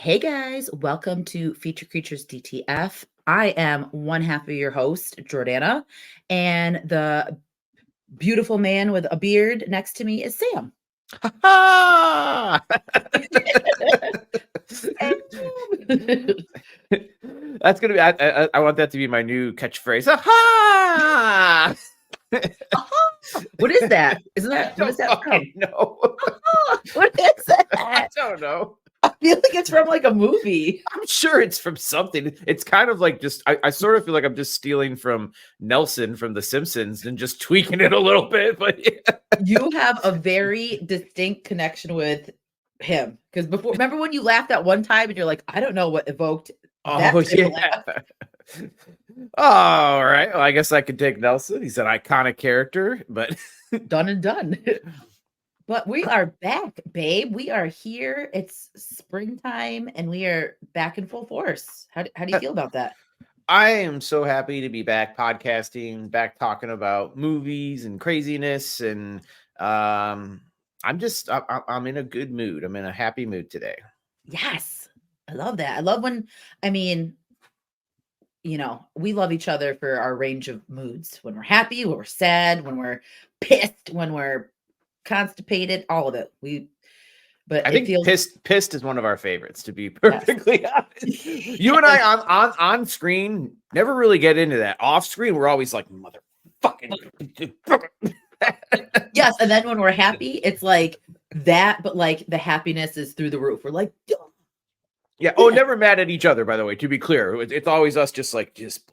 Hey guys, welcome to Feature Creatures DTF. I am one half of your host, Jordana, and the beautiful man with a beard next to me is Sam. Ha! That's gonna be. I want that to be my new catchphrase. Ha! What is that? Isn't that what is that from? No, What is I that? don't know. I feel like it's from like a movie. I'm sure it's from something. It's kind of like just. I sort of feel like I'm just stealing from Nelson from The Simpsons and just tweaking it a little bit. But yeah. You have a very distinct connection with him because before, remember when you laughed that one time and you're like, I don't know what evoked that Oh type of yeah. laugh. All right. Well, I guess I could take Nelson. He's an iconic character, but Done and done. But we are back, babe. We are here. It's springtime and we are back in full force. How do you feel about that? I am so happy to be back podcasting, back talking about movies and craziness, and I'm in a good mood. I'm in a happy mood today. Yes. I love that. I love when, I mean, we love each other for our range of moods. When we're happy, when we're sad, when we're pissed, when we're constipated, all of it. But I it think feels pissed is one of our favorites, to be yes. perfectly honest. You and I on screen never really get into that. Off screen, we're always like motherfucking. Yes, and then when we're happy, it's like that, but like the happiness is through the roof. We're like, Yeah. Oh, never mad at each other, by the way, to be clear. It's always us just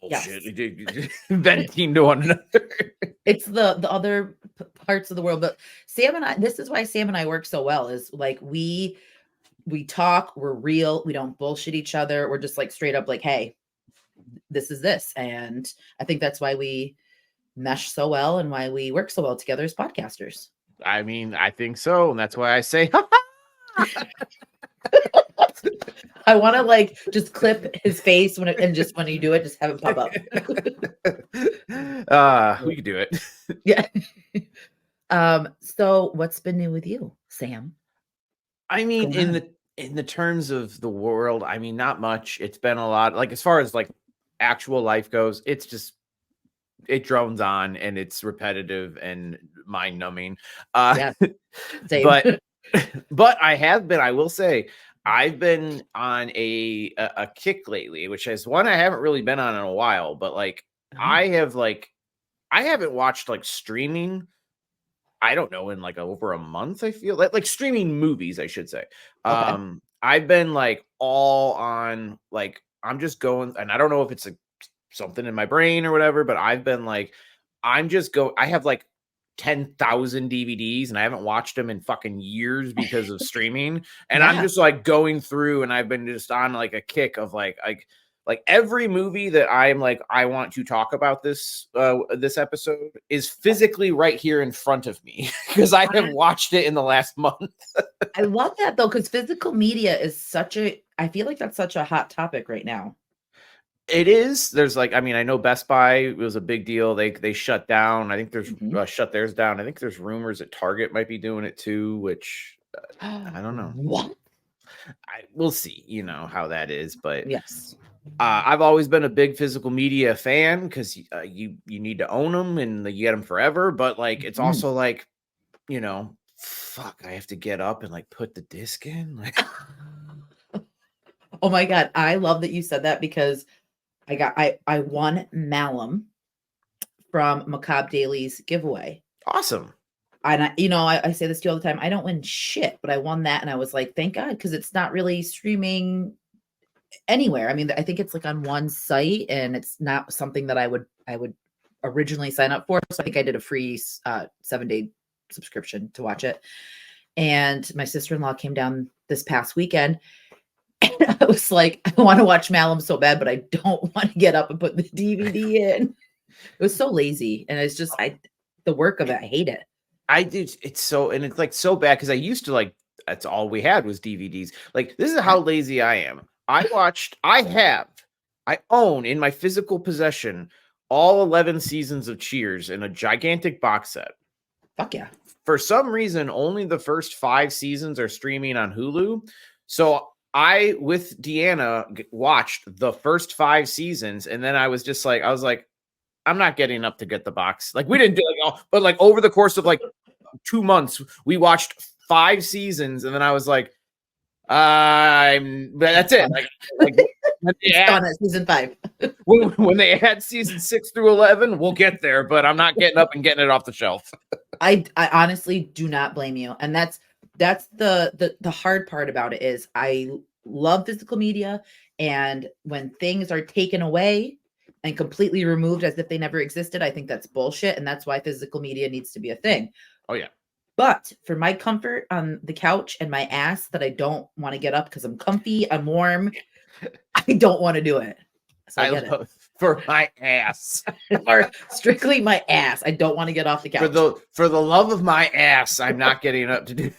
bullshit. Yes. Venting to one another. It's the other parts of the world. But Sam and I, this is why Sam and I work so well, is like we talk, we're real, we don't bullshit each other. We're just like straight up like, hey, this is this. And I think that's why we mesh so well and why we work so well together as podcasters. I mean, I think so. And that's why I say I want to like just clip his face and just when you do it, just have it pop up. We could do it. Yeah. So what's been new with you, Sam? I mean, in the terms of the world, I mean, not much. It's been a lot. Like as far as like actual life goes, it's just it drones on and it's repetitive and mind numbing. Yeah. But I will say, I've been on a kick lately, which is one I haven't really been on in a while, but like I haven't watched like streaming. I don't know, in like over a month, I feel like streaming movies, I should say. Okay. I've been like all on like I'm just going, and I don't know if it's like something in my brain or whatever, but I've been like I have like 10,000 DVDs and I haven't watched them in fucking years because of streaming. And I'm just like going through and I've been just on like a kick of like every movie that I'm like, I want to talk about this episode is physically right here in front of me because I have watched it in the last month. I love that though, because physical media is I feel like that's such a hot topic right now. It is. There's like, I mean, I know Best Buy was a big deal. They shut down. I think there's shut theirs down. I think there's rumors that Target might be doing it too, which I don't know. What? We'll see, how that is. But yes, I've always been a big physical media fan because you need to own them and you get them forever. But like, it's also like, fuck, I have to get up and like put the disc in. Like, oh my God, I love that you said that because I won Malum from Macabre Daily's giveaway. Awesome. And I say this to you all the time. I don't win shit, but I won that, and I was like, thank God, because it's not really streaming anywhere. I mean, I think it's like on one site, and it's not something that I would originally sign up for. So I think I did a free 7-day subscription to watch it. And my sister-in-law came down this past weekend. And I was like, I want to watch Malum so bad, but I don't want to get up and put the DVD in. It was so lazy. And it's just, the work of it, I hate it. I do. It's like so bad because I used to like, that's all we had was DVDs. Like, this is how lazy I am. I own in my physical possession all 11 seasons of Cheers in a gigantic box set. Fuck yeah. For some reason, only the first 5 seasons are streaming on Hulu. So I with Deanna watched the first 5 seasons, and then I was just like, I was like, I'm not getting up to get the box. Like we didn't do like all, but like over the course of like 2 months, we watched 5 seasons, and then I was like, that's it. Like when they It's add, done at season 5. when they add season 6 through 11, we'll get there. But I'm not getting up and getting it off the shelf. I honestly do not blame you. And that's the hard part about it is I love physical media, and when things are taken away and completely removed as if they never existed, I think that's bullshit, and that's why physical media needs to be a thing. Oh yeah. But for my comfort on the couch and my ass that I don't want to get up because I'm comfy, I'm warm, I don't want to do it. So I I get it. love for my ass. Or strictly my ass. I don't want to get off the couch. For the love of my ass, I'm not getting up to do.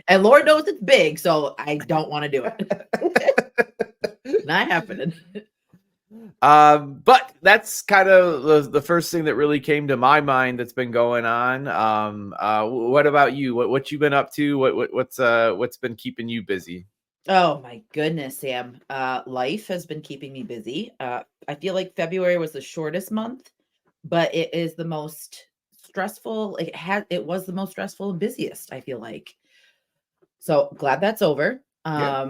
And Lord knows it's big, so I don't want to do it. Not happening. But that's kind of the first thing that really came to my mind that's been going on. What about you? What you been up to? What's been keeping you busy? Oh my goodness, Sam. Life has been keeping me busy. I feel like February was the shortest month, but it is the most stressful. It was the most stressful and busiest, I feel like. So glad that's over. Yeah.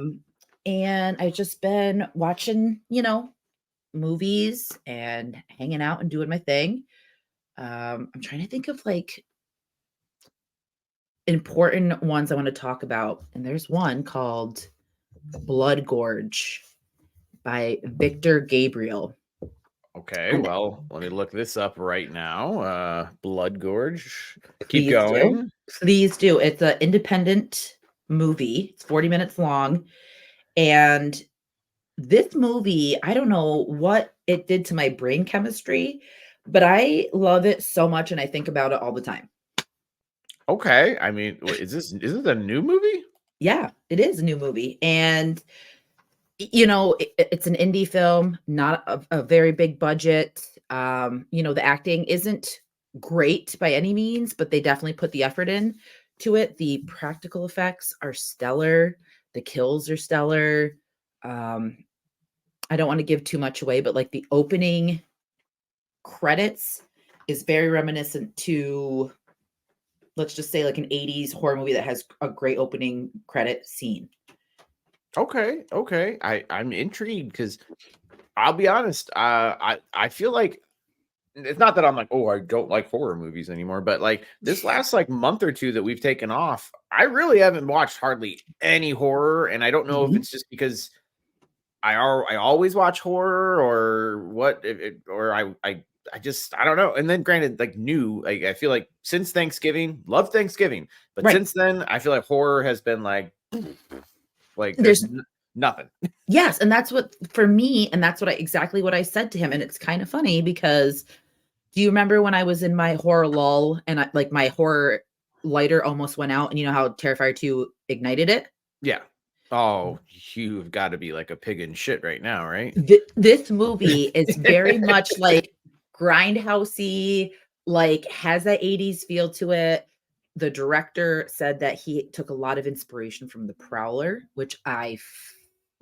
And I've just been watching, movies and hanging out and doing my thing. I'm trying to think of like important ones I want to talk about. And there's one called Blood Gorge by Victor Gabriel. Okay, And well, let me look this up right now. Blood Gorge. Keep please do. going. Please do. It's an independent movie. It's 40 minutes long. And this movie, I don't know what it did to my brain chemistry, but I love it so much and I think about it all the time. Okay, I mean, is this a new movie? Yeah, it is a new movie. And it's an indie film, not a very big budget. The acting isn't great by any means, but they definitely put the effort in to it. The practical effects are stellar. The kills are stellar. I don't want to give too much away, but like the opening credits is very reminiscent to, let's just say, like an 80s horror movie that has a great opening credit scene. Okay, I'm intrigued because I'll be honest. I feel like it's not that I'm like, oh, I don't like horror movies anymore, but like this last like month or two that we've taken off, I really haven't watched hardly any horror, and I don't know if Mhm. it's just because I always watch horror or what, or I just I don't know. And then granted, like new, like I feel like since Thanksgiving, love Thanksgiving, but Right. since then I feel like horror has been like there's There's nothing. Yes, and that's what for me, and that's exactly what I said to him. And it's kind of funny because do you remember when I was in my horror lull and like my horror lighter almost went out, and you know how Terrifier 2 ignited it? Yeah. Oh, you've got to be like a pig in shit right now, right? This movie is very much like grindhousey, like has that 80s feel to it. The director said that he took a lot of inspiration from The Prowler, which I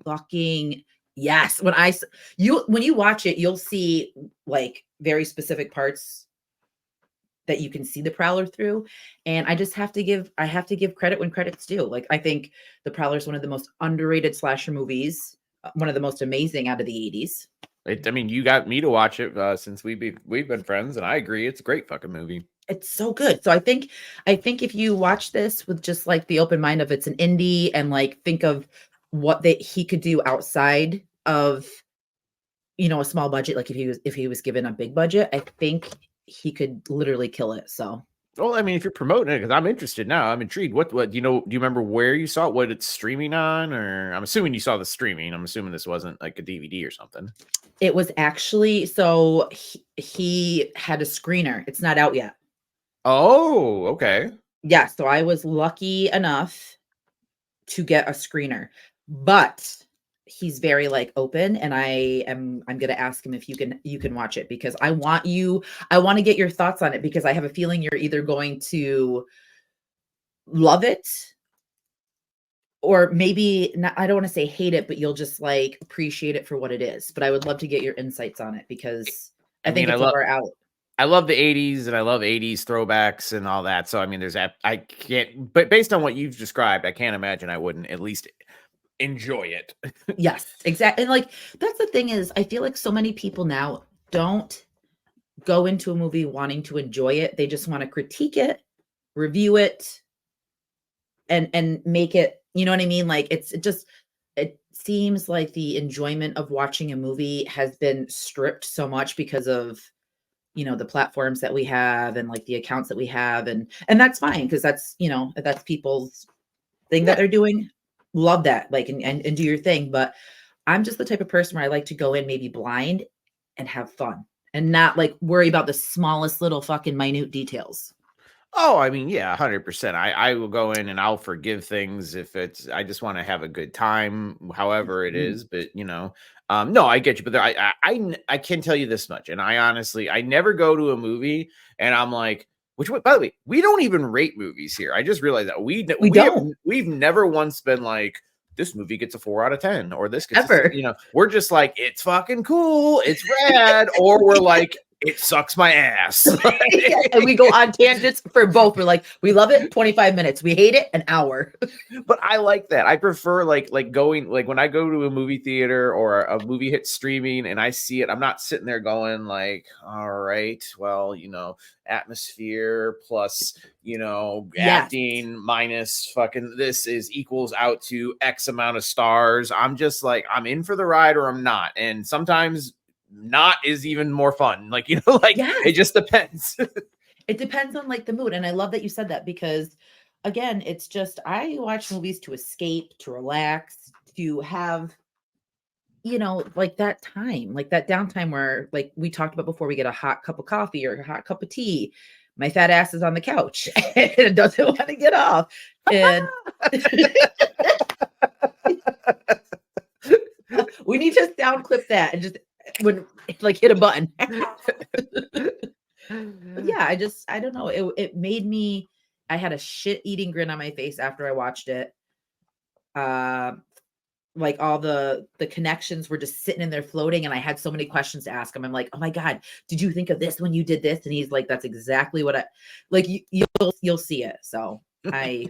fucking yes. When you watch it, you'll see like very specific parts that you can see The Prowler through. And I have to give credit when credit's due. Like I think The Prowler is one of the most underrated slasher movies, one of the most amazing out of the 80s. I mean, you got me to watch it since we've been friends, and I agree, it's a great fucking movie. It's so good. So I think if you watch this with just like the open mind of it's an indie and like think of what he could do outside of a small budget, like if he was given a big budget, I think he could literally kill it. So Well, I mean, if you're promoting it, because I'm interested now, I'm intrigued. What do you know? Do you remember where you saw it? What it's streaming on? Or I'm assuming you saw the streaming. I'm assuming this wasn't like a DVD or something. it was actually so he had a screener. It's not out yet. Oh, okay. Yeah, so I was lucky enough to get a screener, but he's very like open, and I'm going to ask him if you can watch it because I want to get your thoughts on it because I have a feeling you're either going to love it or maybe not, I don't want to say hate it, but you'll just like appreciate it for what it is. But I would love to get your insights on it because I I think mean, it's a far out. I love the 80s and I love 80s throwbacks and all that. So I mean, there's that. I can't, but based on what you've described, I can't imagine I wouldn't at least enjoy it. Yes, exactly. And like that's the thing is I feel like so many people now don't go into a movie wanting to enjoy it. They just want to critique it, review it, and make it, you know what I mean? Like it seems like the enjoyment of watching a movie has been stripped so much because of the platforms that we have and like the accounts that we have, and that's fine because that's that's people's thing that Yeah. they're doing. Love that, like, and do your thing. But I'm just the type of person where I like to go in maybe blind and have fun and not like worry about the smallest little fucking minute details. Oh, I mean, yeah, 100%. I will go in and I'll forgive things if I just want to have a good time, however it Mhm. is. But no, I get you. But I can tell you this much, and I never go to a movie and I'm like, by the way, we don't even rate movies here. I just realized that We don't we've never once been like, this movie gets a 4 out of 10, or this gets ever. we're just like, it's fucking cool, it's rad, or we're like, it sucks my ass. Yeah, and we go on tangents for both. We're like, we love it 25 minutes, we hate it an hour. But I like that. I prefer like going, like when I go to a movie theater or a movie hits streaming and I see it, I'm not sitting there going like, all right, well, atmosphere plus, Yes. acting minus fucking this is equals out to X amount of stars. I'm just like, I'm in for the ride or I'm not. And sometimes not is even more fun. Like, like it Yes. just depends. It depends on like the mood. And I love that you said that because again, it's just I watch movies to escape, to relax, to have, like that time, like that downtime where like we talked about before we get a hot cup of coffee or a hot cup of tea. My fat ass is on the couch and it doesn't want to get off. And we need to sound clip that and just when like hit a button. But yeah, I don't know. It made me I had a shit eating grin on my face after I watched it. Uh, like all the connections were just sitting in there floating, and I had so many questions to ask him. I'm like, oh my God, did you think of this when you did this? And he's like, that's exactly what I like. You'll see it. So I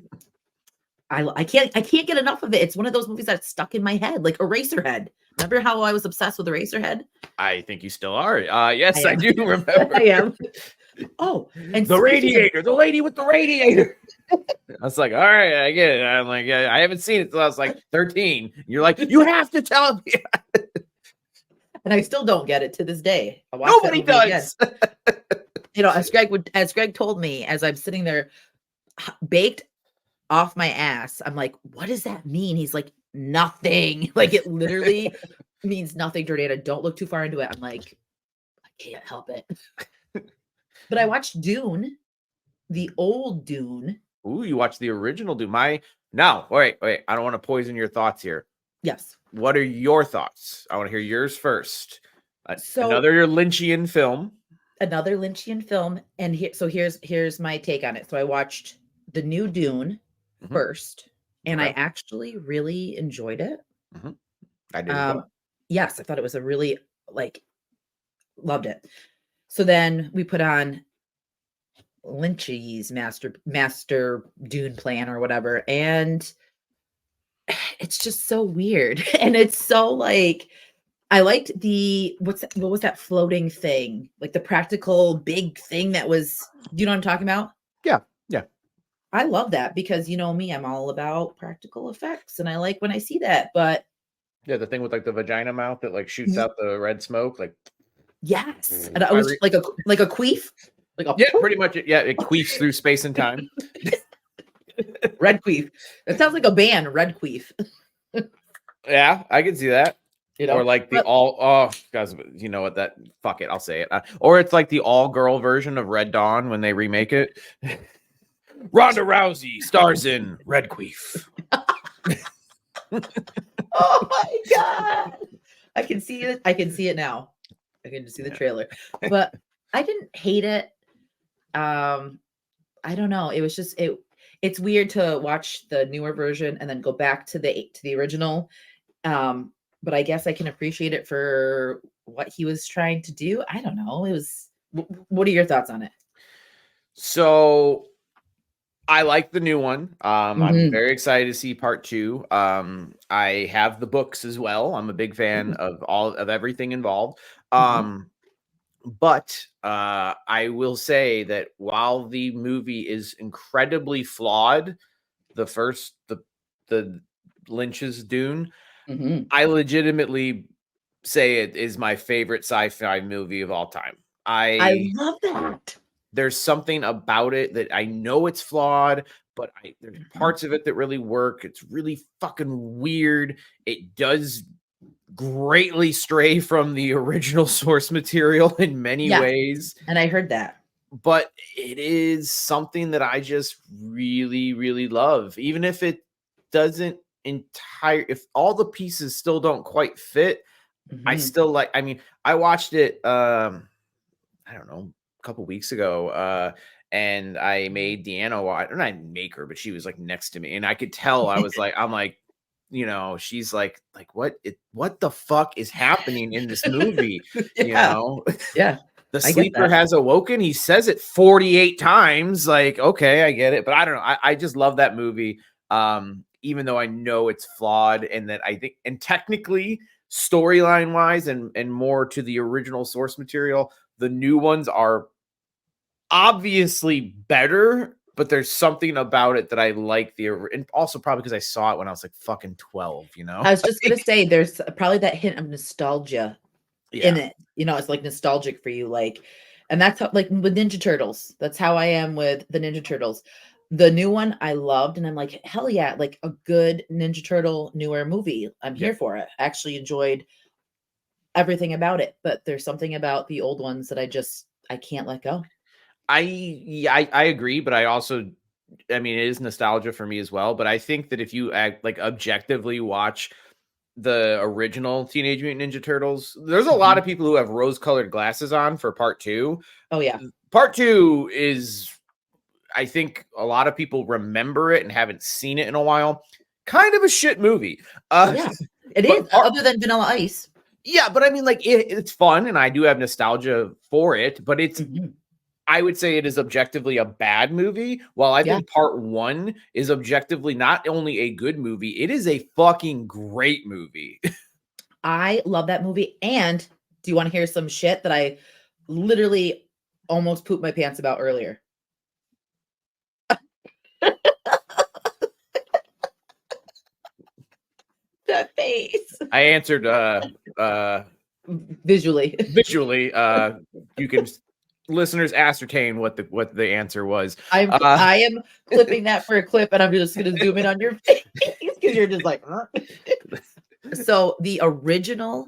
can't get enough of it. It's one of those movies that's stuck in my head, like Eraserhead. Remember how I was obsessed with Eraserhead? I think you still are. Yes, I I am. do remember. I am. Oh, and The speaking of radiator, the lady with the radiator. I was like, all right, I get it. I'm like, yeah, I haven't seen it till I was like 13. You're like, you have to tell me. and I still don't get it to this day. I watched that Nobody movie again. does. As Greg told me, as I'm sitting there baked off my ass, I'm like, what does that mean? He's like, nothing. Like it literally means nothing, Jordana. Don't look too far into it. I'm like, I can't help it. But I watched Dune, the old Dune. Ooh, you watched the original Doom. No, wait. I don't want to poison your thoughts here. Yes. What are your thoughts? I want to hear yours first. So Another Lynchian film. another Lynchian film, and here's my take on it. So I watched the new Dune Mhm. first, and I Okay. actually really enjoyed it. Mhm. I did as well. Yes, I thought it was a really like loved it. So then we put on Lynch's master Dune plan or whatever, and it's just so weird, and it's so like I liked what was that floating thing, like the practical big thing that was. Do you know what I'm talking about? Yeah. Yeah. I love that because you know me, I'm all about practical effects, and I like when I see that. But Yeah. The thing with like the vagina mouth that like shoots out the red smoke. Like, yes, and I was like a queef, like a yeah, pretty much. Yeah. It queefs through space and time. red queef. It sounds like a band, Red Queef. Yeah. I can see that. Or like the But guys, you know what? Fuck it, I'll say it. Or it's like the all girl version of Red Dawn when they remake it. Ronda Rousey stars in Red Queef. oh my God, I can see it. I can see it now. I can just see the trailer, but I didn't hate it. I don't know. It was just It's weird to watch the newer version and then go back to the original. But I guess I can appreciate it for what he was trying to do. I don't know. It was what are your thoughts on it? So I like the new one. I'm Mhm. very excited to see part two. I have the books as well. I'm a big fan Ooh. of all of everything involved. Mhm. But I will say that while the movie is incredibly flawed, the Lynch's Dune, Mhm. I legitimately say it is my favorite sci-fi movie of all time. I I love that. There's something about it that I know it's flawed, but there's Mhm. parts of it that really work. It's really fucking weird. It does greatly stray from the original source material in many Yeah, ways, and I heard that. but it is something that I just really, really love. Even if it doesn't if all the pieces still don't quite fit, I Mhm. still like, I mean, I watched it I don't know, a couple weeks ago, and I made Deanna watch, or not make her, but she was like next to me, and I could tell I'm like, she's like what the fuck is happening in this movie? You Yeah, know, yeah, the I get sleeper that. has awoken. He says it 48 times. Like, okay, I get it, but I don't know. I just love that movie. Even though I know it's flawed, and that I think, and technically, storyline wise, and more to the original source material, the new ones are obviously better, but there's something about it that I like and also probably because I saw it when I was like fucking 12, you know? I was just gonna say there's probably that hint of nostalgia Yeah. in it. You know, it's like nostalgic for you, like, and that's how, like with Ninja Turtles. That's how I am with the Ninja Turtles. The new one I loved, and I'm like, hell yeah, like a good Ninja Turtle newer movie. I'm Yeah. here for it. I actually enjoyed everything about it, but there's something about the old ones that I can't let go. I agree, but I mean, it is nostalgia for me as well. But I think that if you like objectively watch the original Teenage Mutant Ninja Turtles, there's a lot Mhm. of people who have rose-colored glasses on for part two. Oh yeah. Part two is, I think a lot of people remember it and haven't seen it in a while. Kind of a shit movie. Yeah. It is, But part other than Vanilla Ice. Yeah, but I mean, like, it's fun, and I do have nostalgia for it, but Mhm. I would say it is objectively a bad movie, while I Yeah. think part one is objectively not only a good movie, it is a fucking great movie. I love that movie, and do you wanna hear some shit that I literally almost pooped my pants about earlier? That face. I answered Visually. visually. You can listeners ascertain what the answer was. Uh I am clipping that for a clip, and I'm just gonna zoom in on your face because 'cause you're just like, "Huh?" So, the original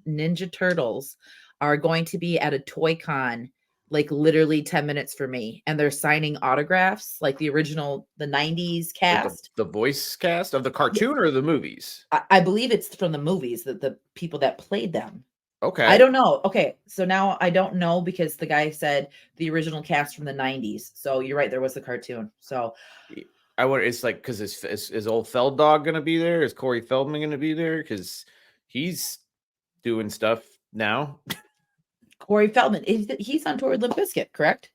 Ninja Turtles are going to be at a toy con, like, literally 10 minutes for me, and they're signing autographs, like the original the '90s like cast. the voice cast of the Yeah, cartoon or the movies? I believe it's from the movies, the people that played them. I Okay. don't know. Okay, so now I don't know because the guy said the original cast from the '90s. So you're right, there was the cartoon. So I wonder, it's like, because is old Feld Dog gonna be there? Is Corey Feldman gonna be there? Because he's doing stuff now. Corey Feldman, he's on tour with Limp Bizkit, correct?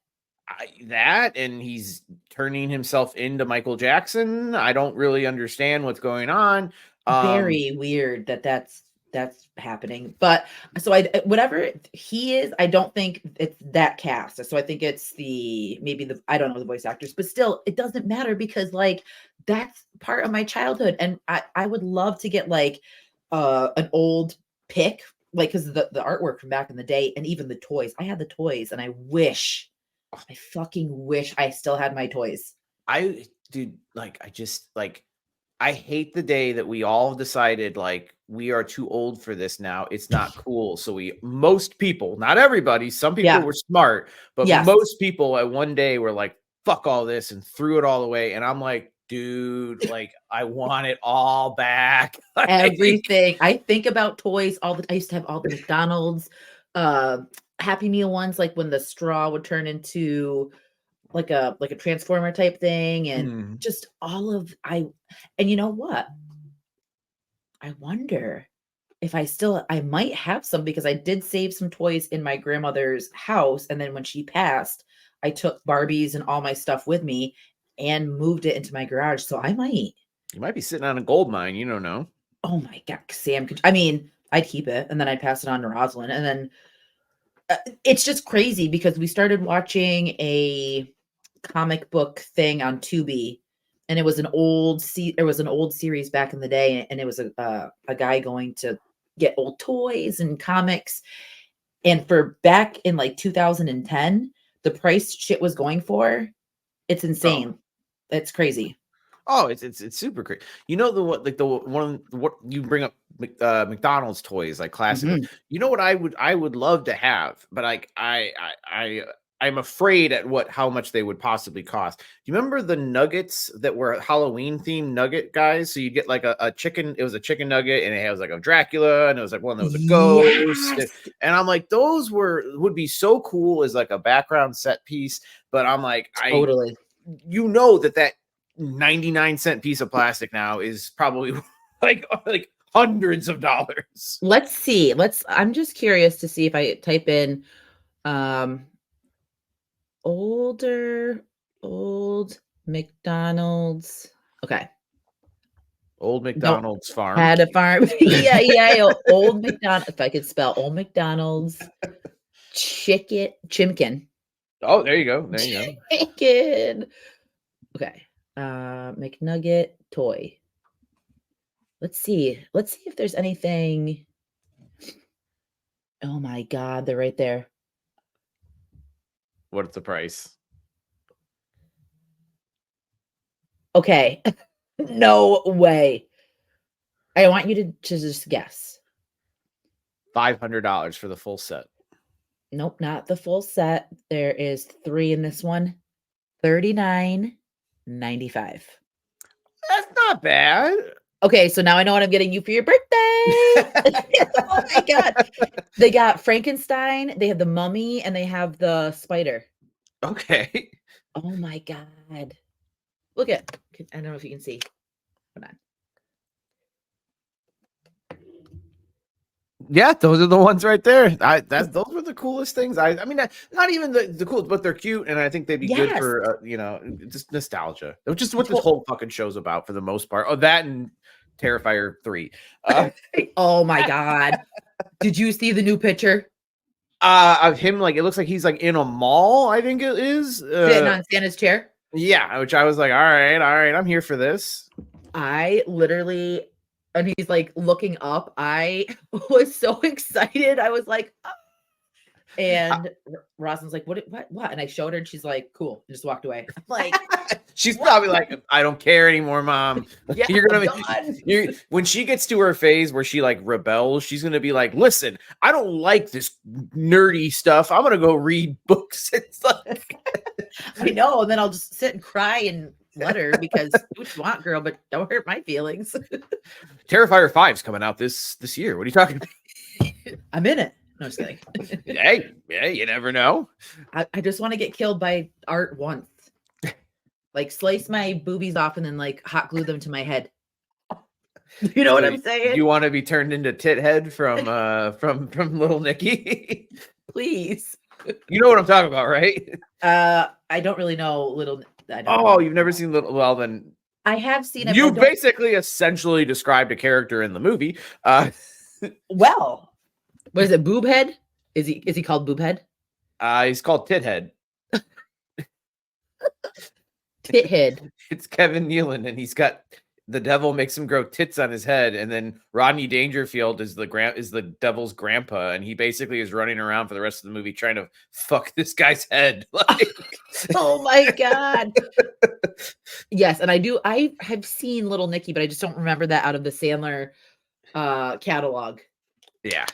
That, and he's turning himself into Michael Jackson. I don't really understand what's going on. Um, Very weird that that's happening. But so whatever he is, I don't think it's that cast. So I think it's maybe the I don't know the voice actors, but still it doesn't matter because like that's part of my childhood and I would love to get like an old pic like cuz the artwork from back in the day and even the toys. I had the toys and I fucking wish I still had my toys. I dude, like, I just like, I hate the day that we all decided like we are too old for this now. It's not cool. So most people, not everybody, some people Yeah. were smart, but Yes. most people at one day were like, fuck all this, and threw it all away. And I'm like, dude, like, I want it all back. Like, Everything. I think about toys all the I used to have all the McDonald's, uh, Happy Meal ones, like when the straw would turn into like a transformer type thing, and Hmm. just all of I and you know what? I wonder if I might have some because I did save some toys in my grandmother's house, and then when she passed, I took Barbies and all my stuff with me and moved it into my garage, so I might. You might be sitting on a gold mine. You don't know. Oh my god, Sam could I mean, I'd keep it and then I'd pass it on to Rosalind, and then it's just crazy because we started watching a comic book thing on Tubi, and it was an old series back in the day, and it was a guy going to get old toys and comics, and for back in like 2010, the price shit was going for, it's Oh, insane. It's crazy. oh, it's super great. You know the what like the one what you bring up McDonald's toys like classic. Mhm. You know what I would love to have, but like I'm afraid at what how much they would possibly cost. Do you remember the nuggets that were Halloween themed nugget guys? So you get like a chicken, it was a chicken nugget and it was like a Dracula and it was like one that was a ghost. Yes, And I'm like, those would be so cool as like a background set piece. But I'm like, totally. that 99-cent piece of plastic now is probably like hundreds of dollars. Let's see. I'm just curious to see if I type in um older old McDonald's. Okay. Old Don't McDonald's farm. had a farm. Yeah, yeah. Old McDonald. If I could spell old McDonald's chimkin. Oh, there you go. There you go. Chicken. Okay. McNugget toy. Let's see. Let's see if there's anything. Oh my god, they're right there. What's the price? Okay. No way. I want you to just guess. $500 for the full set. Nope, not the full set. There is 3 in this one. 39.95. That's not bad. Okay, so now I know what I'm getting you for your birthday. Oh my god. They got Frankenstein, they have the mummy, and they have the spider. Okay. Oh my god. Look at I don't know if you can see. Hold on. Yeah, those are the ones right there. Those were the coolest things. I mean, not even the cool, but they're cute, and I think they'd be good Yes. for just nostalgia. Which is what this To- whole fucking show's about for the most part. Oh, that and Terrifier 3. Uh, oh my god. Did you see the new picture? of him, like it looks like he's like in a mall. I think it is. Sitting on Santa's chair? Yeah, which I was like, all right, I'm here for this. I literally and he's like looking up. I was so excited. I was like, "Ah." And Rosalind's like, what? And I showed her and she's like, cool. And just walked away. I'm like, She's what? probably like, I don't care anymore, mom. Yeah, You're I'm gonna done. when she gets to her phase where she like rebels, she's gonna be like, listen, I don't like this nerdy stuff. I'm gonna go read books. It's like I know. And then I'll just sit and cry and let her because do what you want, girl, but don't hurt my feelings. Terrifier 5's coming out this year. What are you talking about? I'm in it. No, just kidding. Hey, you never know. I just want to get killed by art once. Like slice my boobies off and then like hot glue them to my head. You know what I'm saying? You want to be turned into Tithead from Little Nicky? Please. You know what I'm talking about, right? I don't really know little. I don't Oh, know. you've never seen Little? Well, then I have seen him. you basically essentially described a character in the movie. Well, what is it? Boobhead? Is he called Boobhead? He's called Tithead. Tithead. It's Kevin Nealon, and he's got the devil makes him grow tits on his head, and then Rodney Dangerfield is the devil's grandpa, and he basically is running around for the rest of the movie trying to fuck this guy's head. Like, Oh my god. Yes, and I have seen Little Nicky, but I just don't remember that out of the Sandler catalog. yeah.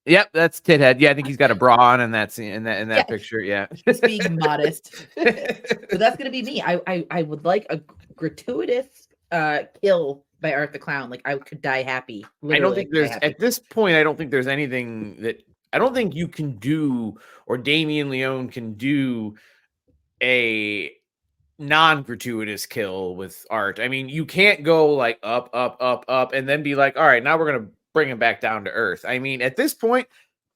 Yep, that's Tithead. Yeah, I think he's got a bra on in that scene, in that Yeah. picture. Yeah, Just being modest. So that's gonna be me. I would like a gratuitous kill by Art the Clown. Like I could die happy. I don't Literally, think die there's happy. at this point. I don't think there's anything that I don't think you can do, or Damien Leone can do, a non-gratuitous kill with art. I mean, you can't go like up, up, up, up, and then be like, all right, now we're gonna bring him back down to Earth. I mean, at this point,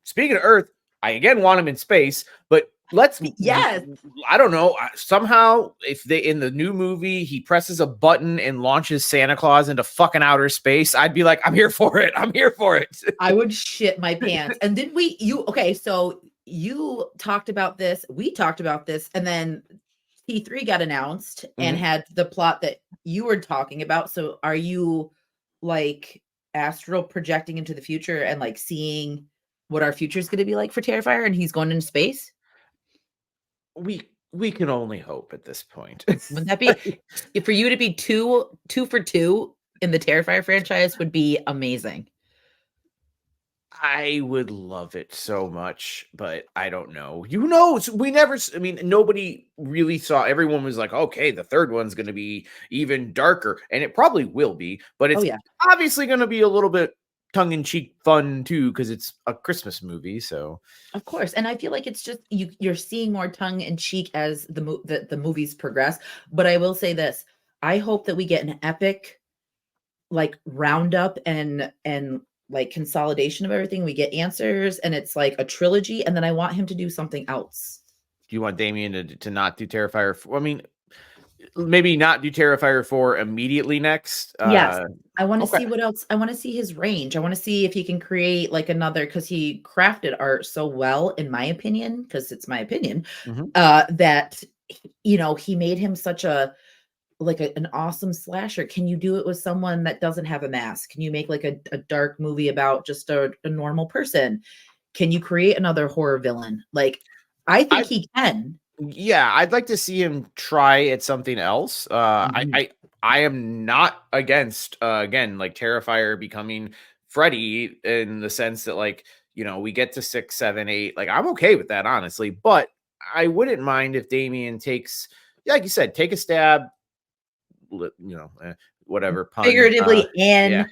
speaking of Earth, I again want him in space, but let's Yes. I don't know, somehow if they in the new movie he presses a button and launches Santa Claus into fucking outer space, I'd be like, I'm here for it. I'm here for it. I would shit my pants. And did we you okay, so you talked about this, we talked about this, and then T3 got announced and Mhm. had the plot that you were talking about. So are you like astral projecting into the future and like seeing what our future is going to be like for Terrifier and he's going into space? We can only hope at this point. Wouldn't that be for you to be two for two in the Terrifier franchise would be amazing. I would love it so much, but I don't know. You know, we never, I mean, nobody really saw, everyone was like, okay, the third one's going to be even darker. And it probably will be, but Oh it's yeah, obviously going to be a little bit tongue in cheek fun too, because it's a Christmas movie. So, of course. And I feel like it's just you're seeing more tongue in cheek as the movies progress. But I will say this: I hope that we get an epic like roundup and like consolidation of everything. We get answers and it's like a trilogy. And then I want him to do something else. do you want Damien to not do Terrifier? I mean, maybe not do Terrifier 4 immediately next. Yes. I want to Okay. see what else. I want to see his range. I want to see if he can create like another because he crafted art so well, in my opinion, because it's my opinion, Mhm. that he made him such a like an awesome slasher. Can you do it with someone that doesn't have a mask? Can you make like a dark movie about just a normal person? Can you create another horror villain? Like, I think I he can. Yeah, I'd like to see him try at something else. Mhm. I am not against again like Terrifier becoming Freddy in the sense that like we get to 6, 7, 8. Like I'm okay with that honestly, but I wouldn't mind if Damien takes, like you said, take a stab. Whatever pun. Figuratively Yeah, and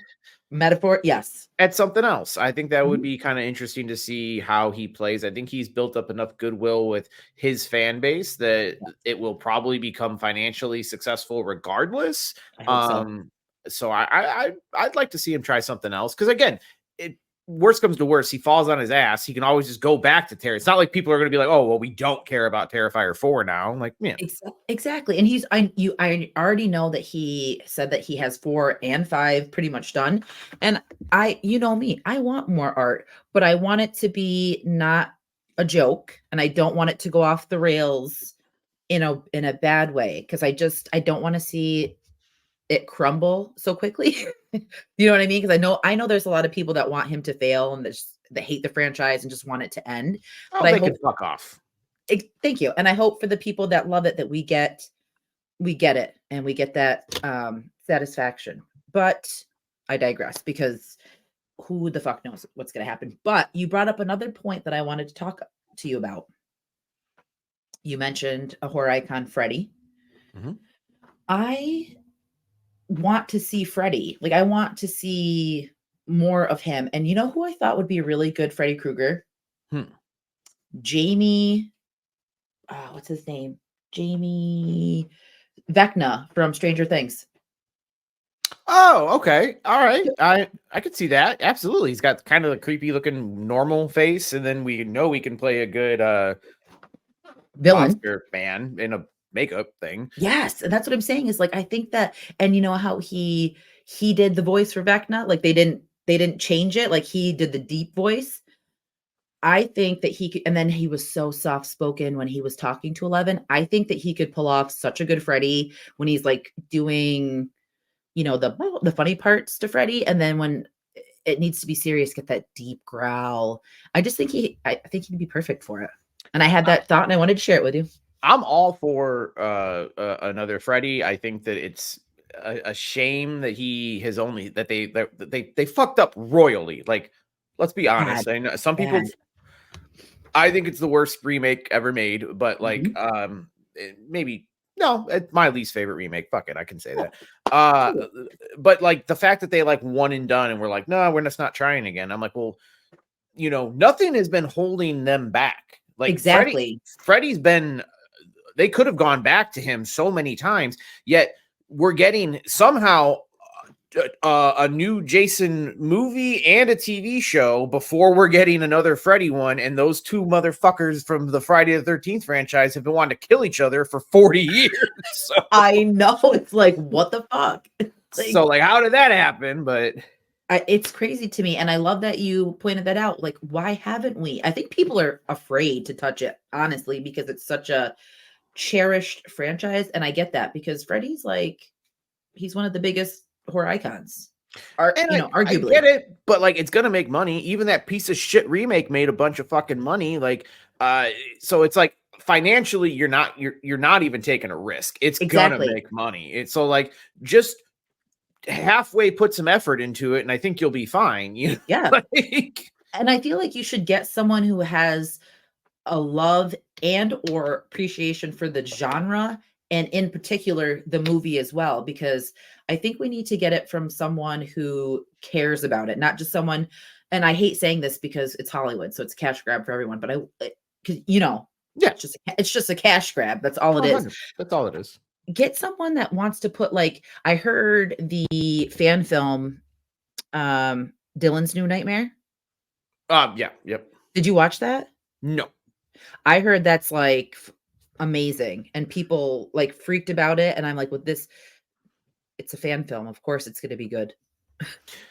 metaphor. Yes. at something else. I think that would Mhm. be kind of interesting to see how he plays. I think he's built up enough goodwill with his fan base that Yeah, it will probably become financially successful regardless. I hope so. So I'd like to see him try something else because again, it worst comes to worst, he falls on his ass. He can always just go back to Terry. It's not like people are going to be like, oh well, we don't care about Terrifier 4 now. I'm like, yeah, Exactly. And I already know that he said that he has 4 and 5 pretty much done. And you know me, I want more art, but I want it to be not a joke and I don't want it to go off the rails in a bad way because I don't want to see it crumble so quickly. You know what I mean? Because I know there's a lot of people that want him to fail and that hate the franchise and just want it to end. oh, But I they can hope fuck off. thank you. And I hope for the people that love it that we get it and we get that satisfaction. But I digress because who the fuck knows what's going to happen. But you brought up another point that I wanted to talk to you about. You mentioned a horror icon, Freddy. Mhm. I want to see Freddy. Like, I want to see more of him. And you know who I thought would be a really good Freddy Krueger? Hmm. Jamie. What's his name? Jamie Vecna from Stranger Things. Oh, okay. All right. I could see that. Absolutely. He's got kind of a creepy looking normal face, and then we know we can play a good Villain. monster man in a makeup thing. Yes, and that's what I'm saying is like I think that and you know how he did the voice for Vecna? Like they didn't change it, like he did the deep voice. I think that he could and then he was so soft spoken when he was talking to 11. I think that he could pull off such a good Freddy when he's like doing, the funny parts to Freddy and then when it needs to be serious, get that deep growl. I think he'd be perfect for it. And I had I, that thought and I wanted to share it with you. I'm all for another Freddy. I think that it's a shame that he has only that they fucked up royally. Like, let's be Bad, honest. I know some people. bad. I think it's the worst remake ever made, but like, Mhm. maybe no, it's my least favorite remake. Fuck it, I can say Yeah, that. Uh, cool. but like the fact that they like one and done, and we're like, no, we're just not trying again. I'm like, well, nothing has been holding them back. Like Exactly. Freddy's been, they could have gone back to him so many times, yet we're getting somehow a new Jason movie and a TV show before we're getting another Freddy one. And those two motherfuckers from the Friday the 13th franchise have been wanting to kill each other for 40 years. So, I know. It's like, what the fuck? like, how did that happen? But it's crazy to me. And I love that you pointed that out. Like, why haven't we? I think people are afraid to touch it, honestly, because it's such a cherished franchise. And I get that because Freddy's like, he's one of the biggest horror icons. and I Arguably. get it, but like it's gonna make money. Even that piece of shit remake made a bunch of fucking money. Like, so it's like financially, you're not even taking a risk. It's Exactly. gonna make money. It's so like just halfway put some effort into it, and I think you'll be fine. Yeah. Like, And I feel like you should get someone who has a love and or appreciation for the genre and in particular the movie as well, because I think we need to get it from someone who cares about it, not just someone, and I hate saying this because it's Hollywood, so it's a cash grab for everyone, but because yeah, it's just a cash grab. That's all it is. 100. That's all it is. Get someone that wants to put, like, I heard the fan film, Dylan's New Nightmare. Yeah, yep. Did you watch that? No. I heard that's like amazing and people like freaked about it. And I'm like, with this, it's a fan film. Of course it's gonna be good.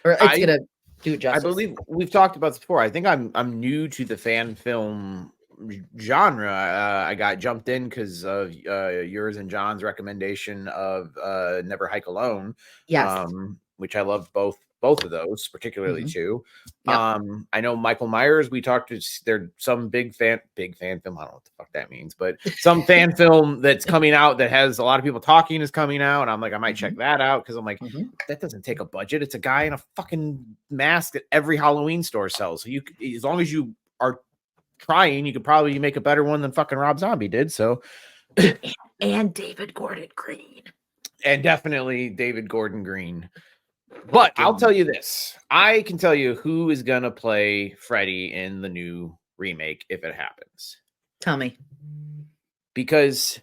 Or it's gonna do it I justice. believe we've talked about this before. I think I'm new to the fan film genre. I got jumped in because of yours and John's recommendation of Never Hike Alone. Yes. Which I love both of those, particularly two. Yep. I know Michael Myers. We talked to there's some big fan film. I don't know what the fuck that means, but some fan film that's coming out that has a lot of people talking is coming out, and I'm like, I might check that out because I'm like, that doesn't take a budget. It's a guy in a fucking mask that every Halloween store sells. So as long as you are trying, you could probably make a better one than fucking Rob Zombie did. So, and David Gordon Green. And definitely David Gordon Green. But I'll tell you this. I can tell you who is going to play Freddy in the new remake if it happens. Tell me. Because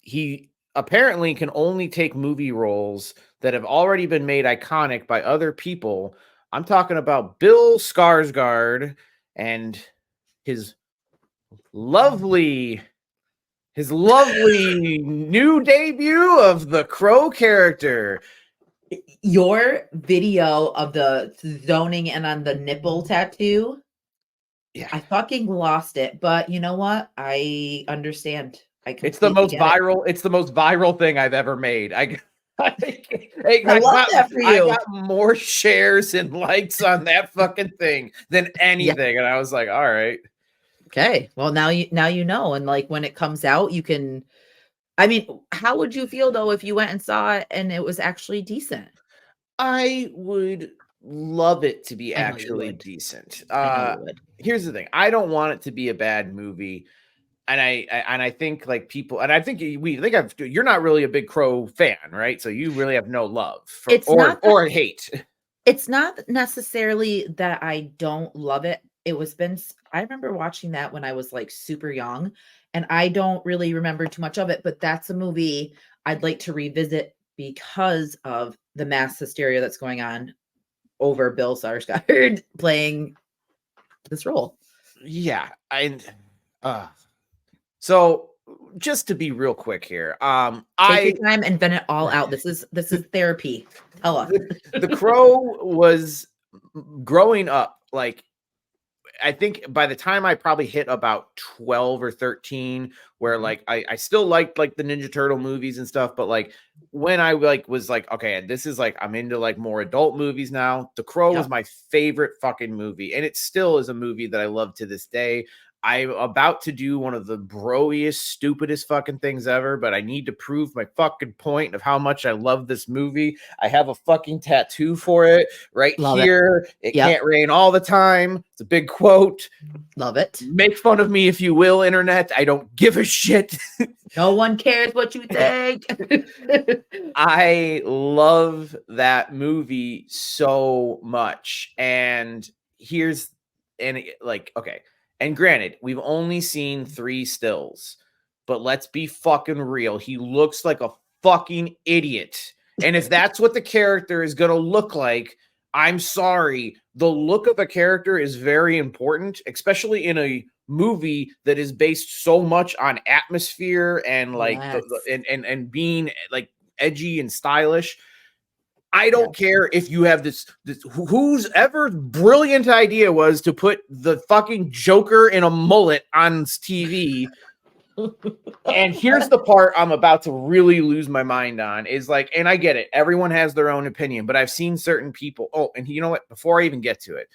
he apparently can only take movie roles that have already been made iconic by other people. I'm talking about Bill Skarsgård and his lovely new debut of the Crow character. Your video of the zoning and on the nipple tattoo, yeah, I fucking lost it. But you know what? I understand. It's the most viral. It's the most viral thing I've ever made. I love that for you. I got more shares and likes on that fucking thing than anything, and I was like, all right. Okay. Well, now you know, and like when it comes out, you can. I mean, how would you feel though if you went and saw it and it was actually decent? I would love it to be actually decent. I know you would. Here's the thing: I don't want it to be a bad movie, and I think like people, and I think you're not really a big Crow fan, right? So you really have no love for or hate. It's not necessarily that I don't love it. I remember watching that when I was like super young, and I don't really remember too much of it, but that's a movie I'd like to revisit because of the mass hysteria that's going on over Bill Skarsgård playing this role. Yeah, so just to be real quick here, take your time and vent it all out. This is therapy. Tell us. The Crow was growing up, like, I think by the time I probably hit about 12 or 13, where like I still liked like the Ninja Turtle movies and stuff, but like when I like was like, okay, this is like I'm into like more adult movies now. The Crow was my favorite fucking movie, and it still is a movie that I love to this day. I'm about to do one of the broiest, stupidest fucking things ever, but I need to prove my fucking point of how much I love this movie. I have a fucking tattoo for it right here. It can't rain all the time. It's a big quote. Love it. Make fun of me if you will, internet. I don't give a shit. No one cares what you think. I love that movie so much. And here's like, okay. And granted, we've only seen 3 stills, but let's be fucking real. He looks like a fucking idiot. And if that's what the character is going to look like, I'm sorry. The look of a character is very important, especially in a movie that is based so much on atmosphere and like Yes. and being like edgy and stylish. I Yeah. don't care if you have this whose ever brilliant idea was to put the fucking Joker in a mullet on TV. And here's the part I'm about to really lose my mind on is like, and I get it. Everyone has their own opinion, but I've seen certain people. Oh, and you know what? Before I even get to it,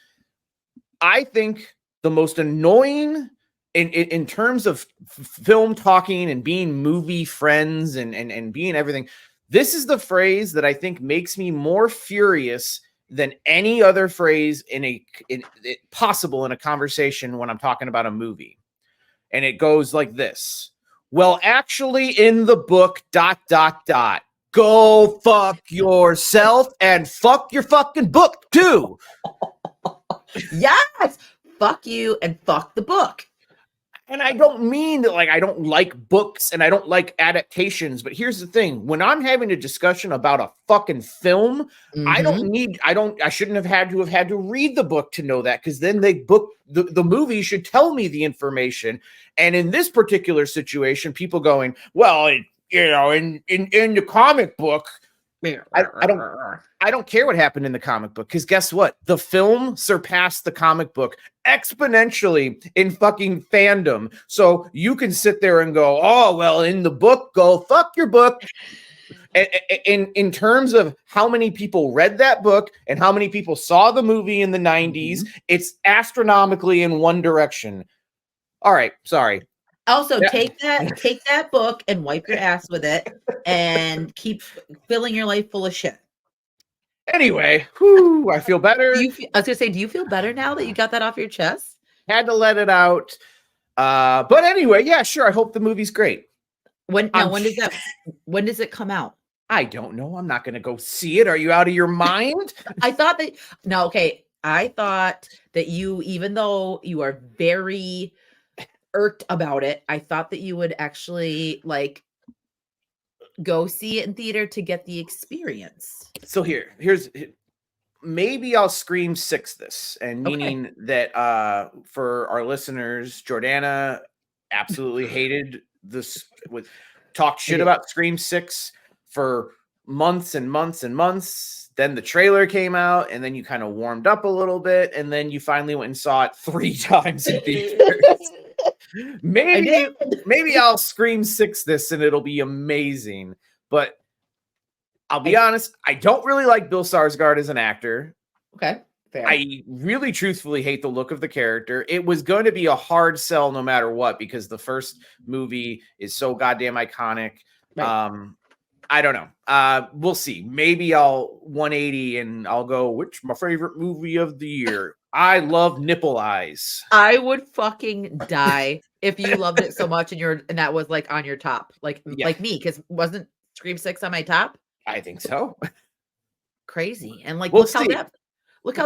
I think the most annoying in terms of film talking and being movie friends and being everything, this is the phrase that I think makes me more furious than any other phrase possible in a conversation when I'm talking about a movie. And it goes like this. Well, actually, in the book, ... Go fuck yourself and fuck your fucking book too. Yes. Fuck you and fuck the book. And I don't mean that like I don't like books and I don't like adaptations, but here's the thing. When I'm having a discussion about a fucking film, I shouldn't have had to read the book to know that, because then the movie should tell me the information. And in this particular situation, people going, well, in the comic book, I don't care what happened in the comic book, because guess what? The film surpassed the comic book exponentially in fucking fandom. So you can sit there and go, oh, well, in the book, go fuck your book. In terms of how many people read that book and how many people saw the movie in the 90s, it's astronomically in one direction. All right, sorry. Also, take that book and wipe your ass with it and keep filling your life full of shit. Anyway, I feel better. I was going to say, do you feel better now that you got that off your chest? Had to let it out. But anyway, yeah, sure. I hope the movie's great. When does it come out? I don't know. I'm not going to go see it. Are you out of your mind? I thought that you, even though you are very irked about it, I thought that you would actually like go see it in theater to get the experience. So here's maybe I'll Scream 6 this, and meaning that for our listeners, Jordana absolutely hated this, talked shit about Scream 6 for months and months and months. Then the trailer came out, and then you kind of warmed up a little bit, and then you finally went and saw it 3 times in theaters. Maybe I'll Scream 6 this and it'll be amazing. But I'll be honest, I don't really like Bill Skarsgård as an actor. Okay, fair. I really truthfully hate the look of the character. It was going to be a hard sell no matter what, because the first movie is so goddamn iconic. Right. I don't know. We'll see. Maybe I'll 180 and I'll go, which my favorite movie of the year? I love Nipple Eyes. I would fucking die if you loved it so much and that was like on your top, like me, because wasn't Scream 6 on my top? I think so. Crazy. And like, look how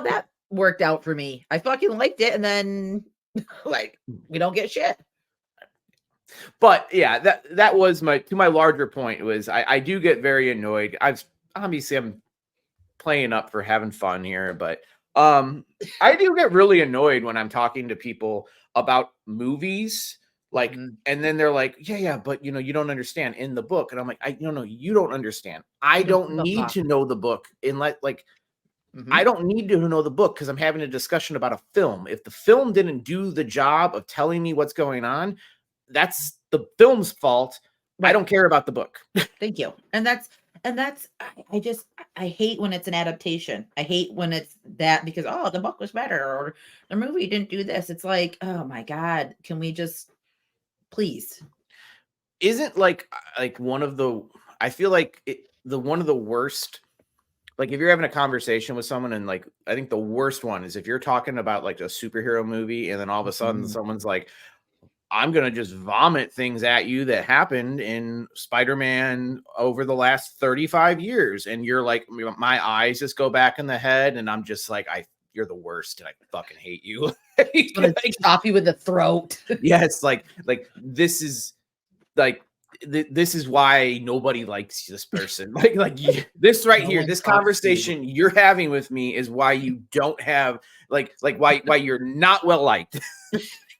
that worked out for me. I fucking liked it, and then like we don't get shit. But yeah, that was my larger point was I do get very annoyed. I'm playing up for having fun here, but I do get really annoyed when I'm talking to people about movies, like, and then they're like, yeah, but you don't understand in the book. And I'm like, no, you don't understand. I don't need to know the book I don't need to know the book, because I'm having a discussion about a film. If the film didn't do the job of telling me what's going on, that's the film's fault. Right. I don't care about the book. Thank you. And that's I hate when it's an adaptation. I hate when it's that, because the book was better or the movie didn't do this. It's like, oh my God, can we just please? Isn't like one of the, I feel like one of the worst, like if you're having a conversation with someone, and like I think the worst one is if you're talking about like a superhero movie and then all of a sudden someone's like, I'm going to just vomit things at you that happened in Spider-Man over the last 35 years. And you're like, my eyes just go back in the head. And I'm just like, I you're the worst and I fucking hate you. It's gonna chop you with the throat. Yes, like this is like this is why nobody likes this person. This right No here, one this talks to you. conversation you're having with me is why you don't have why you're not well liked.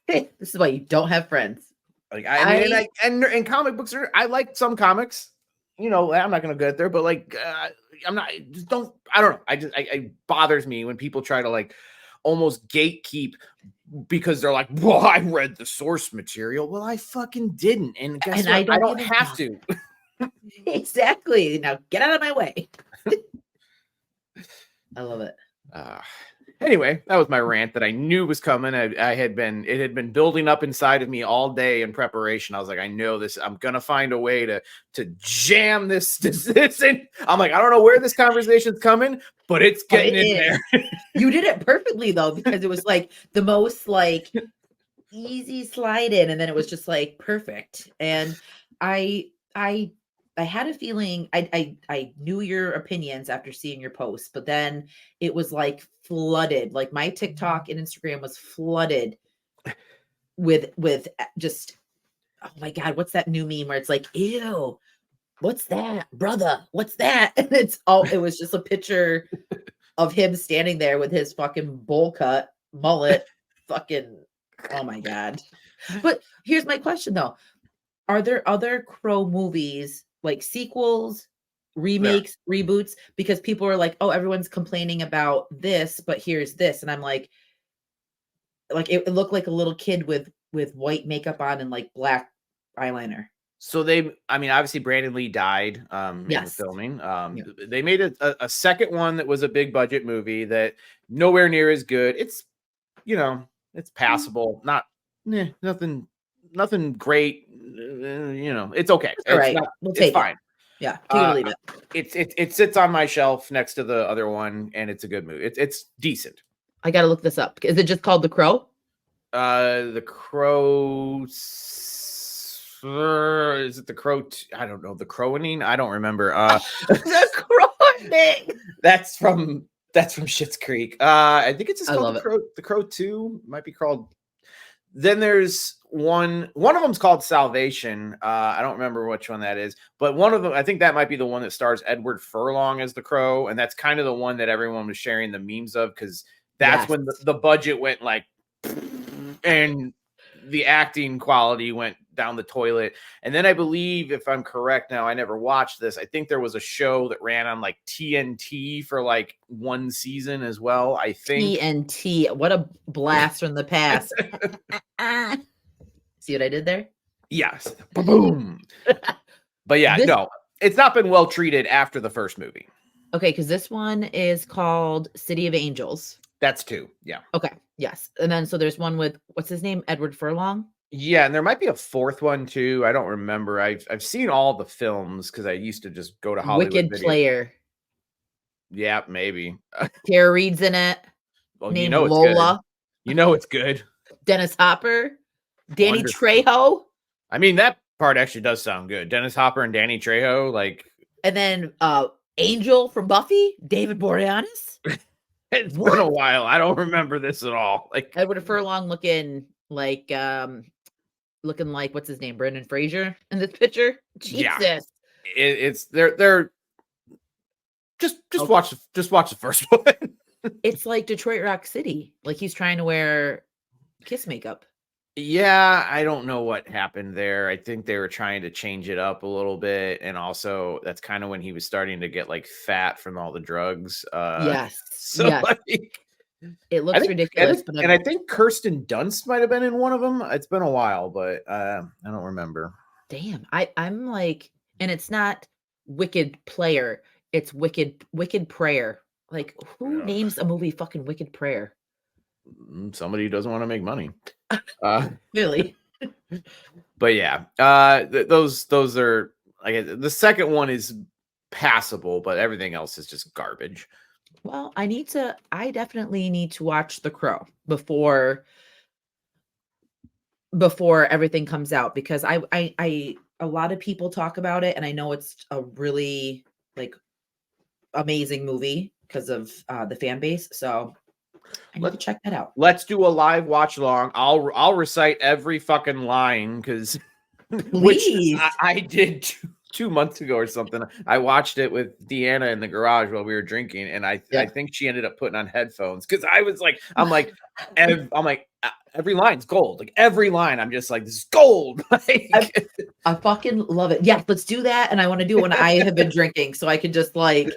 This is why you don't have friends. Like I mean, and comic books are. I like some comics. You know, I'm not gonna go there, but like I'm not. Just don't. I don't know. It bothers me when people try to like almost gatekeep because they're like, well, I read the source material. Well, I fucking didn't, and guess And what? I I don't don't give a have fuck. to. Exactly. Now get out of my way. I love it. Anyway, that was my rant that I knew was coming. It had been building up inside of me all day in preparation. I was like, I know this. I'm gonna find a way to jam this in. I'm like, I don't know where this conversation's coming, but it's Oh, getting it in is. there. You did it perfectly though, because it was like the most like easy slide in, and then it was just like perfect. And I I I had a feeling I knew your opinions after seeing your posts, but then it was like flooded. Like my TikTok and Instagram was flooded with just oh my god, what's that new meme where it's like, ew, what's that, brother? What's that? And it was just a picture of him standing there with his fucking bowl cut mullet, fucking oh my god. But here's my question though. Are there other Crow movies like sequels, There. remakes, reboots? Because people are like, oh, everyone's complaining about this, but here's this. And I'm like it looked like a little kid with white makeup on and like black eyeliner. So I mean, obviously Brandon Lee died in the Yes. filming. Yeah. They made a second one that was a big budget movie that nowhere near as good. It's it's passable. Nothing great. It's okay. All It's right. not. We'll It's take it. fine. Yeah. Take it or Uh, leave it. it sits on my shelf next to the other one, and it's a good movie. It's decent. I gotta look this up. Is it just called The Crow? The Crow. Is it the Crow? I don't know. The Crowaning? I don't remember. The Crow. That's from Schitt's Creek. I think it's just I called love it. The Crow 2. Might be called. Then there's one of them's called Salvation. I don't remember which one that is, but one of them, I think that might be the one that stars Edward Furlong as the Crow, and that's kind of the one that everyone was sharing the memes of because that's Yes. when the budget went like, and the acting quality went down the toilet. And then I believe, if I'm correct now, I never watched this. I think there was a show that ran on like TNT for like one season as well. I think TNT. What a blast from the past. See what I did there? yes, boom. But yeah, no, it's not been well treated after the first movie. Okay, because this one is called City of Angels. That's 2. Yeah. Okay. Yes. And then so there's one with what's his name? Edward Furlong. Yeah, and there might be a 4th one too. I don't remember. I've seen all the films because I used to just go to Hollywood Wicked Video. Player. Yeah, maybe. Tara Reid's in it. Well, Named it's Lola. good. It's good. Dennis Hopper. Danny Wonderful. Trejo. I mean, that part actually does sound good. Dennis Hopper and Danny Trejo, like. And then Angel from Buffy, David Boreanaz. It's been a while. I don't remember this at all. Like Edward Furlong looking like what's his name, Brendan Fraser in this picture. Jesus. Yeah. It's they're just watch the first one. It's like Detroit Rock City. Like he's trying to wear kiss makeup. Yeah, I don't know what happened there. I think they were trying to change it up a little bit, and also that's kind of when he was starting to get like fat from all the drugs. Yes. So yes. like, It looks ridiculous. And I think Kirsten Dunst might have been in one of them. It's been a while, but I don't remember. Damn, I'm like, and it's not Wicked Player. It's Wicked Prayer. Like, who names a movie fucking Wicked Prayer? Somebody who doesn't want to make money. Really? But yeah, those are like the second one is passable, but everything else is just garbage. Well, I definitely need to watch The Crow before everything comes out because I a lot of people talk about it and I know it's a really like amazing movie because of the fan base. So I need to Let check that out. let's do a live watch along. I'll recite every fucking line because which Please. I did 2 months ago or something. I watched it with Deanna in the garage while we were drinking, and I Yeah. think she ended up putting on headphones because I was like, I'm like every line's gold. Like every line, I'm just like, this is gold. I, Like I fucking love it. Yeah, let's do that. And I want to do it when I have been drinking, so I can just like,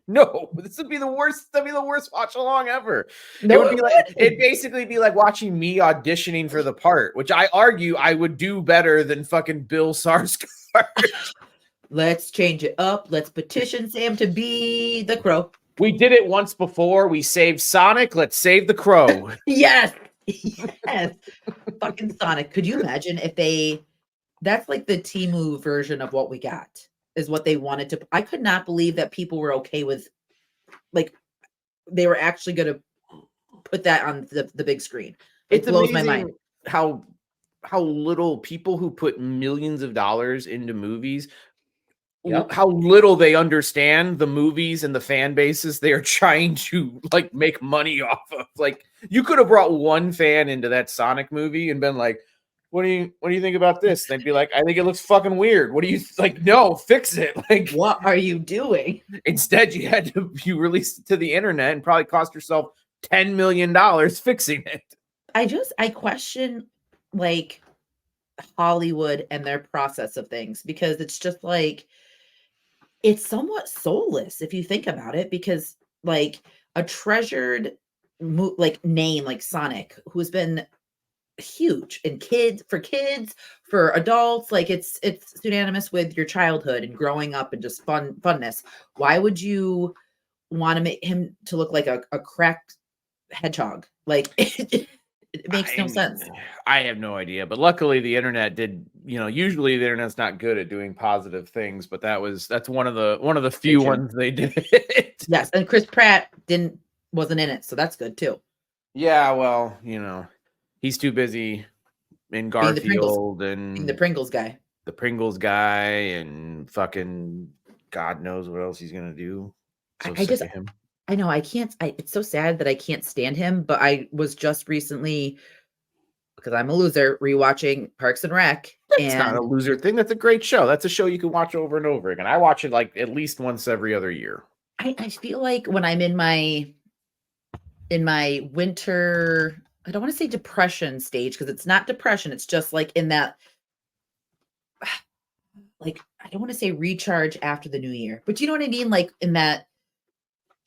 no, this would be the worst. That'd be the worst watch along ever. It no, would it be like it'd wouldn't. basically be like watching me auditioning for the part, which I argue I would do better than fucking Bill Skarsgård. Let's change it up. Let's petition Sam to be the crow. We did it once before. We saved Sonic. Let's save the crow. Yes. Yes. Fucking Sonic. Could you imagine if that's like the Timu version of what we got, is what they wanted to. I could not believe that people were okay with, like, they were actually going to put that on the big screen. It It's blows my mind. amazing how little people who put millions of dollars into movies, Yep. how little they understand the movies and the fan bases they are trying to like make money off of. Like you could have brought one fan into that Sonic movie and been like, what do you think about this? And they'd be like, I think it looks fucking weird. What do you like? No, fix it. Like What are you doing? instead you released it to the internet and probably cost yourself $10 million fixing it. I question, like, Hollywood and their process of things, because it's just like, it's somewhat soulless if you think about it, because like a treasured like name like Sonic, who's been huge in kids, for adults, like it's synonymous with your childhood and growing up and just funness. Why would you want to make him to look like a cracked hedgehog? Like it makes no sense. I have no idea, but luckily the internet did. Usually the internet's not good at doing positive things, but that's one of the few ones they did. Yes, and Chris Pratt wasn't in it, so that's good too. Yeah, well, he's too busy in Being the Pringles, Garfield being the and Pringles guy. the Pringles guy and fucking God knows what else he's gonna do. So I sick just of him. I know I can't. It's so sad that I can't stand him. But I was just recently, because I'm a loser, rewatching Parks and Rec, That's not a and loser thing. That's a great show. That's a show you can watch over and over again. I watch it like at least once every other year. I feel like when I'm in my winter, I don't want to say depression stage, because it's not depression. It's just like in that, like, I don't want to say recharge after the new year, but you know what I mean? Like in that,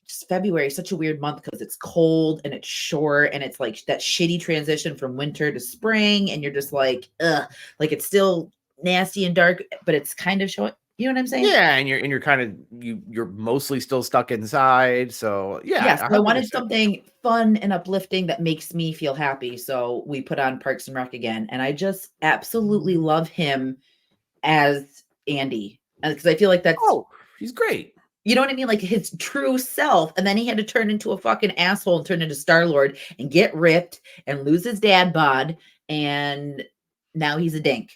just February is such a weird month because it's cold and it's short and it's like that shitty transition from winter to spring, and you're just like, ugh, like it's still nasty and dark, but it's kind of showing. You know what I'm saying? Yeah, and you're kind of you're mostly still stuck inside. So yeah, Yes, so I wanted 100%. something fun and uplifting that makes me feel happy. So we put on Parks and Rec again, and I just absolutely love him as Andy, because I feel like that's, Oh, he's great. you know what I mean, like his true self. And then he had to turn into a fucking asshole and turn into Star-Lord and get ripped and lose his dad bod, and now he's a dink.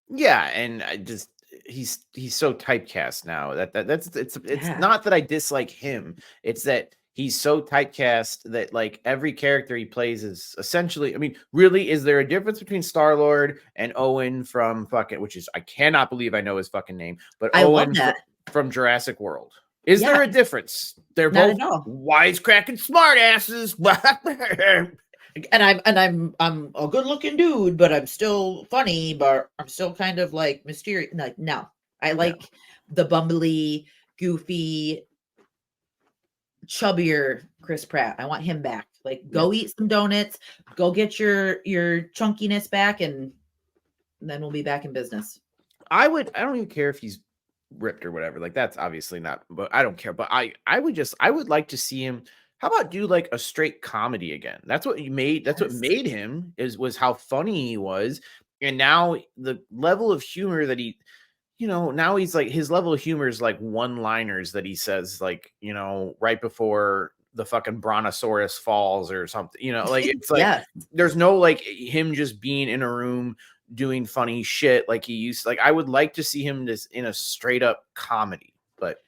Yeah, and I just he's so typecast now that's it's Yeah. not that I dislike him. It's that he's so typecast that like every character he plays is essentially. I mean, really, is there a difference between Star-Lord and Owen from fucking, which is I cannot believe I know his fucking name, but I love Owen that. from Jurassic World. Is Yeah, there a difference? They're not both at all. wisecracking smartasses. And I'm a good looking dude, but I'm still funny, but I'm still kind of like mysterious. Like, no, I No. like the bumbly, goofy, chubbier Chris Pratt. I want him back. Like, go eat some donuts, go get your chunkiness back, and then we'll be back in business. I don't even care if he's ripped or whatever. Like that's obviously not, but I don't care. But I would like to see him. How about do like a straight comedy again? That's what that's what Yes. made him was how funny he was. And now the level of humor that now he's like his level of humor is like one-liners that he says like, right before the fucking brontosaurus falls or something, like it's like Yes. there's no like him just being in a room doing funny shit like he used. Like I would like to see him just in a straight up comedy, but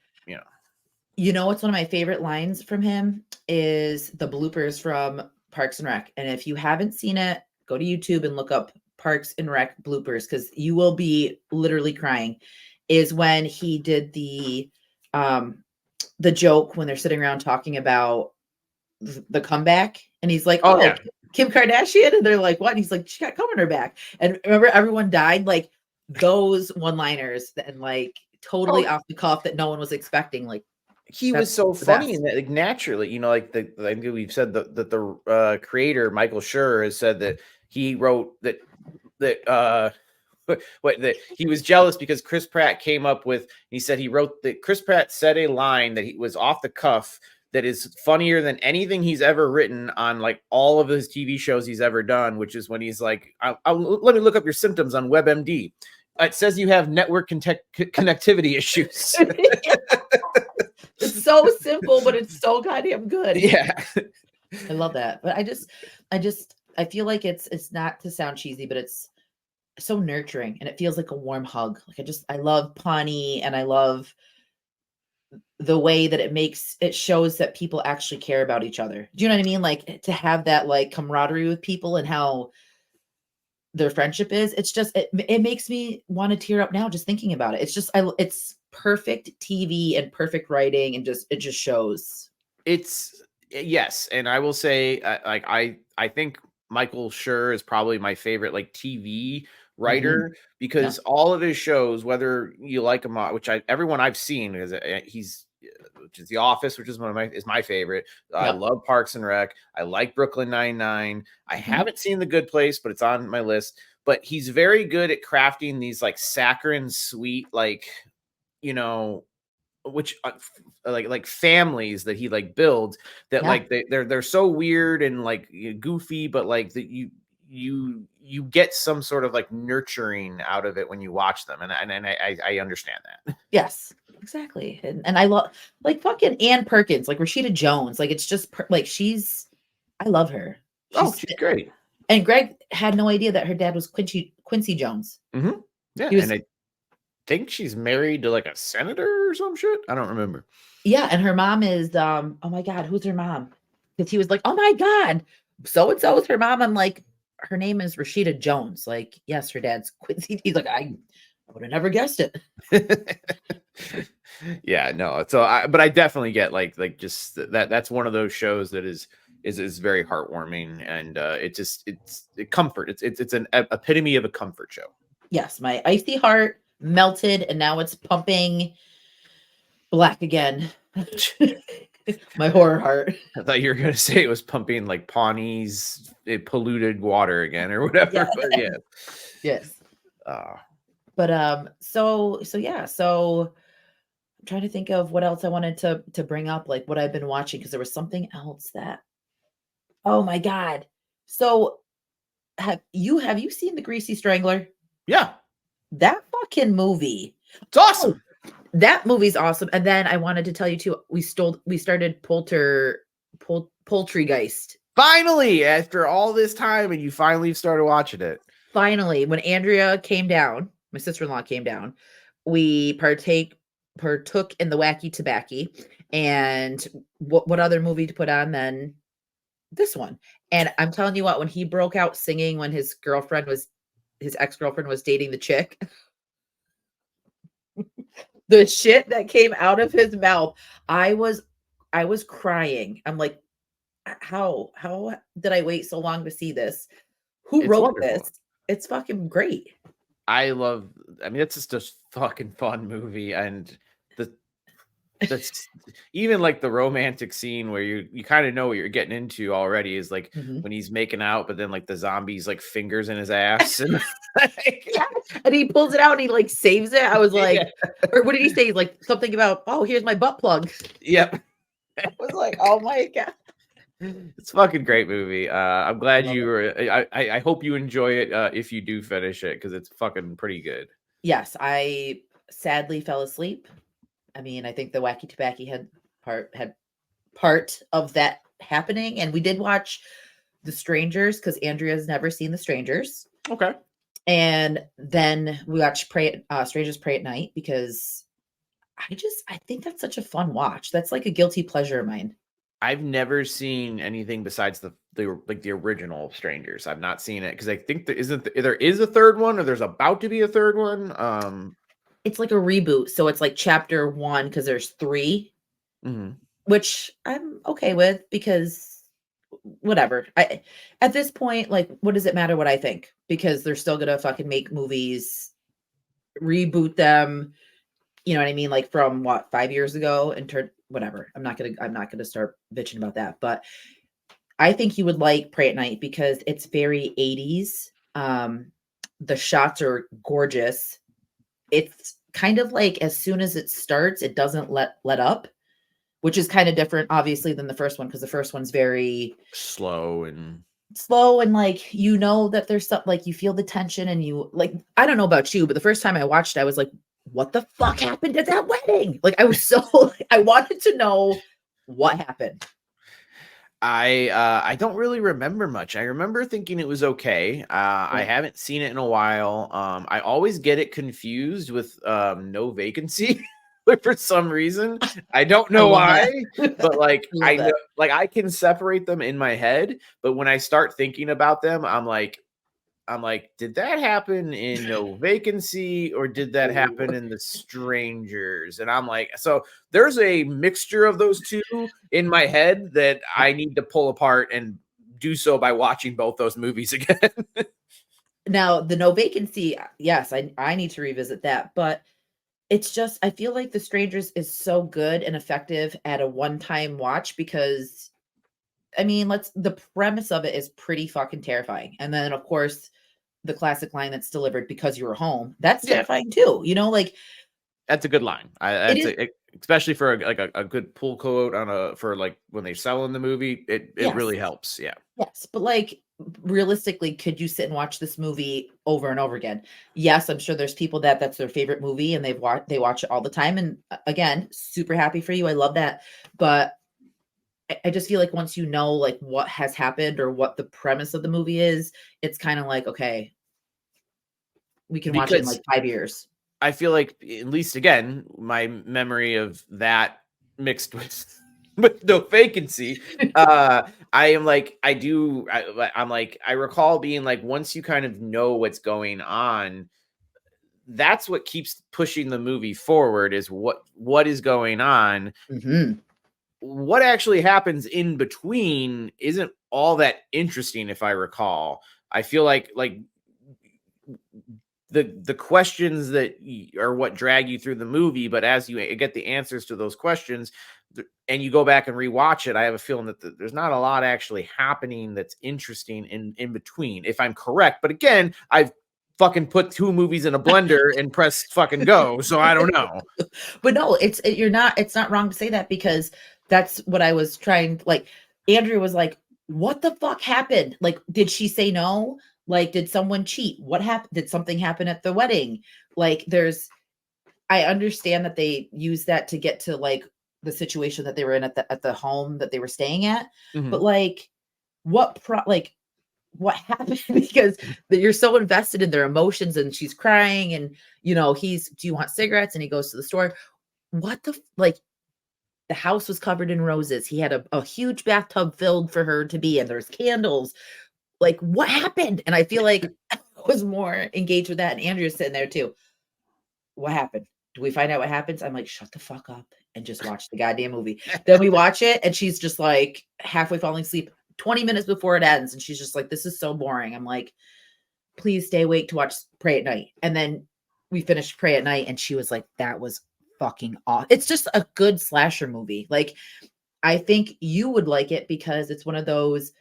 You know what's one of my favorite lines from him is the bloopers from Parks and Rec. And if you haven't seen it, go to YouTube and look up Parks and Rec bloopers because you will be literally crying. Is when he did the joke when they're sitting around talking about the comeback, and he's like, Oh "Oh, yeah. Kim Kardashian," and they're like, "What?" And he's like, "She got cum in her back." And remember, everyone died. Like those one-liners and like totally Oh, off the cuff that no one was expecting. Like he was that's so the funny in best. that, like, naturally, like I think we've said that the creator Michael Schur has said that he wrote that what that he was jealous because Chris Pratt came up with. He said he wrote that Chris Pratt said a line that he was off the cuff that is funnier than anything he's ever written on like all of his TV shows he's ever done, which is when he's like, let me look up your symptoms on WebMD. It says you have network connectivity issues. It's so simple, but it's so goddamn good. Yeah. I love that. But I feel like it's not to sound cheesy, but it's so nurturing and it feels like a warm hug. Like I love Pawnee and I love the way that it shows that people actually care about each other. Do you know what I mean? Like to have that like camaraderie with people and how their friendship is. It's just it makes me want to tear up now just thinking about it. It's just it's perfect TV and perfect writing and just it just shows. It's yes, and I will say, like I think Michael Schur is probably my favorite like TV Mhm. writer Yeah. because all of his shows, whether you like him, which everyone I've seen is he's which is The Office, which is my favorite. I Yep. love Parks and Rec. I like Brooklyn Nine-Nine. I Mhm. haven't seen The Good Place, but it's on my list. But he's very good at crafting these like saccharine sweet, like you know which like families that he like builds that Yeah. like they're so weird and like goofy, but like that you get some sort of like nurturing out of it when you watch them, and I understand that. Yes. Exactly. And I love like fucking Ann Perkins, like Rashida Jones. Like it's just like I love her. Oh, She's she's great. and Greg had no idea that her dad was Quincy Jones. Hmm. Yeah, He and was I think she's married to like a senator or some shit. I don't remember. Yeah, and her mom is oh my god, who's her mom? Because he was like, "Oh my god, so and so is her mom." I'm like, "Her name is Rashida Jones." Like, yes, her dad's Quincy. He's like, I would have never guessed it. Yeah, no. So but I definitely get like just that's one of those shows that is very heartwarming, and it just it's a comfort. It's an epitome of a comfort show. Yes, my icy heart melted, and now it's pumping black again. My horror heart. I thought you were gonna say it was pumping like Pawnee's polluted water again or Yeah. whatever, but yeah. Yes. Uh, But so yeah, so I'm trying to think of what else I wanted to bring up, like what I've been watching because there was something else that oh my god. So have you seen The Greasy Strangler? yeah, That fucking movie. it's Oh, awesome. that movie's awesome. And then I wanted to tell you too, we started Poultrygeist. Finally, after all this time, and you finally started watching it. Finally, when Andrea came down, my sister-in-law came down, we partook in the wacky tobacco. And what other movie to put on than this one? And I'm telling you what, when he broke out singing when his ex-girlfriend was dating the chick, the shit that came out of his mouth, I was I was crying. I'm like, how did I wait so long to see this? Who It's wrote this? wonderful. It's fucking great. I love. I mean, it's just a fucking fun movie, and the that's even like the romantic scene where you kind of know what you're getting into already is like Mhm. when he's making out, but then like the zombies like fingers in his ass and like, Yeah, and he pulls it out and he, like, saves it. I was yeah, like or what did he say? He's like, something about, "Oh, here's my butt plug." yep. I was like, "Oh my god." It's a fucking great movie. I'm I glad love you it. were. I hope you enjoy it if you do finish it because it's fucking pretty good. Yes, I sadly fell asleep. I mean, I think the Wacky Tobacco had part of that happening, and we did watch The Strangers because Andrea's never seen The Strangers. Okay. And then we watched Strangers Pray at Night because I think that's such a fun watch. That's like a guilty pleasure of mine. I've never seen anything besides the original Strangers. I've not seen it because I think there is a third one or there's about to be a third one. It's like a reboot, so it's like chapter 1 because there's 3, Mhm. which I'm okay with because whatever. I At this point, like, what does it matter what I think? Because they're still gonna fucking make movies, reboot them, you know what I mean? Like from what, 5 years ago and turn whatever. I'm not gonna start bitching about that. But I think you would like Pray at Night because it's very 80s. The shots are gorgeous. It's kind of like as soon as it starts, it doesn't let up, which is kind of different, obviously, than the first one because the first one's very Slow and slow and like you know that there's stuff like you feel the tension and you like I don't know about you, but the first time I watched it, I was like, what the fuck happened at that wedding? Like I was so I wanted to know what happened. I don't really remember much. I remember thinking it was okay. I Yeah. haven't seen it in a while. I always get it confused with No Vacancy for some reason. I don't I know love why, that. but I like love I know that. like I can separate them in my head, but when I start thinking about them, I'm like, did that happen in No Vacancy or did that happen Oh. in The Strangers? And I'm like, so there's a mixture of those two in my head that I need to pull apart and do so by watching both those movies again. Now, the No Vacancy, yes, I need to revisit that, but it's just I feel like The Strangers is so good and effective at a one-time watch because I mean, let's the premise of it is pretty fucking terrifying. And then of course, the classic line that's delivered because you were home. That's Yeah, terrifying too. You know, like that's a good line. it is Especially for a good pull quote on a for like when they sell in the movie, it yes. really helps. Yeah. Yes, but like realistically, could you sit and watch this movie over and over again? Yes, I'm sure there's people that that's their favorite movie and they watch it all the time and again, super happy for you. I love that. But I just feel like once you know like what has happened or what the premise of the movie is, it's kind of like, okay, we can watch it in Because like 5 years. I feel like at least again, my memory of that mixed with with No Vacancy, I am like I'm like I recall being like once you kind of know what's going on, that's what keeps pushing the movie forward is what is going on. Mhm. What actually happens in between isn't all that interesting if I recall. I feel like the questions that are what drag you through the movie, but as you get the answers to those questions and you go back and rewatch it, I have a feeling that there's not a lot actually happening that's interesting in between, if I'm correct. But again, I've fucking put two movies in a blender and pressed fucking go, so I don't know. But no, you're not it's not wrong to say that because that's what I was trying like Andrew was like, "What the fuck happened? Like did she say no? Like did someone cheat? What happened? Did something happen at the wedding?" Like there's I understand that they use that to get to like the situation that they were in at the home that they were staying at, Mhm. but like like what happened because you're so invested in their emotions and she's crying and you know he's do you want cigarettes and he goes to the store what the like the house was covered in roses he had a huge bathtub filled for her to be in there's candles like what happened and I feel like I was more engaged with that and Andrea's sitting there too what happened do we find out what happens I'm like shut the fuck up and just watch the goddamn movie then we watch it and she's just like halfway falling asleep 20 minutes before it ends and she's just like this is so boring I'm like please stay awake to watch Pray at Night. And then we finished Pray at Night and she was like, that was fucking awesome. It's just a good slasher movie. Like, I think you would like it because it's one of those,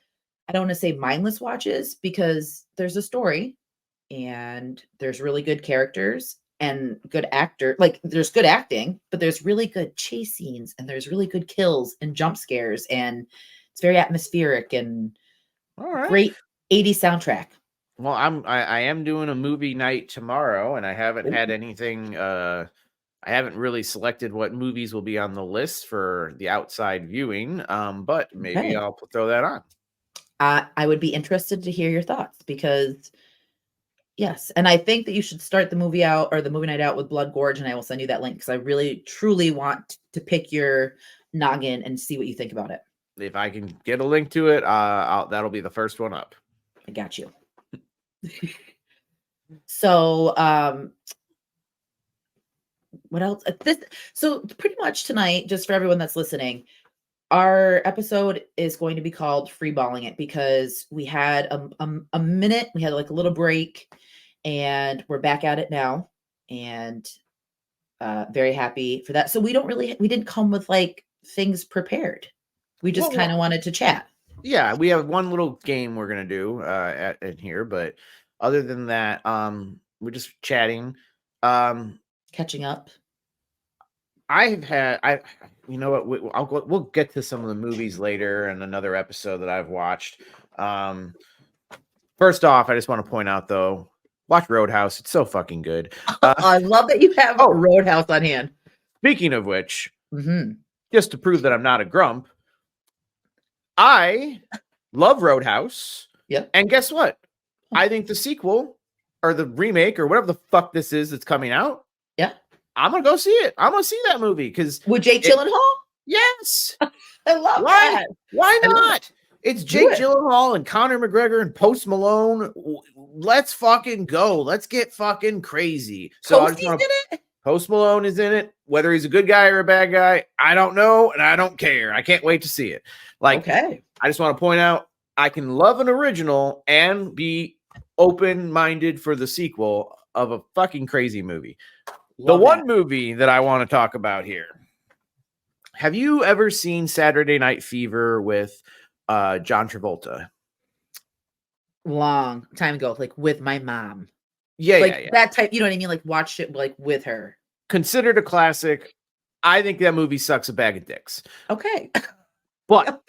I don't want to say mindless watches because there's a story and there's really good characters and good actor. Like, there's good acting, but there's really good chase scenes and there's really good kills and jump scares. And it's very atmospheric and All right. great 80s soundtrack. Well, I am doing a movie night tomorrow, and I haven't had Ooh, anything. I haven't really selected what movies will be on the list for the outside viewing. But maybe okay. I'll throw that on. I would be interested to hear your thoughts because Yes, and I think that you should start the movie out or the movie night out with Blood Gorge, and I will send you that link because I really truly want to pick your noggin and see what you think about it. If I can get a link to it, that'll be the first one up. I got you. So, what else? So pretty much tonight, just for everyone that's listening, our episode is going to be called Free Balling It because we had a minute, we had like a little break, and we're back at it now, and very happy for that. So we didn't come with like things prepared. We just kind of wanted to chat. Yeah, we have one little game we're gonna do in here, but other than that, we're just chatting. Catching up. You know what? We'll get to some of the movies later in another episode that I've watched. First off, I just want to point out though, watch Roadhouse. It's so fucking good. I love that you have Roadhouse on hand. Speaking of which, just to prove that I'm not a grump, I love Roadhouse. Yep. And guess what? I think the sequel or the remake or whatever the fuck this is that's coming out. Yeah. I'm gonna go see it. I'm gonna see that movie because with Jake Gyllenhaal. Yes, I love that. Why not? It's Jake Gyllenhaal and Conor McGregor and Post Malone. Let's fucking go. Let's get fucking crazy. Post Malone is in it. Whether he's a good guy or a bad guy, I don't know, and I don't care. I can't wait to see it. I just want to point out I can love an original and be open-minded for the sequel of a fucking crazy movie. One movie that I want to talk about here. Have you ever seen Saturday Night Fever with John Travolta? Long time ago, like with my mom. Yeah. That type, you know what I mean? Like watched it like with her. Considered a classic. I think that movie sucks a bag of dicks. Okay. But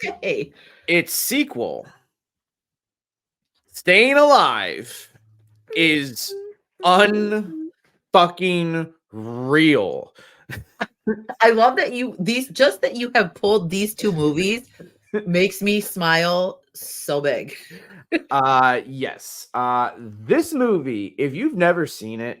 its sequel, Staying Alive, is unfucking real. I love that you have pulled these two movies makes me smile so big. Yes. This movie, if you've never seen it,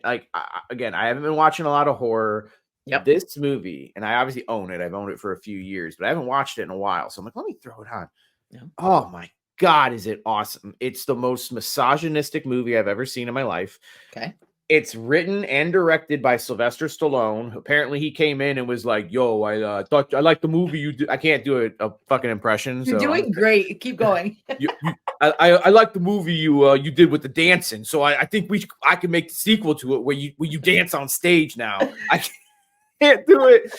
again, I haven't been watching a lot of horror. Yep. This movie, and I obviously own it. I've owned it for a few years, but I haven't watched it in a while. So I'm like, let me throw it on. Yeah. Oh my God, is it awesome? It's the most misogynistic movie I've ever seen in my life. Okay. It's written and directed by Sylvester Stallone. Apparently, he came in and was like, "Yo, I thought I liked the movie you did." I can't do a fucking impression. You're doing great. Keep going. I like the movie you did with the dancing. So I think I can make the sequel to it where you dance on stage now. I can't do it.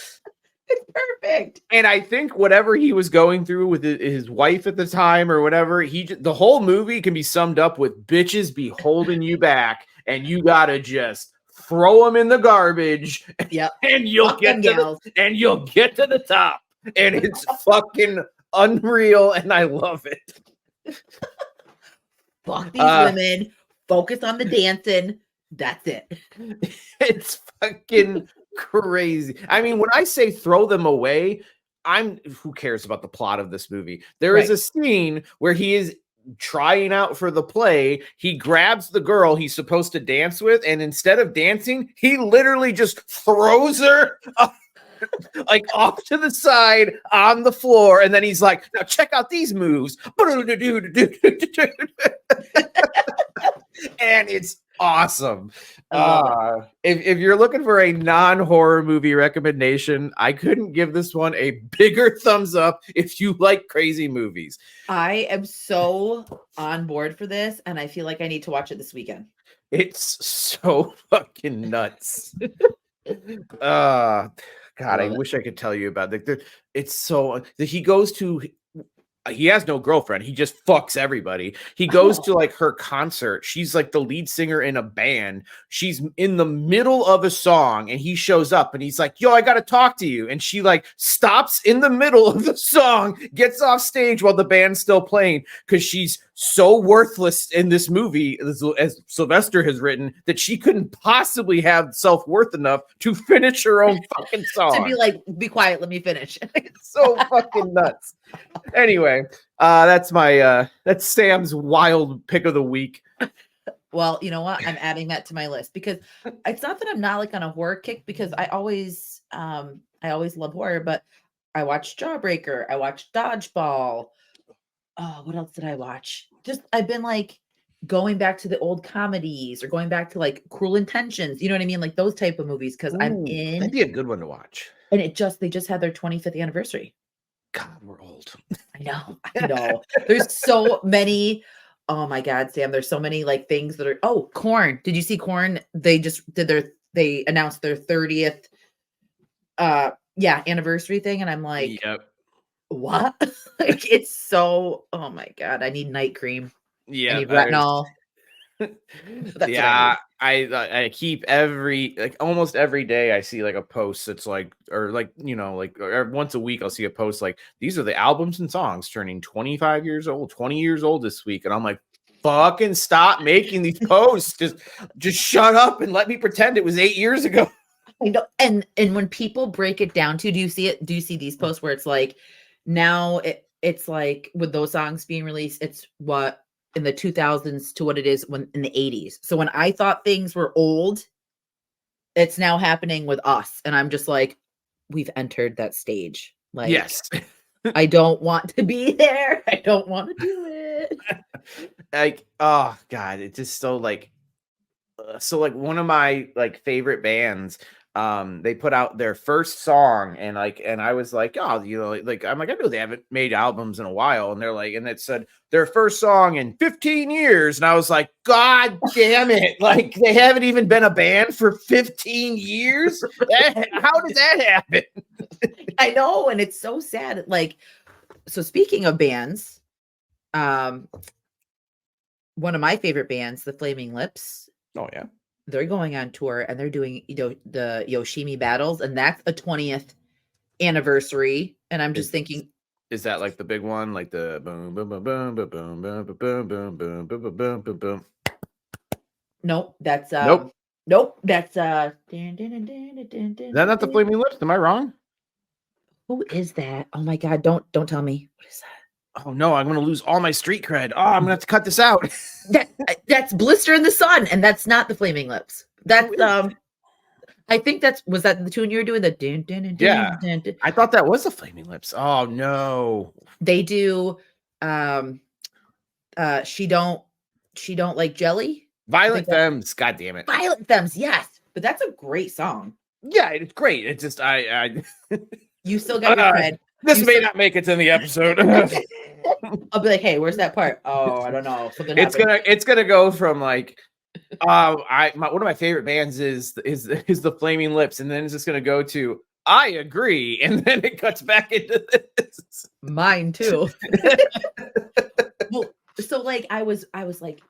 It's perfect. And I think whatever he was going through with his wife at the time or whatever, the whole movie can be summed up with bitches be holding you back. And you gotta just throw them in the garbage, and you'll get to the top, and it's fucking unreal, and I love it. Fuck these women. Focus on the dancing. That's it. It's fucking crazy. I mean, when I say throw them away, who cares about the plot of this movie? There is a scene where he is trying out for the play. He grabs the girl he's supposed to dance with, and instead of dancing, he literally just throws her like off to the side on the floor, and then he's like, now check out these moves. And it's awesome. If you're looking for a non-horror movie recommendation, I couldn't give this one a bigger thumbs up if you like crazy movies. I am so on board for this, and I feel like I need to watch it this weekend. It's so fucking nuts. God, I wish I could tell you about it. It's so he has no girlfriend. He just fucks everybody. He goes to like her concert. She's like the lead singer in a band. She's in the middle of a song and he shows up and he's like, yo, I got to talk to you. And she like stops in the middle of the song, gets off stage while the band's still playing because she's so worthless in this movie, as Sylvester has written, that she couldn't possibly have self-worth enough to finish her own fucking song. To be like, be quiet, let me finish. It's so fucking nuts. Anyway, that's Sam's wild pick of the week. Well, you know what? I'm adding that to my list because it's not that I'm not like on a horror kick because I always love horror, but I watched Jawbreaker, I watched Dodgeball. Oh, what else did I watch? Just I've been like going back to the old comedies or going back to like Cruel Intentions, you know what I mean? Like those type of movies because I'm Ooh, that'd in be a good one to watch. and they just had their 25th anniversary. God, we're old. I know, I know. There's so many. Oh my God, Sam, there's so many like things that are Corn. Did you see Corn? They announced their 30th anniversary thing. And I'm like, Yep. what? Like it's so oh my God, I need night cream. I Yep. need retinol. That's what I Yeah, need. I keep almost every day I see like a post that's like or like or once a week I'll see a post like these are the albums and songs turning 25 years old, 20 years old this week, and I'm like, fucking stop making these posts. Just shut up and let me pretend it was 8 years ago. I know. And when people break it down to, do you see it? Do you see these posts where it's like now it's like with those songs being released, it's what in the 2000s to what it is when in the 80s. So when I thought things were old, it's now happening with us. And I'm just like, we've entered that stage. Like, Yes. I don't want to be there. I don't want to do it. Like, oh God, it's just so like one of my like favorite bands, they put out their first song and I was like, oh, like I'm like, I know they haven't made albums in a while, and they're like, and it said their first song in 15 years, and I was like, God damn it, like they haven't even been a band for 15 years. How did that happen? I know, and it's so sad. Like, so speaking of bands, um, one of my favorite bands, the Flaming Lips, Oh yeah. they're going on tour and they're doing the Yoshimi battles, and that's a 20th anniversary. And I'm just Is thinking, is that like the big one, like the boom boom boom boom boom boom boom boom boom boom boom boom boom boom boom? nope, that's Nope. nope, that's Is that not the Flaming Lips? Am I wrong? who is that? Oh my God, don't tell me. What is Oh no, I'm gonna lose all my street cred. Oh, I'm gonna have to cut this out. that's Blister in the Sun, and that's not the Flaming Lips. Who That's is? I think was that the tune you were doing, the dun, dun, dun, Yeah, dun, dun, dun. I thought that was the Flaming Lips. Oh no, They do um she don't like jelly. I think Violent that's Femmes. God damn it. Violent Femmes, yes. But that's a great song. Yeah, it's great. It's just I You still got your cred. this You may still not make it to the episode. I'll be like, hey, where's that part? Oh, I don't know. Something it's happened. gonna go from like one of my favorite bands is the Flaming Lips, and then it's just gonna go to I agree, and then it cuts back into this. Mine too. Well, so like I was like,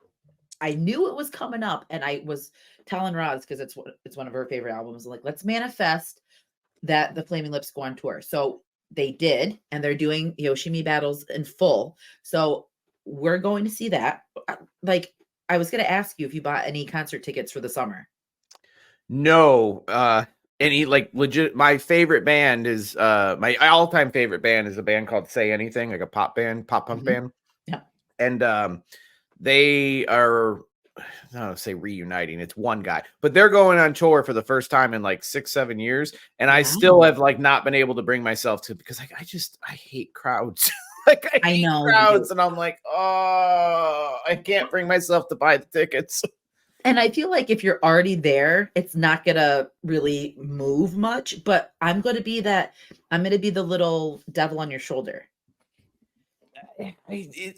I knew it was coming up, and I was telling Roz because it's one of her favorite albums. Like, let's manifest that the Flaming Lips go on tour. So they did, and they're doing Yoshimi battles in full. So we're going to see that. Like, I was going to ask you if you bought any concert tickets for the summer. No, any like legit. My favorite band is my all-time favorite band is a band called Say Anything, like a pop band, pop punk Mhm. band, Yeah. and they are. I don't say reuniting. It's one guy, but they're going on tour for the first time in like 6-7 years, and I still Wow. have like not been able to bring myself to because like I hate crowds. Like I I hate know you do. crowds, and I'm like, oh, I can't bring myself to buy the tickets. And I feel like if you're already there, it's not gonna really move much. But I'm gonna be the little devil on your shoulder.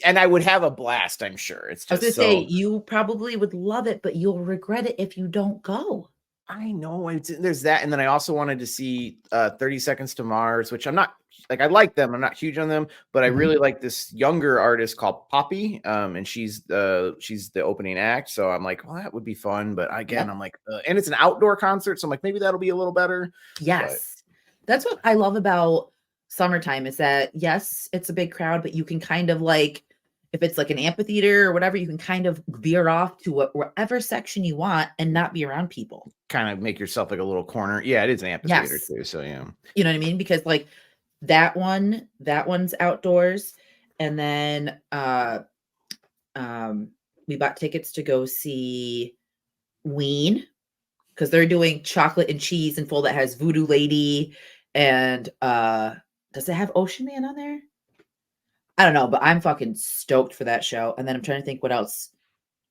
And I would have a blast, I'm sure. It's I was gonna just say so you probably would love it, but you'll regret it if you don't go. I know there's that, and then I also wanted to see 30 Seconds to Mars, which I'm not like I like them. I'm not huge on them, but I Mhm. really like this younger artist called Poppy. And she's the opening act. So I'm like, well, that would be fun. But again, Yep. I'm like, and it's an outdoor concert, so I'm like, maybe that'll be a little better. But Yes. That's what I love about summertime is that yes, it's a big crowd, but you can kind of like if it's like an amphitheater or whatever, you can kind of veer off to wherever section you want and not be around people. kind of make yourself like a little corner. Yeah, it is an amphitheater Yes. too. So yeah. You know what I mean? Because like that one's outdoors. And then um we bought tickets to go see Ween because they're doing chocolate and cheese and full that has Voodoo Lady and does it have Ocean Man on there? I don't know, but I'm fucking stoked for that show. And then I'm trying to think what else.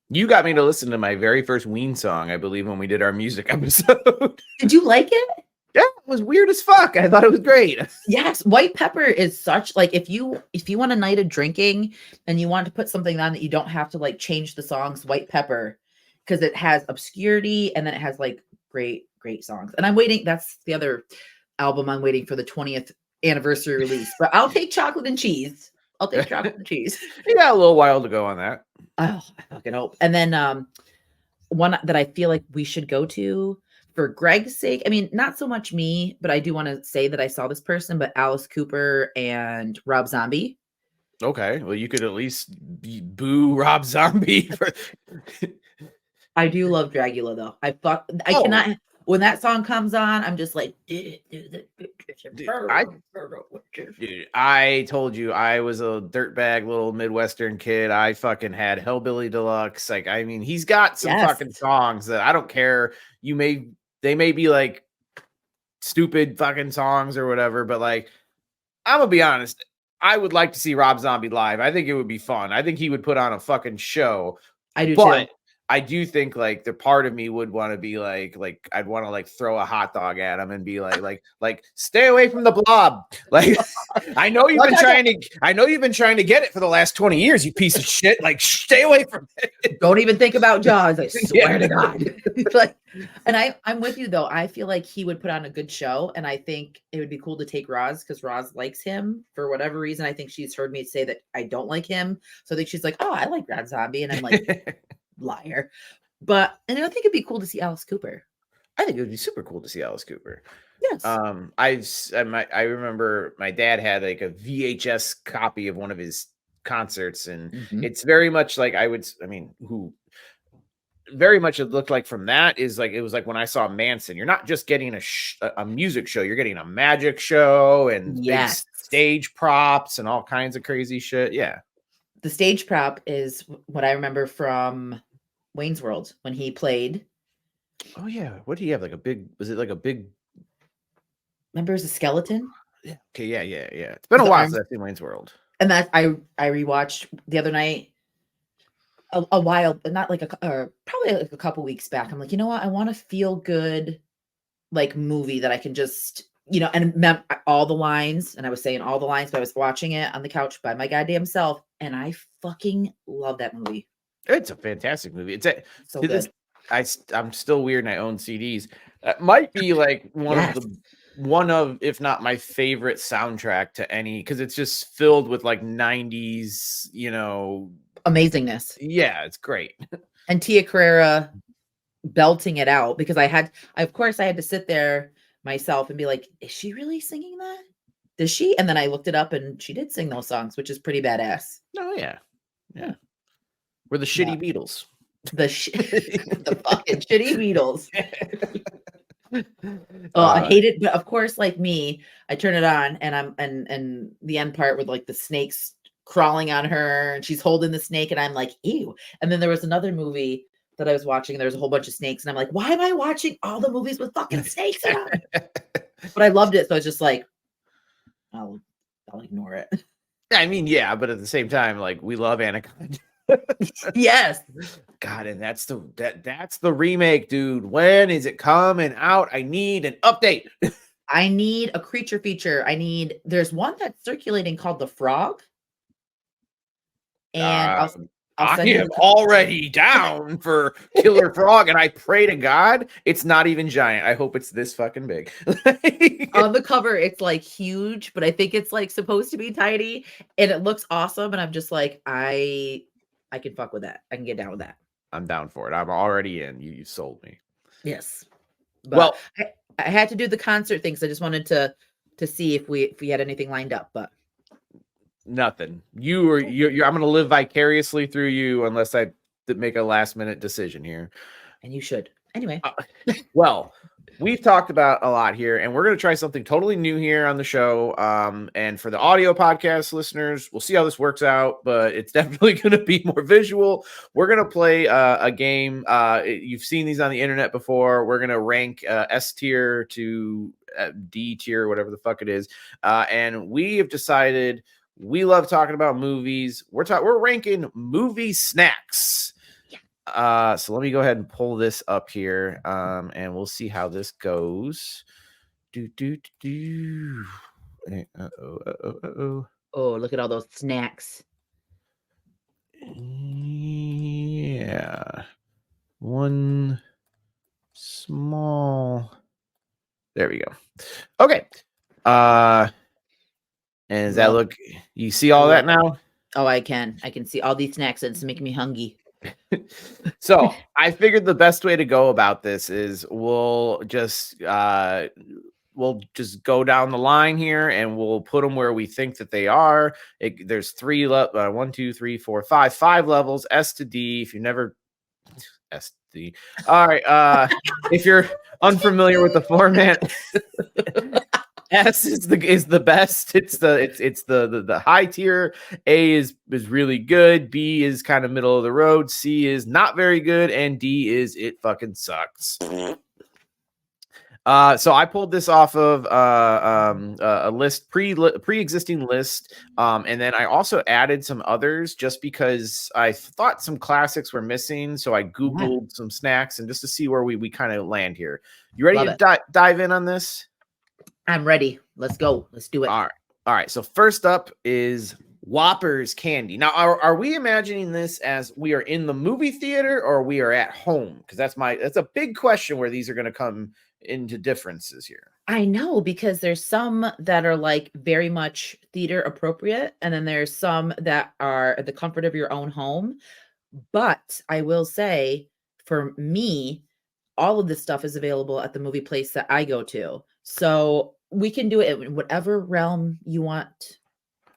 You got me to listen to my very first Ween song, I believe, when we did our music episode. Did you like it? Yeah, it was weird as fuck. I thought it was great. Yes, white pepper is such like if you want a night of drinking and you want to put something on that you don't have to like change the songs, white pepper, because it has obscurity and then it has like great songs. And I'm waiting. That's the other album I'm waiting for the 20th anniversary release. But I'll take chocolate and cheese. I'll take chocolate and cheese. You got a little while to go on that. Oh, I fucking hope. And then one that I feel like we should go to for Greg's sake. I mean, not so much me, but I do want to say that I saw this person, but Alice Cooper and Rob Zombie. Okay, well, you could at least boo Rob Zombie. I do love Dragula though. I cannot. When that song comes on, I'm just like, dude, I told you I was a dirtbag little Midwestern kid. I fucking had Hellbilly Deluxe. Like, I mean, he's got some fucking songs that I don't care. They may be like stupid fucking songs or whatever, but like, I'm gonna be honest. I would like to see Rob Zombie live. I think it would be fun. I think he would put on a fucking show. I do too. I do think like the part of me would want to be like I'd want to like throw a hot dog at him and be like stay away from the blob. Like I know you've been trying to get it for the last 20 years, you piece of shit. Like stay away from it. Don't even think about Jaws. I swear to God. Like, and I'm with you though. I feel like he would put on a good show, and I think it would be cool to take Roz because Roz likes him for whatever reason. I think she's heard me say that I don't like him, so I think she's like, oh, I like Rob Zombie, and I'm like. Liar. But and I think it'd be cool to see Alice Cooper. I think it would be super cool to see Alice Cooper. Yes. I remember my dad had like a VHS copy of one of his concerts, and it's very much like very much it looked like from that is like it was like when I saw Manson. You're not just getting a music show, you're getting a magic show and big stage props and all kinds of crazy shit. Yeah. The stage prop is what I remember from Wayne's World when he played. Oh yeah, what do you have? Like a big? Was it like a big? Remember, it was a skeleton. Yeah. Okay. Yeah. It's been a while since I've seen Wayne's World. And that I rewatched the other night. A while, but not like probably like a couple weeks back. I'm like, you know what? I want a feel good, like movie that I can just. And all the lines, and I was saying all the lines, but I was watching it on the couch by my goddamn self, and I fucking love that movie. It's a fantastic movie. So good. I'm still weird, and I own CDs. That might be like one of, if not my favorite soundtrack to any, because it's just filled with like 90s, amazingness. Yeah, it's great. And Tia Carrera belting it out because I had to sit there myself and be like, is she really singing that? Does she? And then I looked it up and she did sing those songs, which is pretty badass. Oh yeah. We're the shitty Beatles. The fucking shitty Beatles. I hate it, but of course, like me, I turn it on and and the end part with like the snakes crawling on her and she's holding the snake and I'm like, ew. And then there was another movie that I was watching and there was a whole bunch of snakes and I'm like, why am I watching all the movies with fucking snakes in them? But I loved it, so I was just like, I'll ignore it. I mean, yeah, but at the same time, like we love Anaconda. Yes. God, and that's the remake, dude. When is it coming out? I need an update. I need a creature feature. There's one that's circulating called The Frog. And I am already down for Killer Frog, and I pray to God it's not even giant. I hope it's this fucking big. On the cover, it's like huge, but I think it's like supposed to be tiny, and it looks awesome. And I'm just like, I can fuck with that. I can get down with that. I'm down for it. I'm already in. You sold me. Yes. But I had to do the concert thing, so I just wanted to see if we had anything lined up, but. Nothing. You're I'm gonna live vicariously through you unless I make a last minute decision here. And you should. Anyway. Well, we've talked about a lot here, and we're going to try something totally new here on the show. And for the audio podcast listeners, we'll see how this works out, but it's definitely going to be more visual. We're going to play a game. You've seen these on the internet before. We're going to rank S tier to D tier, whatever the fuck it is. And we have decided we love talking about movies. We're ranking movie snacks. So let me go ahead and pull this up here, and we'll see how this goes. Oh, look at all those snacks. Yeah. One small. There we go. Okay. And does that look, you see all that now? Oh, I can see all these snacks, and it's making me hungry. So I figured the best way to go about this is we'll just go down the line here, and we'll put them where we think that they are. There's 5 levels, S to D. If you never S to D. All right. If you're unfamiliar with the format, S is the best. It's the high tier. A is really good. B is kind of middle of the road. C is not very good, and D is it fucking sucks. So I pulled this off of a list, pre-existing list, and then I also added some others just because I thought some classics were missing. So I Googled some snacks, and just to see where we kind of land here. You ready to dive in on this? I'm ready. Let's go. Let's do it. All right. So first up is Whoppers candy. Now, are we imagining this as we are in the movie theater or we are at home? Because that's a big question where these are going to come into differences here. I know, because there's some that are like very much theater appropriate, and then there's some that are at the comfort of your own home. But I will say, for me, all of this stuff is available at the movie place that I go to. So we can do it in whatever realm you want,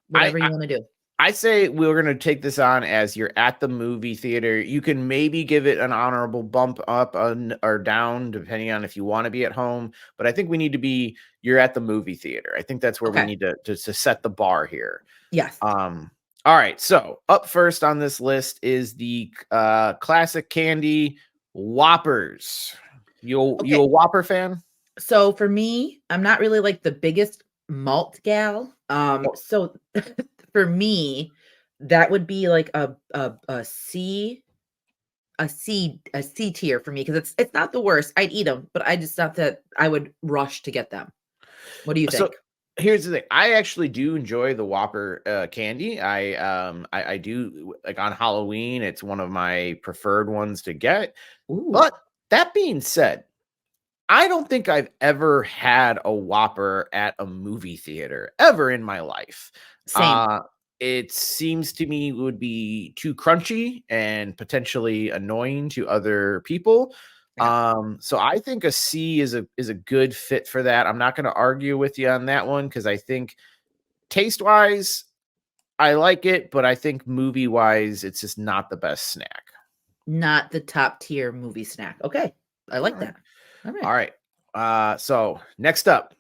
whatever you want to do. I say we're going to take this on as you're at the movie theater. You can maybe give it an honorable bump up or down, depending on if you want to be at home. But I think we need to be, you're at the movie theater. I think that's where we need to set the bar here. Yes. All right. So up first on this list is the classic candy Whoppers. You a Whopper fan? So for me, I'm not really like the biggest malt gal. So for me, that would be like a C tier for me, because it's not the worst. I'd eat them, but I just thought that I would rush to get them. What do you think? So here's the thing. I actually do enjoy the Whopper candy. I do, like on Halloween. It's one of my preferred ones to get. Ooh. But that being said, I don't think I've ever had a Whopper at a movie theater ever in my life. Same. It seems to me would be too crunchy and potentially annoying to other people. Yeah. So I think a C is a good fit for that. I'm not going to argue with you on that one, because I think taste wise, I like it, but I think movie wise, it's just not the best snack. Not the top tier movie snack. Okay. I like that. All right. So next up,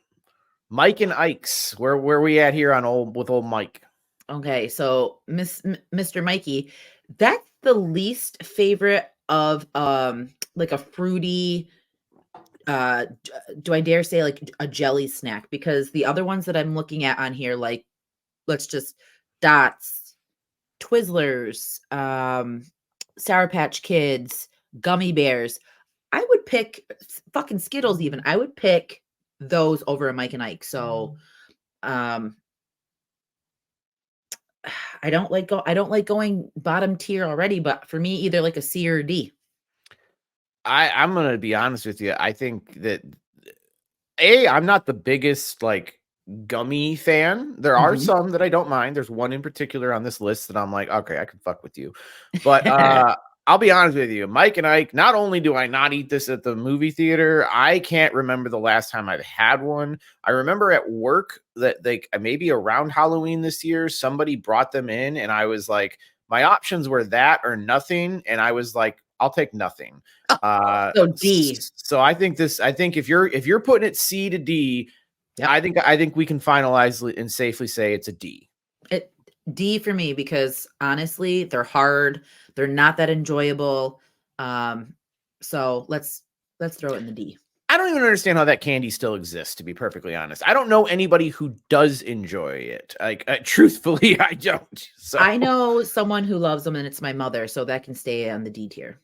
Mike and Ike's. Where we at here on with old Mike? Okay, so Mr. Mikey, that's the least favorite of like a fruity, do I dare say like a jelly snack, because the other ones that I'm looking at on here, like, let's just Dots, Twizzlers, Sour Patch Kids, Gummy Bears, I would pick fucking Skittles even. I would pick those over a Mike and Ike. So I don't like going bottom tier already, but for me, either like a C or a D. I'm gonna be honest with you. I think that I'm not the biggest like gummy fan. There are some that I don't mind. There's one in particular on this list that I'm like, okay, I can fuck with you. But I'll be honest with you, Mike and Ike, not only do I not eat this at the movie theater, I can't remember the last time I've had one. I remember at work that like maybe around Halloween this year, somebody brought them in, and I was like, my options were that or nothing. And I was like, I'll take nothing. So D. So I think if you're putting it C to D, Yep. I think we can finalize and safely say it's a D. D for me, because honestly, they're hard. They're not that enjoyable. So let's throw it in the D. I don't even understand how that candy still exists, to be perfectly honest. I don't know anybody who does enjoy it. Like, truthfully, I don't. So I know someone who loves them, and it's my mother, so that can stay on the D tier.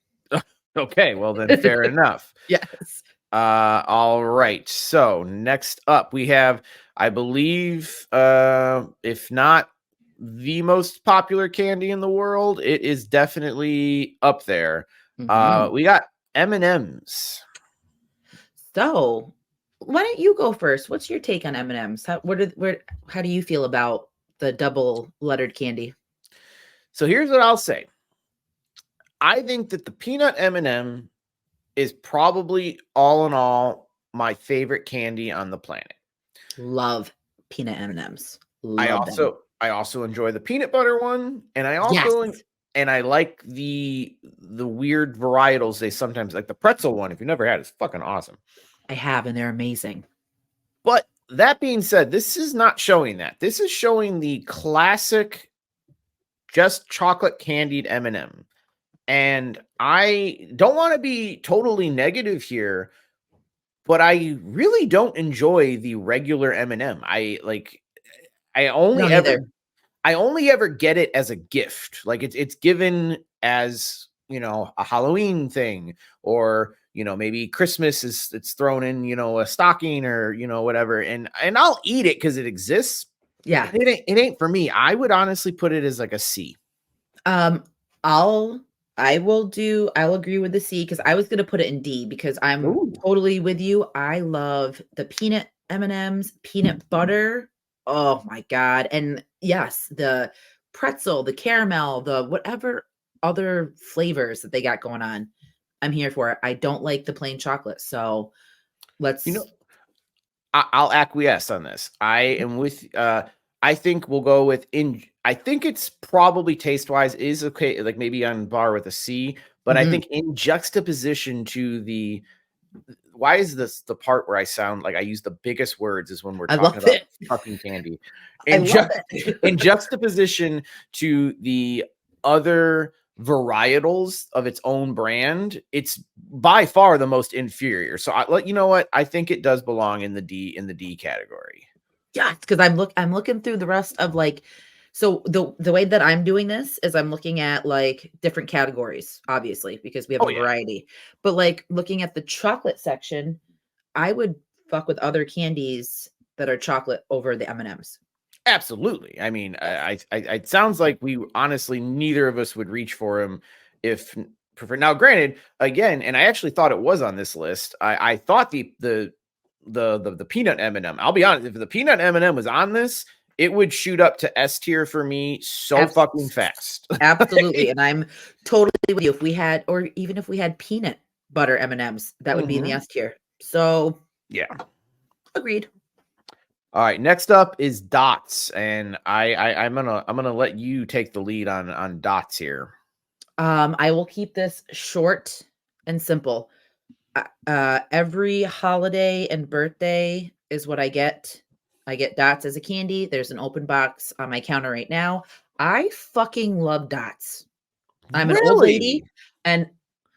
okay, well then, fair enough. Yes. All right. So next up, we have, I believe, if not the most popular candy in the world, it is definitely up there. Mhm. We got M&Ms. So, why don't you go first? What's your take on M&Ms? How do you feel about the double lettered candy? So here's what I'll say. I think that the peanut M&M is probably all in all my favorite candy on the planet. Love peanut M&Ms. I Love them. also enjoy the peanut butter one, and I Yes. like the weird varietals they sometimes like. The pretzel one, if you've never had it, it's fucking awesome. I have, and they're amazing. But that being said, this is not showing that. This is showing the classic just chocolate candied M&M. And I don't want to be totally negative here, but I really don't enjoy the regular M&M. I Don't either. only ever get it as a gift. Like it's given as, a Halloween thing, or, maybe Christmas it's thrown in, a stocking, or, whatever. And I'll eat it because it exists. Yeah. It ain't for me. I would honestly put it as like a C. I'll agree with the C, because I was gonna put it in D, because I'm Ooh. totally with you. I love the peanut M&Ms, peanut butter. Oh my God. And yes, the pretzel, the caramel, the whatever other flavors that they got going on. I'm here for it. I don't like the plain chocolate. So let's I'll acquiesce on this. I am with. I think we'll go with in. I think it's probably taste wise is okay, like maybe on par with a C. But I Mhm. think in juxtaposition to the, why is this the part where I sound like I use the biggest words is when we're I talking love about it. fucking candy. I In love it. in juxtaposition to the other varietals of its own brand, it's by far the most inferior. So you know what? I think it does belong in the D category. Yes, because I'm looking through the rest of, like, so the way that I'm doing this is I'm looking at, like, different categories, obviously, because we have Oh a yeah, variety. But, like, looking at the chocolate section, I would fuck with other candies that are chocolate over the M&Ms. absolutely. I mean, Yes. it sounds like we honestly neither of us would reach for him if prefer. Now, granted, again, and I actually thought it was on this list. I thought the peanut M&M. I'll be honest, if the peanut M&M was on this, it would shoot up to S tier for me so Abs fucking fast. Absolutely, and I'm totally with you. If we had, or even if we had peanut butter M&Ms, that would be in the Mhm. S tier. So, Yeah. agreed. All right. Next up is dots, and I'm gonna let you take the lead on dots here. I will keep this short and simple. Every holiday and birthday is what I get. I get dots as a candy. There's an open box on my counter right now. I fucking love dots. I'm an old lady, Really?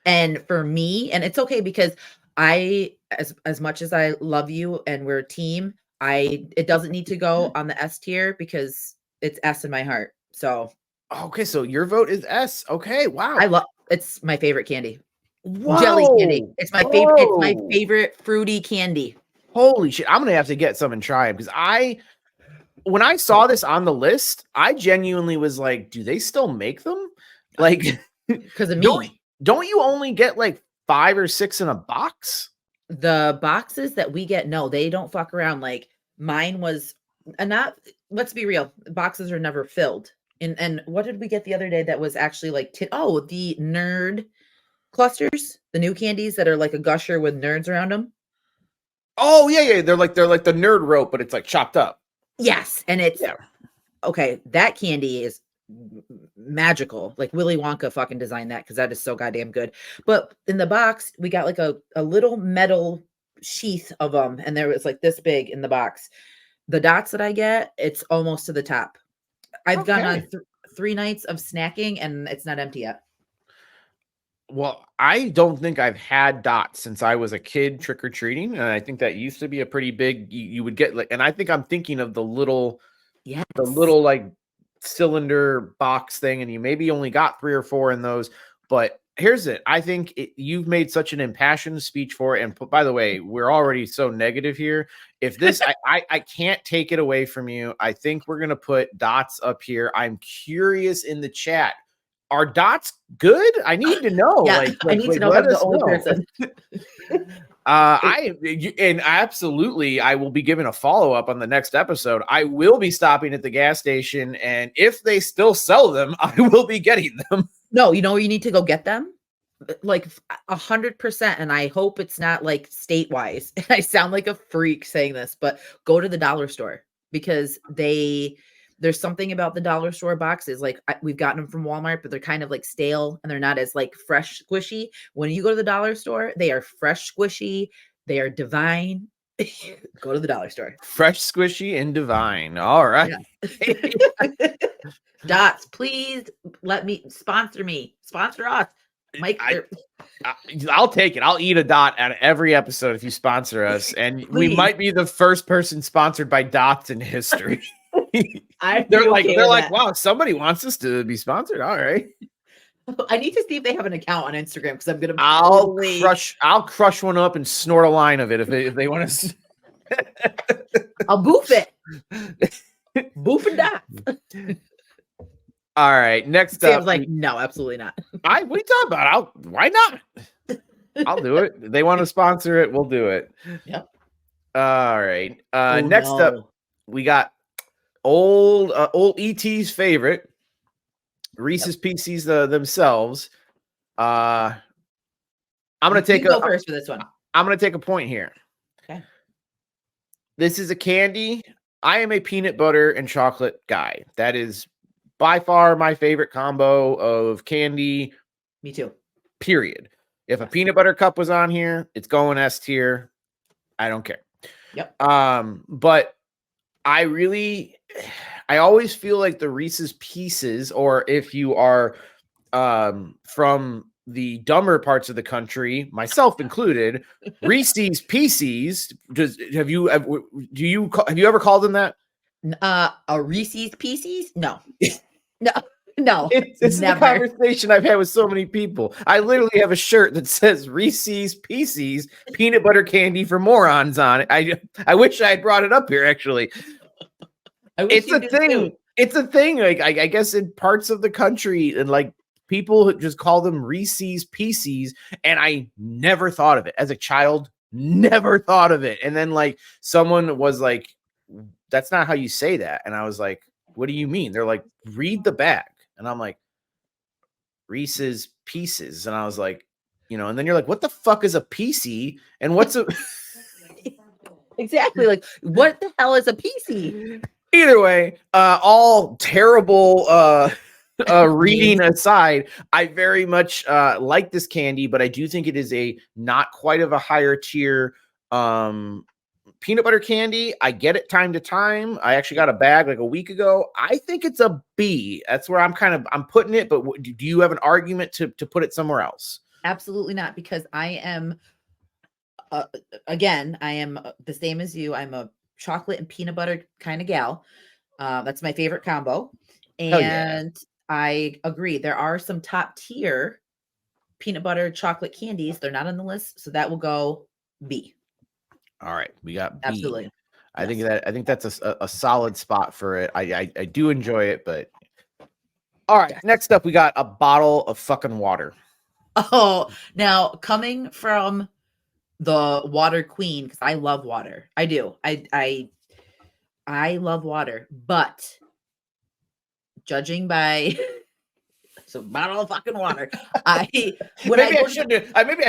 and for me, and it's okay, because as much as I love you and we're a team, it doesn't need to go on the S tier, because it's S in my heart. So Okay, so your vote is S. Okay, I wow. love it's my favorite candy. Jelly candy. Whoa. It's my Whoa. favorite fruity candy. Holy shit. I'm gonna have to get some and try them because when I saw this on the list, I genuinely was like, do they still make them? Like, 'Cause of don't me. don't you only get like 5 or 6 in a box? The boxes that we get, no, they don't fuck around. Like, mine was, and not, let's be real, boxes are never filled. And what did we get the other day that was actually like the nerd clusters, the new candies that are like a gusher with nerds around them? Oh, yeah, yeah. They're like the nerd rope, but it's like chopped up. Yes, and it's Yeah. okay, that candy is magical. Like Willy Wonka fucking designed that because that is so goddamn good. But in the box, we got like a little metal sheath of them, and there was like this big in the box. The dots that I get, it's almost to the top. I've gone on Okay. 3 nights of snacking, and it's not empty yet. Well, I don't think I've had dots since I was a kid trick or treating, and I think that used to be a pretty big. You would get like, and I think I'm thinking of Yes. the little like cylinder box thing, and you maybe only got 3 or 4 in those. But here's it: I think you've made such an impassioned speech for it. And by the way, we're already so negative here. If this, I can't take it away from you. I think we're gonna put dots up here. I'm curious in the chat. Are dots good? I need to know. Yeah, I need to know if let I'm the us only know. person. And absolutely, I will be giving a follow up on the next episode. I will be stopping at the gas station, and if they still sell them, I will be getting them. No, you know where you need to go get them? Like 100%. And I hope it's not like state wise. And I sound like a freak saying this, but go to the dollar store because there's something about the dollar store boxes. Like we've gotten them from Walmart, but they're kind of like stale and they're not as like fresh, squishy. When you go to the dollar store, they are fresh, squishy. They are divine. Go to the dollar store. Fresh, squishy, and divine. All right. Yeah. Dots, please let me sponsor us. Mike, I'll take it. I'll eat a dot at every episode if you sponsor us, and we Please. might be the first person sponsored by dots in history. They're they're okay like, wow, somebody wants us to be sponsored. All right. I need to see if they have an account on Instagram because I'm gonna. I'll crush one up and snort a line of it if they want to. I'll boof it. Boof and dots. All right, next Sam's up, like, no, absolutely not. what are you talking about? Why not? I'll do it. They want to sponsor it, we'll do it. Yep. All right. Next up, we got old ET's favorite, Reese's Pieces themselves. I'm gonna go first for this one. I'm gonna take a point here. Okay. This is a candy. I am a peanut butter and chocolate guy. That is by far my favorite combo of candy. Me too. Period. If a peanut butter cup was on here, it's going S tier. I don't care. Yep. But I always feel like the Reese's Pieces, or if you are from the dumber parts of the country, myself included, Reese's Pieces. Have you ever called them that? A Reese's Pieces? No. No. It's a conversation I've had with so many people. I literally have a shirt that says Reese's Pieces peanut butter candy for morons on it. I wish I had brought it up here, actually. It's a thing. Too. It's a thing. Like I guess in parts of the country, and like people just call them Reese's Pieces, and I never thought of it as a child. Never thought of it. And then like someone was like, "That's not how you say that," and I was like, "What do you mean?" They're like, "Read the back," and I'm like, "Reese's Pieces," and I was like, and then you're like, "What the fuck is a PC?" And what's a exactly like what the hell is a PC? Either way, all terrible reading aside, I very much like this candy, but I do think it is a not quite of a higher tier peanut butter candy. I get it time to time. I actually got a bag like a week ago. I think it's a B. That's where I'm putting it. But do you have an argument to put it somewhere else? Absolutely not, because I am again, I am the same as you. I'm a chocolate and peanut butter kind of gal. That's my favorite combo. And I agree. There are some top tier peanut butter chocolate candies. They're not on the list, so that will go B. All right, we got B. Absolutely. I think that's a solid spot for it. I do enjoy it, but all right. Next up, we got a bottle of fucking water. Oh, now coming from the water queen, because I love water. I do. I love water, but judging by so bottle of fucking water. I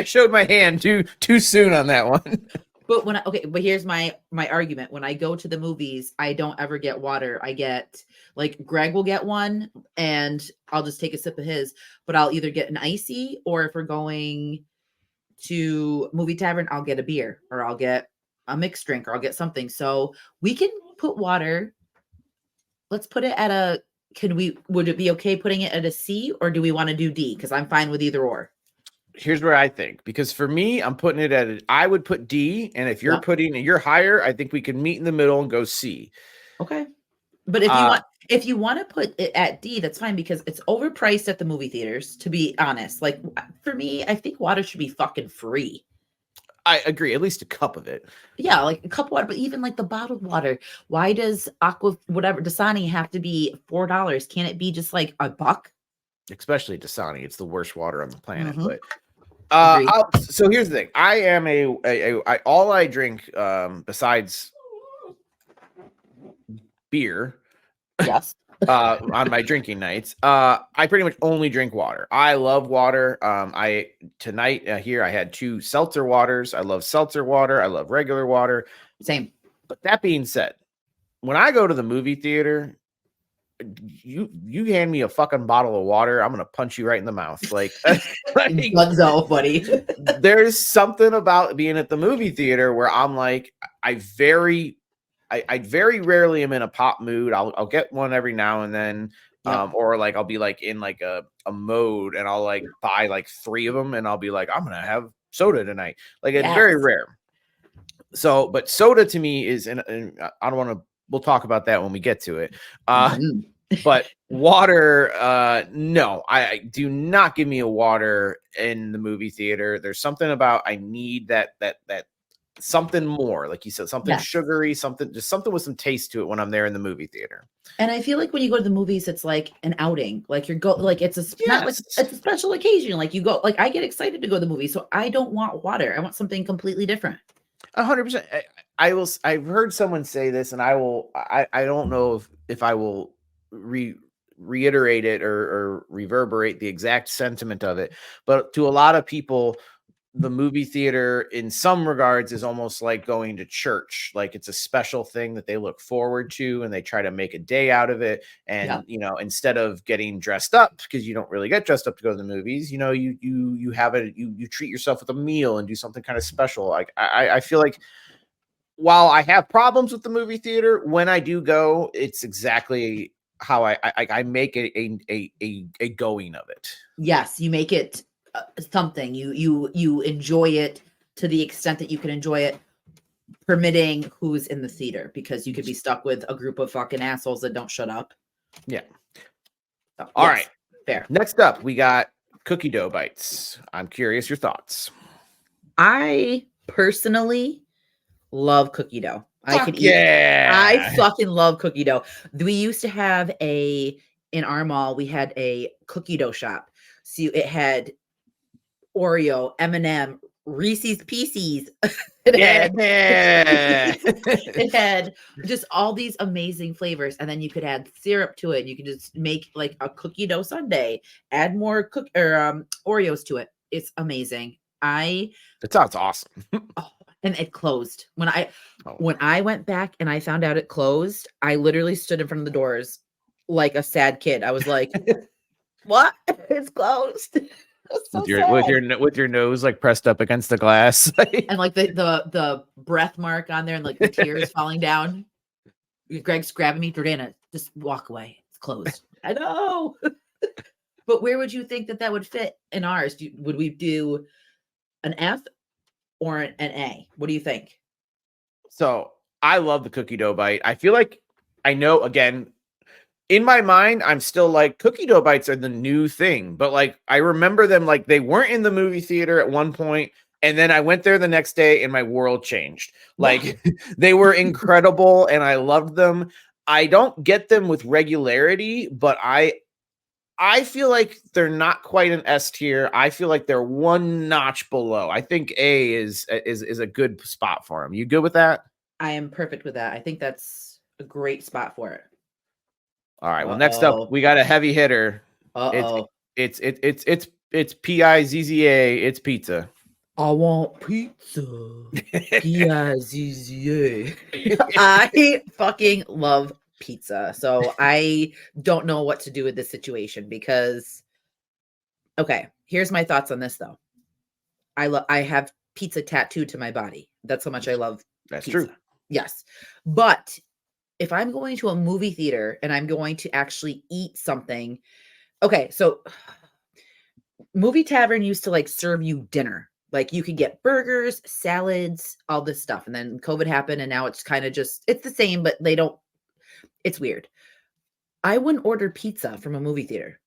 showed my hand too soon on that one. But but here's my argument. When I go to the movies, I don't ever get water. I get like Greg will get one and I'll just take a sip of his, but I'll either get an icy or if we're going to movie tavern, I'll get a beer or I'll get a mixed drink or I'll get something. So we can put water. Let's put it at a would it be okay putting it at a C or do we want to do D? Because I'm fine with either or. Here's where I think, because for me, I'm putting it I would put D, and if you're Yep. you're higher, I think we can meet in the middle and go C. Okay. But if you want to put it at D, that's fine because it's overpriced at the movie theaters, to be honest. Like for me, I think water should be fucking free. I agree, at least a cup of it. Yeah, like a cup of water, but even like the bottled water. Why does Dasani have to be $4? Can't it be just like $1? Especially Dasani, it's the worst water on the planet. Mhm. But Agreed. so here's the thing. I am all I drink besides beer Yes. on my drinking nights. I pretty much only drink water. I love water. I tonight here I had 2 seltzer waters. I love seltzer water. I love regular water. Same. But that being said, when I go to the movie theater, you hand me a fucking bottle of water, I'm gonna punch you right in the mouth. Like Dunzo, buddy. there's something about being at the movie theater where I'm like, I very rarely am in a pop mood. I'll get one every now and then. Yep. Or like I'll be like in like a mode and I'll like buy like 3 of them and I'll be like, I'm gonna have soda tonight. Like it's very Yes. rare. So, but soda to me is, and I don't want to. We'll talk about that when we get to it. Mhm. But water, no, I do not give me a water in the movie theater. There's something about I need that something more, like you said, something Yes. sugary, something with some taste to it when I'm there in the movie theater. And I feel like when you go to the movies, it's like an outing. Like like it's not like Yes. it's a special occasion. Like you go, like I get excited to go to the movie, so I don't want water. I want something completely different. 100%. I will. I've heard someone say this, and I will. I don't know if I will reiterate it or reverberate the exact sentiment of it, but to a lot of people, the movie theater in some regards is almost like going to church. Like it's a special thing that they look forward to and they try to make a day out of it. And, Yeah. Instead of getting dressed up, because you don't really get dressed up to go to the movies, you have you treat yourself with a meal and do something kind of special. Like I feel like while I have problems with the movie theater, when I do go, it's exactly how I make a going of it. Yes, you make it something. You enjoy it to the extent that you can enjoy it, permitting who's in the theater, because you could be stuck with a group of fucking assholes that don't shut up. Yeah. So, All yes, right. fair. Next up, we got cookie dough bites. I'm curious your thoughts. I personally love cookie dough. I could eat. Yeah. I fucking love cookie dough. We used to have in our mall, we had a cookie dough shop. So it had Oreo, M&M, Reese's Pieces. Yeah. It had just all these amazing flavors, and then you could add syrup to it. You could just make like a cookie dough sundae, add more Oreos to it. It's amazing. That sounds awesome. And it closed when I Oh. when I went back and I found out it closed. I literally stood in front of the doors like a sad kid. I was like, "What? It's closed." So with your nose like pressed up against the glass. And like the breath mark on there and like the tears falling down. Greg's grabbing me, Jordana, just walk away. It's closed. I know. But where would you think that would fit in ours? Would we do an F or an A? What do you think? So I love the cookie dough bite. I feel like I know, again, in my mind, I'm still like cookie dough bites are the new thing, but like I remember them like they weren't in the movie theater at one point, and then I went there the next day and my world changed. Like they were incredible and I loved them. I don't get them with regularity, but I feel like they're not quite an S tier. I feel like they're one notch below. I think A is a good spot for them. You good with that? I am perfect with that. I think that's a great spot for it. All right. Well, next up we got a heavy hitter. Uh-oh. It's Pizza. It's pizza. I want pizza. P-I-Z-Z-A. I fucking love pizza. So I don't know what to do with this situation because okay, here's my thoughts on this though. I have pizza tattooed to my body. That's how much I love That's true. pizza. Yes. But if I'm going to a movie theater and I'm going to actually eat something, okay, so movie tavern used to like serve you dinner. Like you could get burgers, salads, all this stuff. And then COVID happened and now it's kind of just it's the same, but they don't it's weird. I wouldn't order pizza from a movie theater.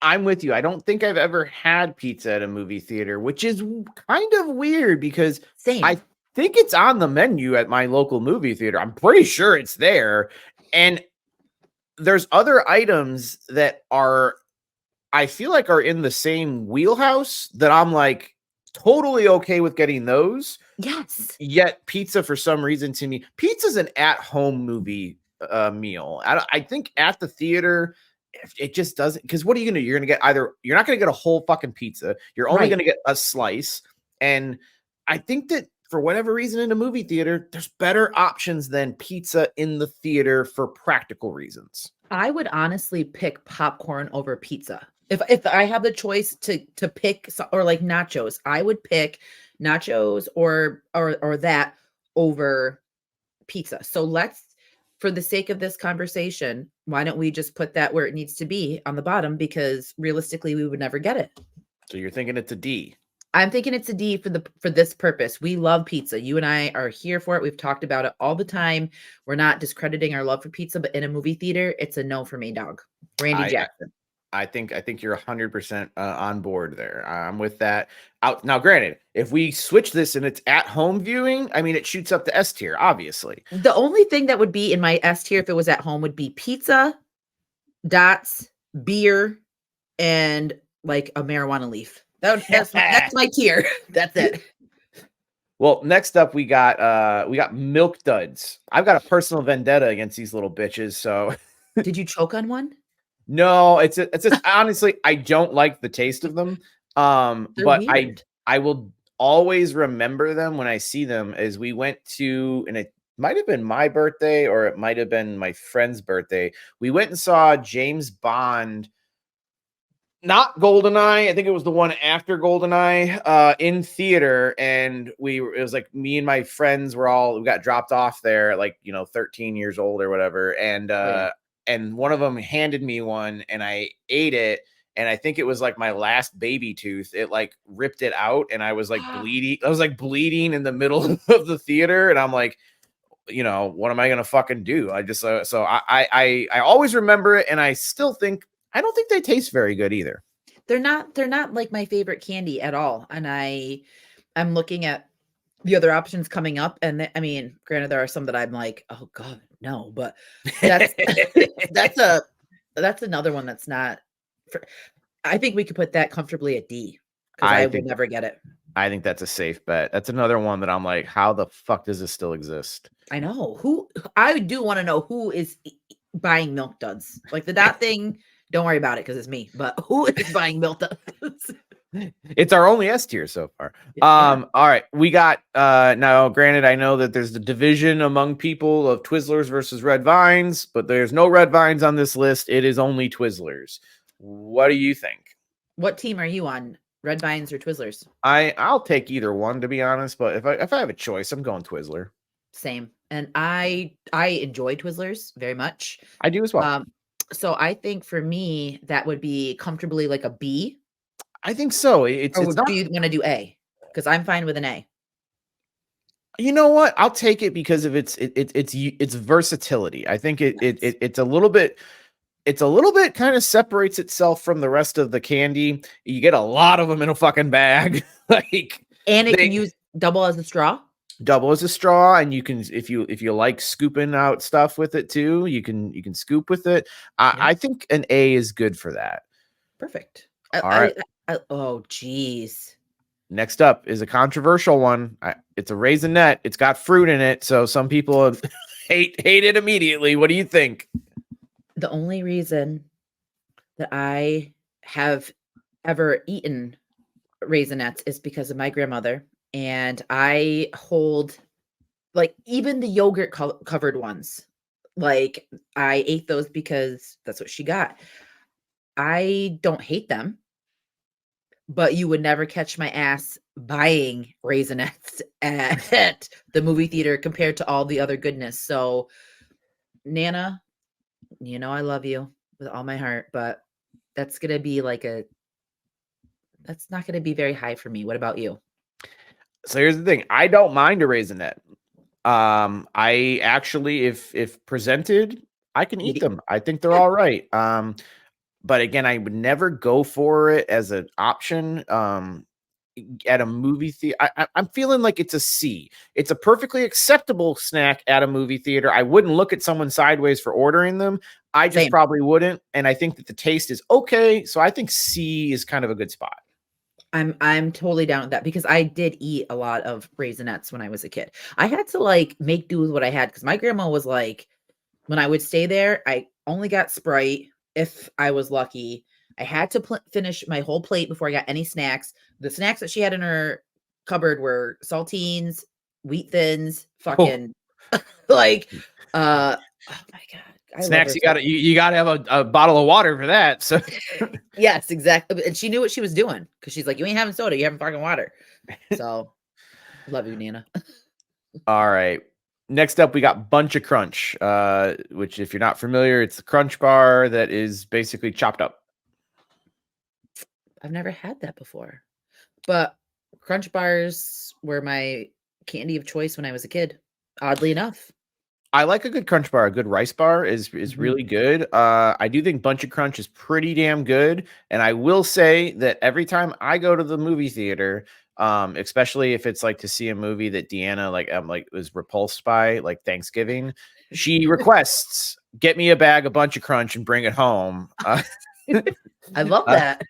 I'm with you. I don't think I've ever had pizza at a movie theater, which is kind of weird because I Same. think it's on the menu at my local movie theater. I'm pretty sure it's there. And there's other items that are, I feel like, are in the same wheelhouse that I'm like totally okay with getting those. Yes. Yet pizza, for some reason, to me, pizza's an at-home movie meal. I think at the theater, it just doesn't. Because what are you gonna do? You're gonna get either you're not gonna get a whole fucking pizza. You're only Right. gonna get a slice. And I think that for whatever reason in a movie theater, there's better options than pizza in the theater for practical reasons. I would honestly pick popcorn over pizza. If I have the choice to pick or like nachos, I would pick nachos or that over pizza. So let's for the sake of this conversation, why don't we just put that where it needs to be on the bottom because realistically we would never get it. So you're thinking it's a D. I'm thinking it's a D for this purpose. We love pizza. You and I are here for it. We've talked about it all the time. We're not discrediting our love for pizza, but in a movie theater, it's a no for me, dog. Randy I Jackson. I think you're 100% on board there. I'm with that. Out now. Granted, if we switch this and it's at home viewing, I mean, it shoots up the S tier, obviously. The only thing that would be in my S tier if it was at home would be pizza, dots, beer, and like a marijuana leaf. That's my tier. That's it. Well, next up we got milk duds. I've got a personal vendetta against these little bitches. So Did you choke on one? no, it's just honestly, I don't like the taste of them. They're But weird. I will always remember them when I see them. As we went to, and it might have been my birthday or it might have been my friend's birthday. We went and saw James Bond, not Goldeneye. I think it was the one after Goldeneye, in theater, and it was like me and my friends we got dropped off there at like 13 years old or whatever, Oh yeah. and one of them handed me one, and I ate it. And I think it was like my last baby tooth. It like ripped it out, and I was like bleeding. I was like bleeding in the middle of the theater, and I'm like, what am I gonna fucking do? I just so I always remember it, and I still think I don't think they taste very good either. They're not like my favorite candy at all. And I'm looking at the other options coming up. And I mean, granted, there are some that I'm like, oh God, no, but that's that's a that's another one that's not for I think we could put that comfortably at D because I I will think never get it. I think that's a safe bet. That's another one that I'm like, how the fuck does this still exist? I know who I do want to know who is buying milk duds. Like the dot thing, don't worry about it because it's me. But who is buying milk duds? It's our only S tier so far. Yeah. All right, we got now. Granted, I know that there's the division among people of Twizzlers versus Red Vines, but there's no Red Vines on this list. It is only Twizzlers. What do you think? What team are you on? Red Vines or Twizzlers? I'll take either one, to be honest, but if I have a choice, I'm going Twizzler. Same. And I enjoy Twizzlers very much. I do as well. So I think for me that would be comfortably like a B. I think so. It's Or not. do you want to do A? Because I'm fine with an A. You know what? I'll take it because of its versatility. I think Yes. it's a little bit. It's a little bit kind of separates itself from the rest of the candy. You get a lot of them in a fucking bag. Like And it can they use double as a straw. double as a straw, and you can if you like scooping out stuff with it too, you can scoop with it. Yeah. I think an A is good for that. Perfect. All right. Oh geez. Next up is a controversial one. It's a raisinette. It's got fruit in it, so some people hate it immediately. What do you think? The only reason that I have ever eaten Raisinets is because of my grandmother, and I hold like even the yogurt covered ones. Like I ate those because that's what she got. I don't hate them, but you would never catch my ass buying Raisinets at the movie theater compared to all the other goodness. So, Nana, you know I love you with all my heart, but that's gonna be like a that's not gonna be very high for me. What about you? So here's the thing. I don't mind a raisinette. I actually, if presented, I can eat them. I think they're Yeah, all right. But again, I would never go for it as an option. At a movie theater, I'm feeling like it's a C. It's a perfectly acceptable snack at a movie theater. I wouldn't look at someone sideways for ordering them. I just same. probably wouldn't. And I think that the taste is okay. So I think C is kind of a good spot. I'm totally down with that because I did eat a lot of Raisinets when I was a kid. I had to like make do with what I had because my grandma was like, when I would stay there, I only got Sprite if I was lucky. I had to finish my whole plate before I got any snacks. The snacks that she had in her cupboard were saltines, wheat thins, Oh, fucking like oh my god, I love snacks, her you so gotta you gotta have a bottle of water for that. So yes, exactly. And she knew what she was doing because she's like, you ain't having soda, you having fucking water. So love you, Nina. all right. Next up, we got Bunch of Crunch, which, if you're not familiar, it's a crunch bar that is basically chopped up. I've never had that before. But Crunch bars were my candy of choice when I was a kid, oddly enough. I like a good crunch bar. A good rice bar is Mhm. really good. I do think Bunch of Crunch is pretty damn good. And I will say that every time I go to the movie theater, especially if it's like to see a movie that Deanna like was repulsed by, like Thanksgiving, she requests, get me a bag of Bunch of Crunch and bring it home. I love Uh, that.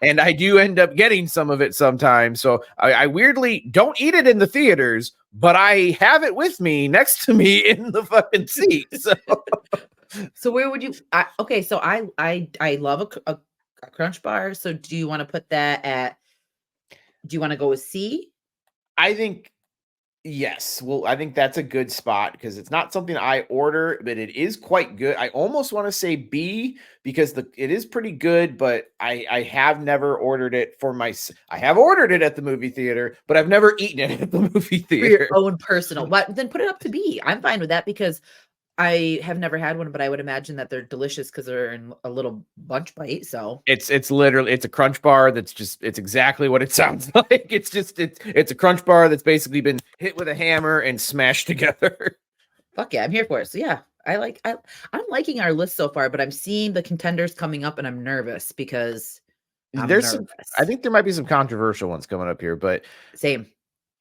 and I do end up getting some of it sometimes. So I weirdly don't eat it in the theaters, but I have it with me next to me in the fucking seat. So So where would you okay, so I love a Crunch bar. So do you want to put that at do you want to go with C? I think yes. Well, I think that's a good spot because it's not something I order, but it is quite good. I almost want to say B because it is pretty good, but I have never ordered it for I have ordered it at the movie theater, but I've never eaten it at the movie For your theater. own personal. But then put it up to B. I'm fine with that because I have never had one, but I would imagine that they're delicious because they're in a little bunch bite. So It's literally it's a crunch bar that's just it's exactly what it sounds like. It's a crunch bar that's basically been hit with a hammer and smashed together. fuck yeah, I'm here for it. So yeah, I'm liking our list so far, but I'm seeing the contenders coming up and I'm nervous because I'm There's some I nervous. think there might be some controversial ones coming up here, but Same.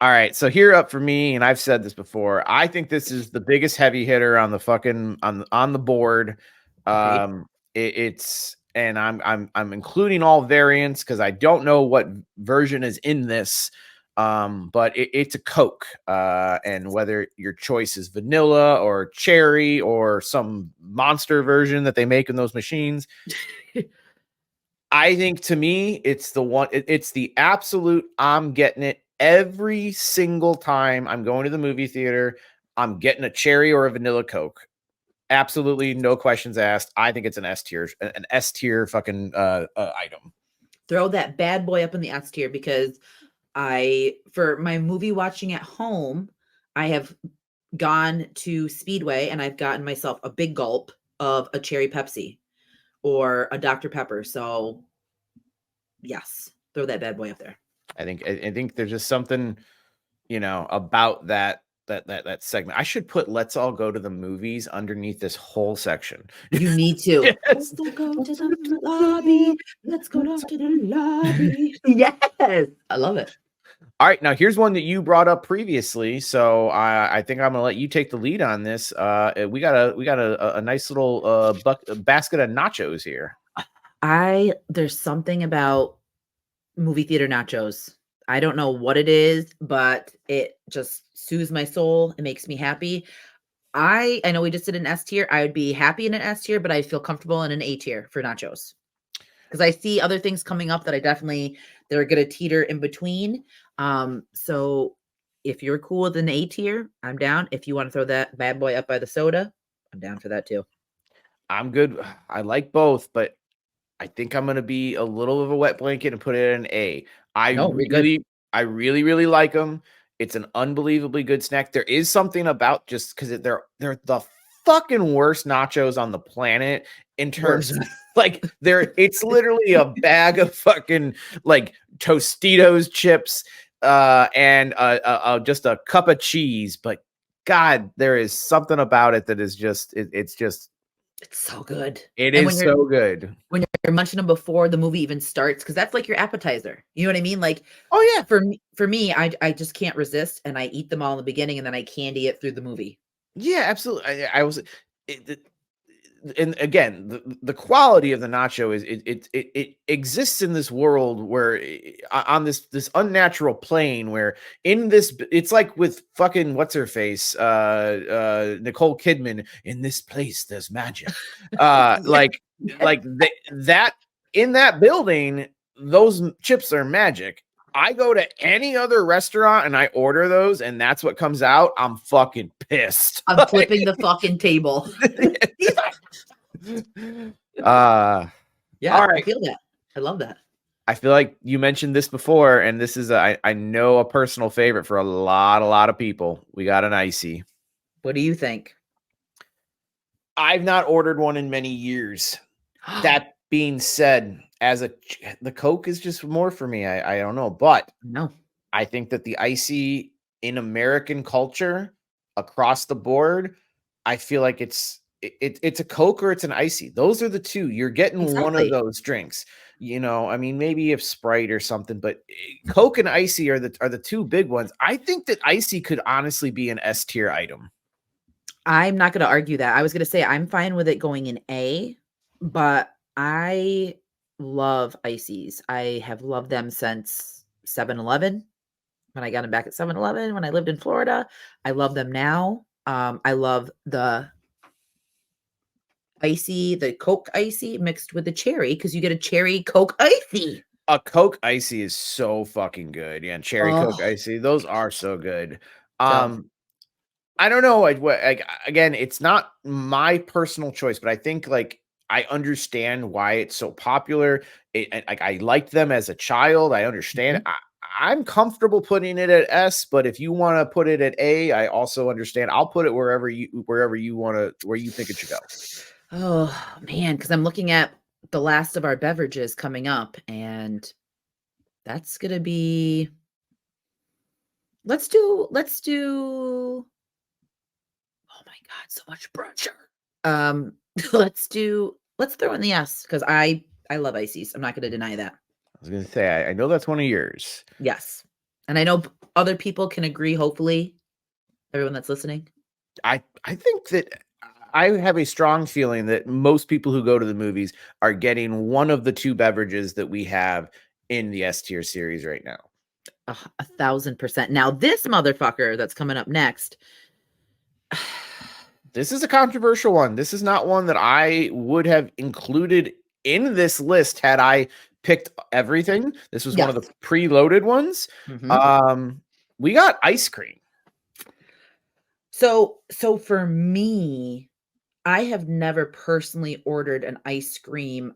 all right. So here up for me, and I've said this before, I think this is the biggest heavy hitter on the fucking on the board. Agreed. It's and I'm including all variants because I don't know what version is in this. But it's a Coke, and whether your choice is vanilla or cherry or some monster version that they make in those machines, I think to me, it's the one, it's the absolute, I'm getting it every single time I'm going to the movie theater. I'm getting a cherry or a vanilla Coke. Absolutely no questions asked. I think it's an S tier fucking item. Throw that bad boy up in the S tier because for my movie watching at home, I have gone to Speedway and I've gotten myself a big gulp of a cherry Pepsi or a Dr. Pepper. So yes, throw that bad boy up there. I think there's just something, about that segment. I should put "Let's all go to the movies" underneath this whole section. You need to. Yes. Let's all go to the lobby. Let's go down to the lobby. Yes. I love it. All right, now here's one that you brought up previously, so I think I'm gonna let you take the lead on this. We got a nice little basket of nachos here. There's something about movie theater nachos. I don't know what it is, but it just soothes my soul. It makes me happy. I know we just did an S tier. I would be happy in an S tier, but I feel comfortable in an A tier for nachos. Because I see other things coming up that I definitely They're gonna teeter in between. So if you're cool with an A tier, I'm down. If you want to throw that bad boy up by the soda, I'm down for that too. I'm good. I like both, but I think I'm gonna be a little of a wet blanket and put it in an A. I No, we're good. really, I really, really like them. It's an unbelievably good snack. There is something about just because they're the fucking worst nachos on the planet in terms Worst. of like it's literally a bag of fucking like Tostitos chips and just a cup of cheese. But God, there is something about it that is just it's just It's so good. it And is so good. when you're munching them before the movie even starts, because that's like your appetizer. You know what I mean? Like Oh yeah. for me, I just can't resist, and I eat them all in the beginning, and then I candy it through the movie. Yeah, absolutely. I was, and again, the quality of the nacho is it exists in this world where on this unnatural plane where in this it's like with fucking what's her face Nicole Kidman in this place there's magic Yeah. that in that building those chips are magic. I go to any other restaurant and I order those and that's what comes out. I'm fucking pissed. I'm flipping the fucking table. uh Yeah, all I right. feel that. I love that. I feel like you mentioned this before, and this is I know a personal favorite for a lot of people. We got an icy. What do you think? I've not ordered one in many years. That being said, the Coke is just more for me. I don't know, but No. I think that the icy in American culture across the board, I feel like it's a Coke or it's an icy. Those are the two. You're getting one of Exactly. those drinks. I mean, maybe if Sprite or something, but Coke and icy are the two big ones. I think that icy could honestly be an S tier item. I'm not gonna argue that. I was gonna say I'm fine with it going in A, but I love ices. I have loved them since 7-Eleven. When I got them back at 7-Eleven when I lived in Florida. I love them now. I love the icy, the Coke icy mixed with the cherry because you get a cherry Coke icy. A Coke icy is so fucking good. Yeah, and cherry Coke Oh, icy, those are so good. so I don't know. Again, it's not my personal choice, but I think like I understand why it's so popular. I liked them as a child. I understand. mhm. I'm comfortable putting it at S, but if you want to put it at A, I also understand. I'll put it wherever you want to, where you think it should go. Oh man, because I'm looking at the last of our beverages coming up, and that's gonna be let's do oh my god, so much pressure. Um, let's throw in the S because I love ices. I'm not gonna deny that. I was gonna say, I know that's one of yours. Yes. And I know other people can agree, hopefully, everyone that's listening. I think that I have a strong feeling that most people who go to the movies are getting one of the two beverages that we have in the S tier series right now. 1,000%. Now, this motherfucker that's coming up next. This is a controversial one. This is not one that I would have included in this list had I picked everything. This was one of Yes. the preloaded ones. Mhm. We got ice cream. So for me, I have never personally ordered an ice cream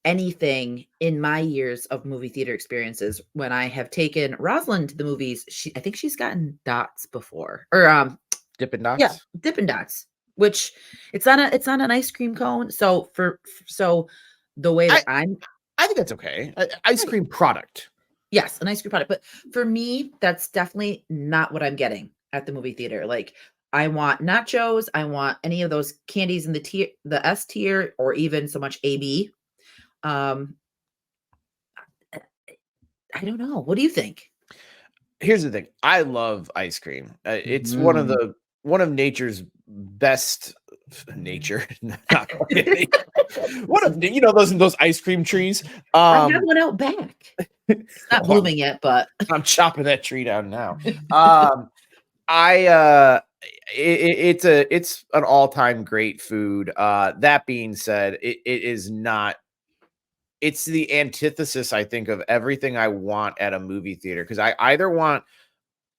anything in my years of movie theater experiences. When I have taken Rosalind to the movies, I think she's gotten dots before. Or Dippin' yeah, Dots. Dippin' Dots, which it's on an ice cream cone. So the way I that I'm I think that's okay. Ice right. cream product. Yes, an ice cream product. But for me, that's definitely not what I'm getting at the movie theater. Like I want nachos, I want any of those candies in the S tier, or even so much AB. Um, I don't know. What do you think? Here's the thing. I love ice cream. It's Mhm. one of nature's best nature. Not fucking nature. One of those ice cream trees. I have one out back. It's not Oh, blooming yet, but I'm chopping that tree down now. I it's an all-time great food. That being said, it is not it's the antithesis, I think, of everything I want at a movie theater. Because I either want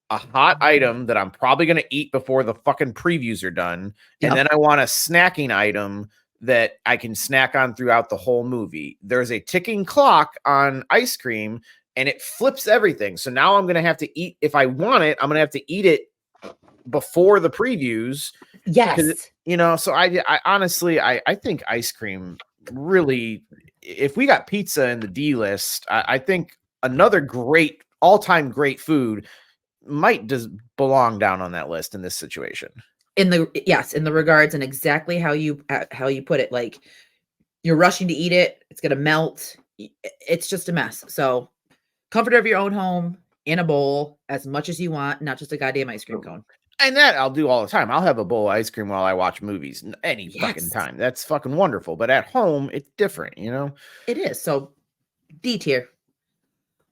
a hot item that I'm probably going to eat before the fucking previews are done, and then Yep. I want a snacking item that I can snack on throughout the whole movie. There's a ticking clock on ice cream, and it flips everything. So now I'm going to have to eat. If I want it, I'm going to have to eat it before the previews. Because Yes. so I honestly I think ice cream really, if we got pizza in the D list, I think another great all-time great food might just belong down on that list in this situation. In the regards, and exactly how you put it, like you're rushing to eat it, it's gonna melt. It's just a mess. So comfort of your own home in a bowl as much as you want, not just a goddamn ice cream cone. And that I'll do all the time. I'll have a bowl of ice cream while I watch movies any fucking Yes, time. That's fucking wonderful. But at home, it's different. it is. So D tier.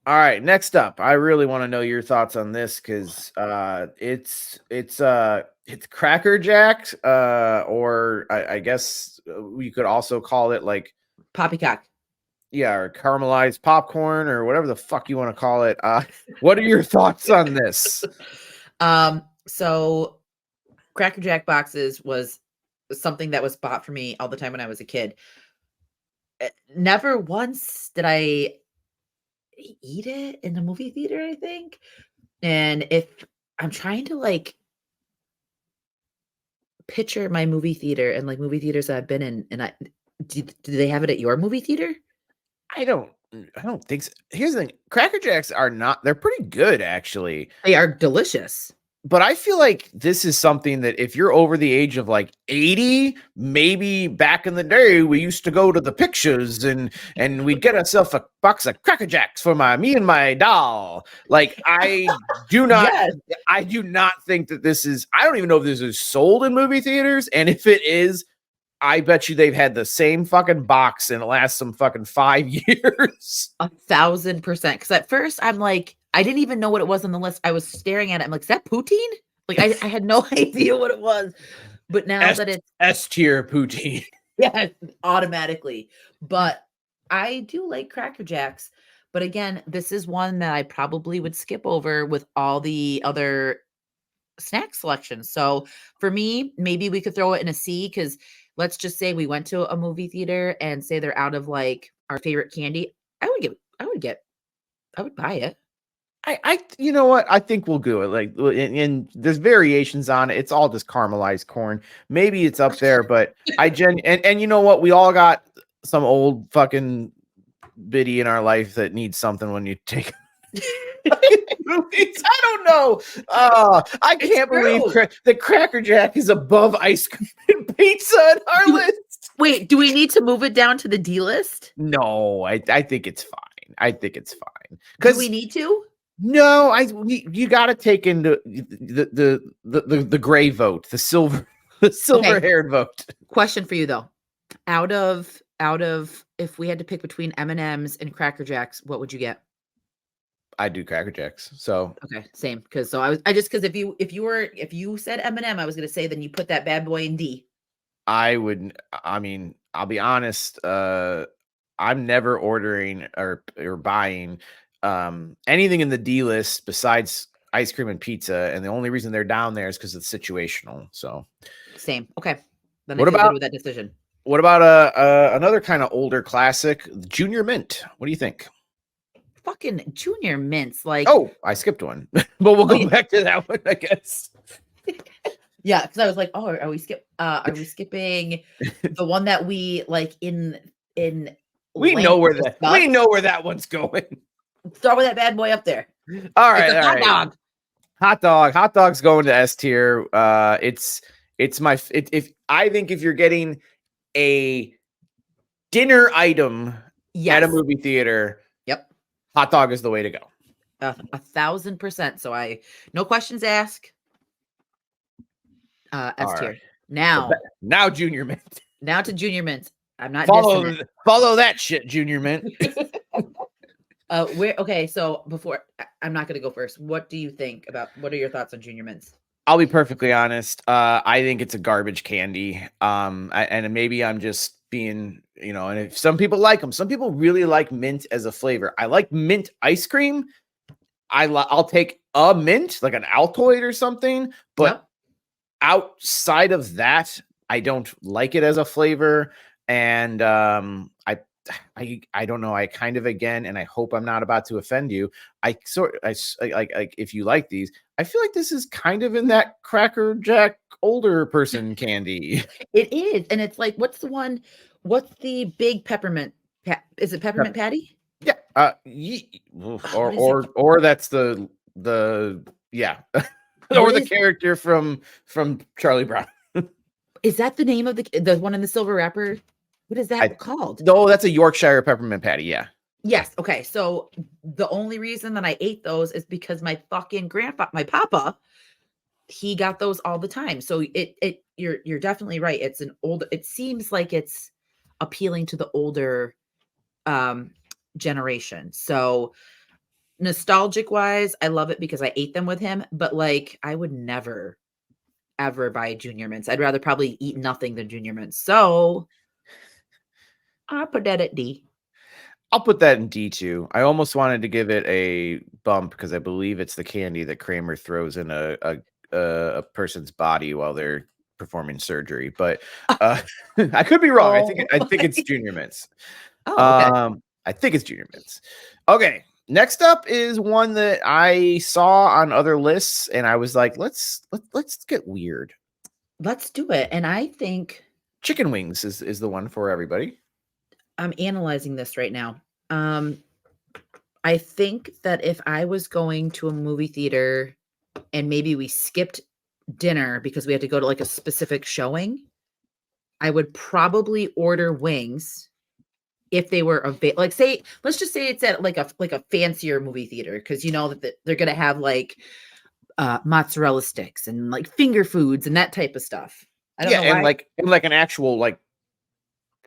All right, next up, I really want to know your thoughts on this because it's Cracker Jack, or I guess we could also call it like, Poppycock. yeah, or caramelized popcorn or whatever the fuck you want to call it. What are your thoughts on this? So Cracker Jack boxes was something that was bought for me all the time when I was a kid. Never once did I eat it in the movie theater, I think. And if I'm trying to like picture my movie theater and like movie theaters that I've been in, and do they have it at your movie theater? I don't think so. Here's the thing. Cracker Jacks they're pretty good actually. They are delicious. But I feel like this is something that if you're over the age of like 80, maybe back in the day, we used to go to the pictures and we'd get ourselves a box of Cracker Jacks for me and my doll. Like Yes. I do not think that I don't even know if this is sold in movie theaters. And if it is, I bet you they've had the same fucking box and it lasts some fucking 5 years. 1,000%. Because at first I'm like, I didn't even know what it was on the list. I was staring at it. I'm like, is that poutine? Like I had no idea what it was. But now that it's S tier poutine. yeah, automatically. But I do like Cracker Jacks. But again, this is one that I probably would skip over with all the other snack selections. So for me, maybe we could throw it in a C because let's just say we went to a movie theater and say they're out of like our favorite candy. I would buy it. You know what? I think we'll do it. Like, and there's variations on it. It's all just caramelized corn. Maybe it's up there, but and you know what? We all got some old fucking biddy in our life that needs something when you take movies. I don't know. I can't believe that Cracker Jack is above ice cream and pizza on our list. Wait, do we need to move it down to the D list? No, I think it's fine. I think it's fine. Do we need to? No, you got to take into the gray vote, the silver haired vote. Question for you though. Out of if we had to pick between M&Ms and Cracker Jacks, what would you get? I do Cracker Jacks. So okay, same. Because if you said M&M, I was gonna say then you put that bad boy in D. I mean, I'll be honest. I'm never ordering or buying anything in the D list besides ice cream and pizza, and the only reason they're down there is because it's situational. So same. Okay. Then what I feel about good with that decision? What about another kind of older classic, Junior Mint? What do you think? Fucking Junior Mints, like I skipped one, but we'll go back to that one, I guess. Yeah, because I was like, oh, are we skipping the one that we like in we know where that one's going. Start with that bad boy up there. All right, dog. Hot dog's going to S tier. It's if I think if you're getting a dinner item at a movie theater, yep, hot dog is the way to go. 1,000%. So no questions asked. S tier. Right. Now Junior Mint. Now to Junior Mint. I'm not follow that shit, Junior Mint. Okay, so I'm not gonna go first. What do you think what are your thoughts on Junior Mints? I'll be perfectly honest. I think it's a garbage candy. And maybe I'm just being you know, and if some people like them, some people really like mint as a flavor. I like mint ice cream. I'll take a mint, like an Altoid or something, but Yep. outside of that, I don't like it as a flavor. And I don't know. I kind of, again, and I hope I'm not about to offend you. Like if you like these, I feel like this is kind of in that Cracker Jack older person candy. It is. And it's like, what's the one? What's the big peppermint? Is it peppermint patty? Yeah. Oh, what is it? Or that's the yeah. What Or the is character from Charlie Brown. is that the name of the one in the silver wrapper? What is that I called? No, that's a Yorkshire peppermint patty. Yeah. Yes. Okay. So the only reason that I ate those is because my fucking grandpa, my papa, he got those all the time. So you're definitely right. It's an old, it seems like it's appealing to the older um generation. So nostalgic wise, I love it because I ate them with him, but like I would never ever buy junior mints. I'd rather probably eat nothing than junior mints. So I put that at D. I'll put that in D2. I almost wanted to give it a bump because I believe it's the candy that Kramer throws in a person's body while they're performing surgery. But I could be wrong. Oh, I think it's Junior Mints. oh, okay. I think it's Junior Mints. Okay. Next up is one that I saw on other lists, and I was like, let's get weird. Let's do it. And I think Chicken wings is the one for everybody. I'm analyzing this right now. Um, I think that if I was going to a movie theater and maybe we skipped dinner because we had to go to like a specific showing, I would probably order wings if they were like say let's just say it's at like a fancier movie theater because you know that they're gonna have like mozzarella sticks and like finger foods and that type of stuff. I don't Yeah, know why. and like an actual like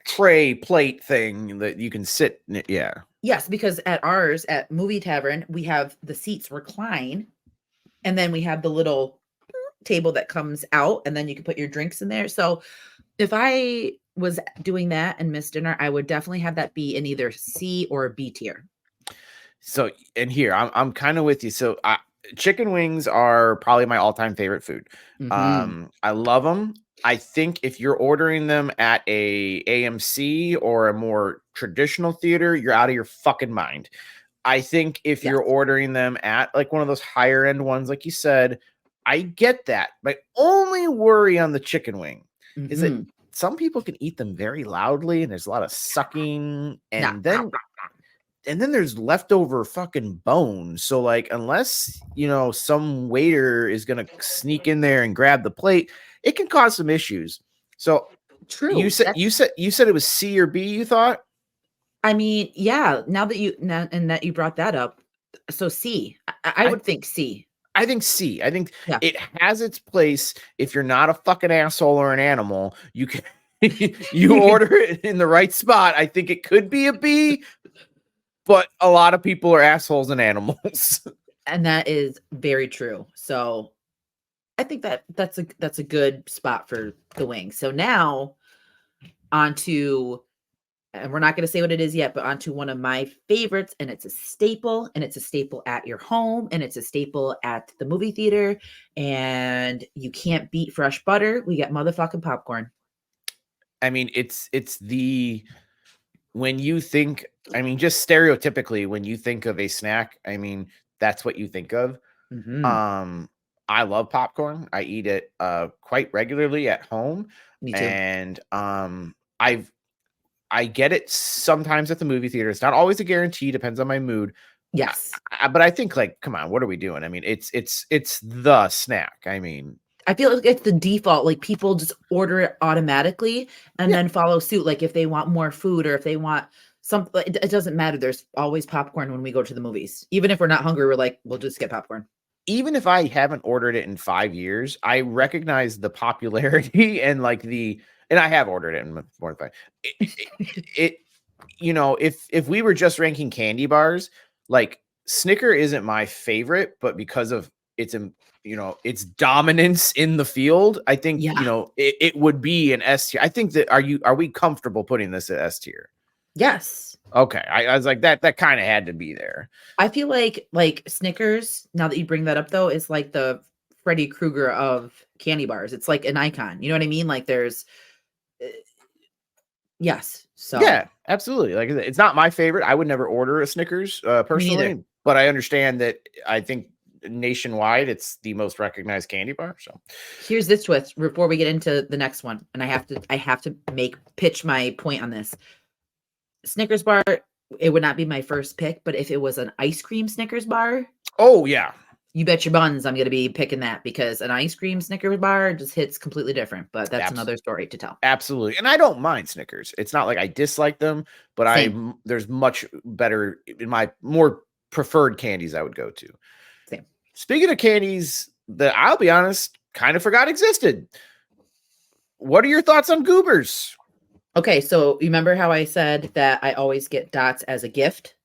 tray plate thing that you can sit in it. Yeah. Yes, because at ours at Movie Tavern, we have the seats recline and then we have the little table that comes out and then you can put your drinks in there. So if I was doing that and missed dinner, I would definitely have that be in either C or B tier. So, and here I'm kind of with you. So, chicken wings are probably my all-time favorite food. Mm-hmm. I love them. I think if you're ordering them at a AMC or a more traditional theater, you're out of your fucking mind. I think if Yes. you're ordering them at like one of those higher end ones, like you said, I get that. My only worry on the chicken wing is that Mm-hmm. some people can eat them very loudly and there's a lot of sucking, Yeah. and then there's leftover fucking bones. So like unless, you know, some waiter is going to sneak in there and grab the plate, it can cause some issues. So True. That's you said it was C or B, you thought? I mean, yeah, now that you brought that up, so C. I I would think C. I think C. I think Yeah, it has its place. If you're not a fucking asshole or an animal, you can you order it in the right spot. I think it could be a B, but a lot of people are assholes and animals. and that is very true. So I think that's a good spot for the wings. So now on to, and we're not going to say what it is yet, but on to one of my favorites, and it's a staple, and it's a staple at your home, and it's a staple at the movie theater, and you can't beat fresh butter. We got motherfucking popcorn. I mean, it's the when you think, I mean, just stereotypically, when you think of a snack, I mean, that's what you think of. Hmm. Um, I love popcorn. I eat it quite regularly at home, Me too. and I get it sometimes at the movie theater. It's not always a guarantee, depends on my mood. Yes. But I think like, come on, what are we doing? I mean, it's the snack. I mean, I feel like it's the default. Like people just order it automatically and yeah, then follow suit. Like if they want more food or if they want something, it doesn't matter. There's always popcorn when we go to the movies. Even if we're not hungry, we're like, we'll just get popcorn. even if I haven't ordered it in 5 years, I recognize the popularity and like and I have ordered it in more than five. It you know, if we were just ranking candy bars, like Snicker isn't my favorite, but because of its dominance in the field, I think, Yeah. it would be an S tier. I think that are we comfortable putting this at S tier? Yes. Okay. I was like, that kind of had to be there. I feel like Snickers, now that you bring that up though, is like the Freddy Krueger of candy bars. It's like an icon. You know what I mean? Like there's uh, yes. So Yeah, absolutely. Like it's not my favorite. I would never order a Snickers me neither. personally, but I understand that I think nationwide it's the most recognized candy bar. So Here's this twist before we get into the next one, and I have to pitch my point on this. Snickers bar, it would not be my first pick, but if it was an ice cream Snickers bar, oh yeah. you bet your buns I'm going to be picking that because an ice cream Snickers bar just hits completely different, but that's Abs- another story to tell. Absolutely. And I don't mind Snickers. It's not like I dislike them, but Same, there's much better in my more preferred candies I would go to. same. Speaking of candies that I'll be honest, kind of forgot existed. What are your thoughts on goobers? Okay, so you remember how I said that I always get dots as a gift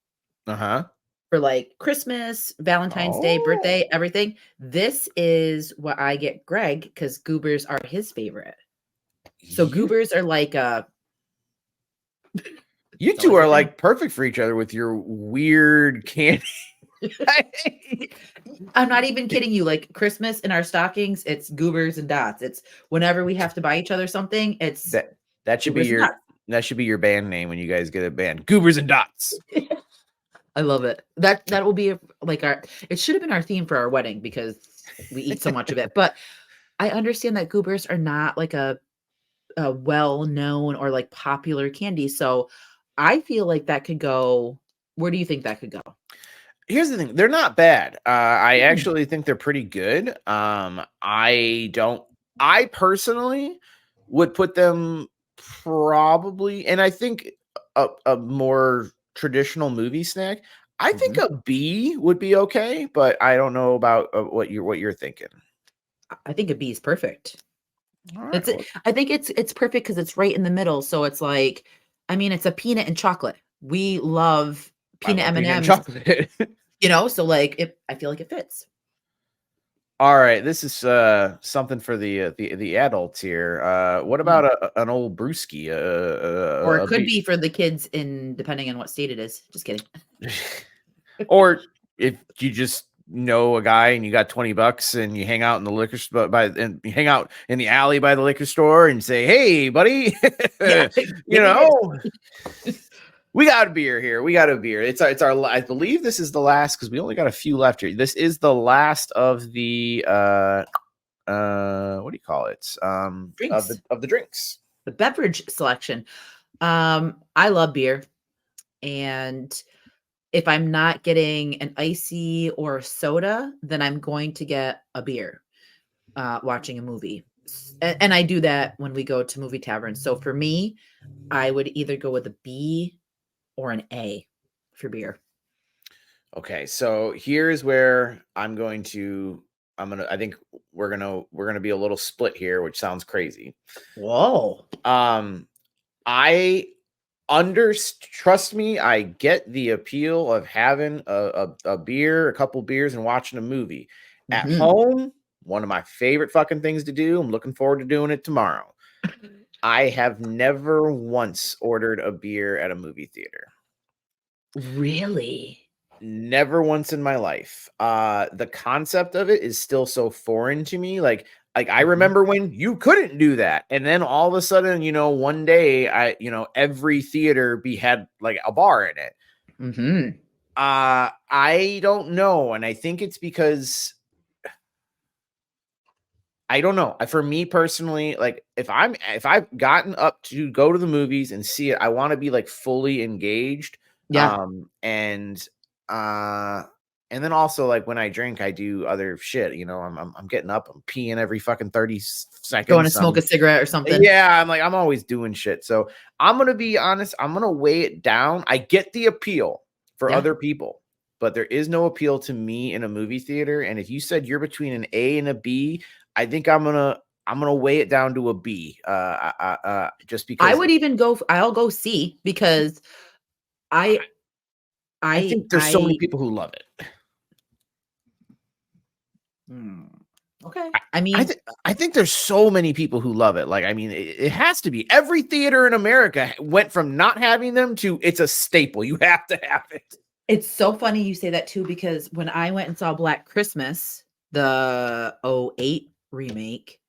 Uh-huh. for like Christmas, Valentine's Day, Oh. birthday, everything? This is what I get Greg because goobers are his favorite. So You goobers are like you it's two always are the thing. like perfect for each other with your weird candy. I'm not even kidding you. Like Christmas in our stockings, it's goobers and dots. It's whenever we have to buy each other something, it's that that should be goobers and dots. that should be your band name when you guys get a band. Goobers and Dots. I love it. That will be like our. It should have been our theme for our wedding because we eat so much of it. But I understand that goobers are not like a well known or like popular candy. So I feel like that could go. Where do you think that could go? Here's the thing, they're not bad. I Mm, actually think they're pretty good. I personally would put them probably, and I think a more traditional movie snack. I think mhm. a B would be okay, but I don't know about what you're thinking. I think a B is perfect. All right, It's well, I think it's perfect because it's right in the middle. So it's like, I mean, it's a peanut and chocolate. We love I peanut love peanut and M&Ms, chocolate. so like I feel like it fits. All right, this is something for the adults here. What Mm. about an old brewski? Or it A could beer, be for the kids in depending on what state it is. Just kidding. or if you just know a guy and you got $20 and you hang out in the liquor store and you hang out in the alley by the liquor store and say, "Hey, buddy, Yeah. you Give me this. know, we got a beer here. We got a beer. It's our. I believe this is the last because we only got a few left here. This is the last of the what do you call it? Of Drinks. the drinks. The beverage selection. I love beer. And if I'm not getting an icy or a soda, then I'm going to get a beer watching a movie. And I do that when we go to movie taverns. So for me, I would either go with a B or an A for beer. Okay, so here's where I think we're gonna be a little split here, which sounds crazy. Whoa. Um, I under trust me, I get the appeal of having a beer, a couple beers, and watching a movie. At Hmm. home, one of my favorite fucking things to do. I'm looking forward to doing it tomorrow. I have never once ordered a beer at a movie theater. Really? Never once in my life. The concept of it is still so foreign to me. Like I Hmm. remember when you couldn't do that. And then all of a sudden, one day every theater had like a bar in it. Hmm. I don't know. And I think it's because I don't know. For me personally, like if I've gotten up to go to the movies and see it, I want to be like fully engaged. Yeah. And uh and then also like when I drink, I do other shit. I'm getting up, I'm peeing every fucking 30 Going to seconds. smoke a cigarette or something. Yeah, I'm always doing shit. So I'm gonna be honest, I'm gonna weigh it down. I get the appeal for Yeah. other people, but there is no appeal to me in a movie theater. And if you said you're between an A and a B, I think I'm gonna weigh it down to a B. Just I because would even go, I'll go C because I, I I, think there's so many I, people who love it. Hmm. Okay. I, I I, mean, th- I think there's so many people who love it. Like, I mean, it has to be. Every theater in America went from not having them to it's a staple. You have to have it. it's so funny you say that too, because when I went and saw Black Christmas, the '08 remake,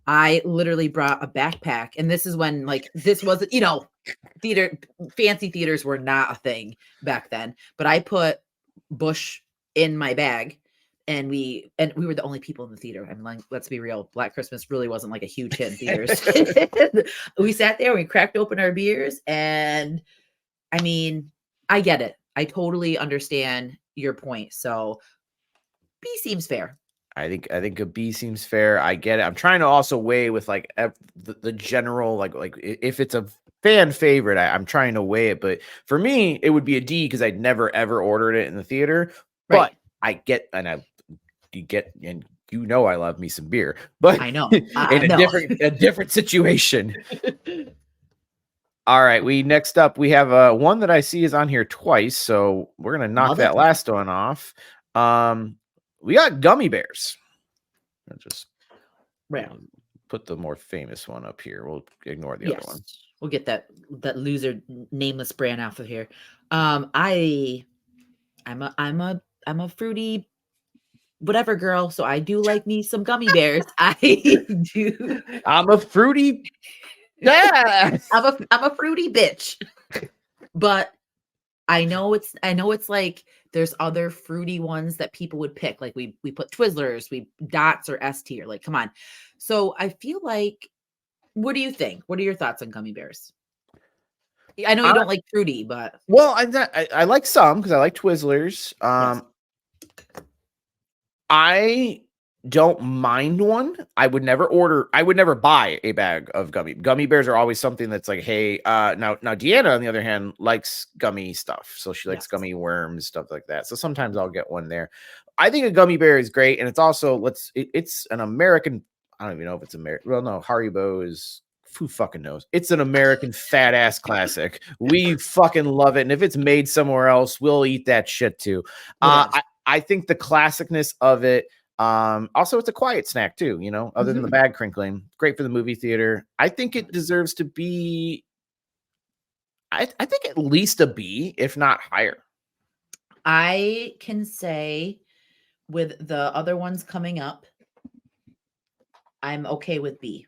I literally brought a backpack. And this is when, like, this wasn't, theater, fancy theaters were not a thing back then. But I put Bush in my bag, and we were the only people in the theater. I mean, like, let's be real, Black Christmas really wasn't like a huge hit in theaters. We sat there, we cracked open our beers, and I mean, I get it. I totally understand your point. So B seems fair. I think a B seems fair. I get it. I'm trying to also weigh with like the general like if it's a fan favorite, I'm trying to weigh it. But for me, it would be a D because I'd never ever ordered it in the theater. Right. But I get and I you get and I love me some beer, but I know. in I know. a different situation. All right, next up we have one that I see is on here twice, so we're gonna knock that Motherfucker. last one off. We got gummy bears. I'll just Right. put the more famous one up here. We'll ignore the other Yes. one. We'll get that loser nameless brand off of here. I'm a fruity whatever girl, so I do like me some gummy bears. I do. I'm a fruity. Yeah. I'm a fruity bitch. But I know it's like there's other fruity ones that people would pick. Like we put Twizzlers, we Dots or S tier. Like, come on. So I feel like, what do you think? What are your thoughts on gummy bears? I know you don't like fruity, but Well, I like some because I like Twizzlers. yes. I don't mind one. I would never buy a bag of gummy bears are always something that's like, hey, now Deanna on the other hand likes gummy stuff. So she likes Yes. gummy worms, stuff like that. So sometimes I'll get one there. I think a gummy bear is great, and it's also it's an American, I don't even know if it's American. Well, no, Haribo is, who fucking knows? It's an American fat ass classic. We fucking love it. And if it's made somewhere else, we'll eat that shit too. It is. I think the classicness of it. Also, it's a quiet snack too, other than the Mhm. bag crinkling. Great for the movie theater. I think it deserves to be, I think at least a B, if not higher. I can say, with the other ones coming up, I'm okay with B.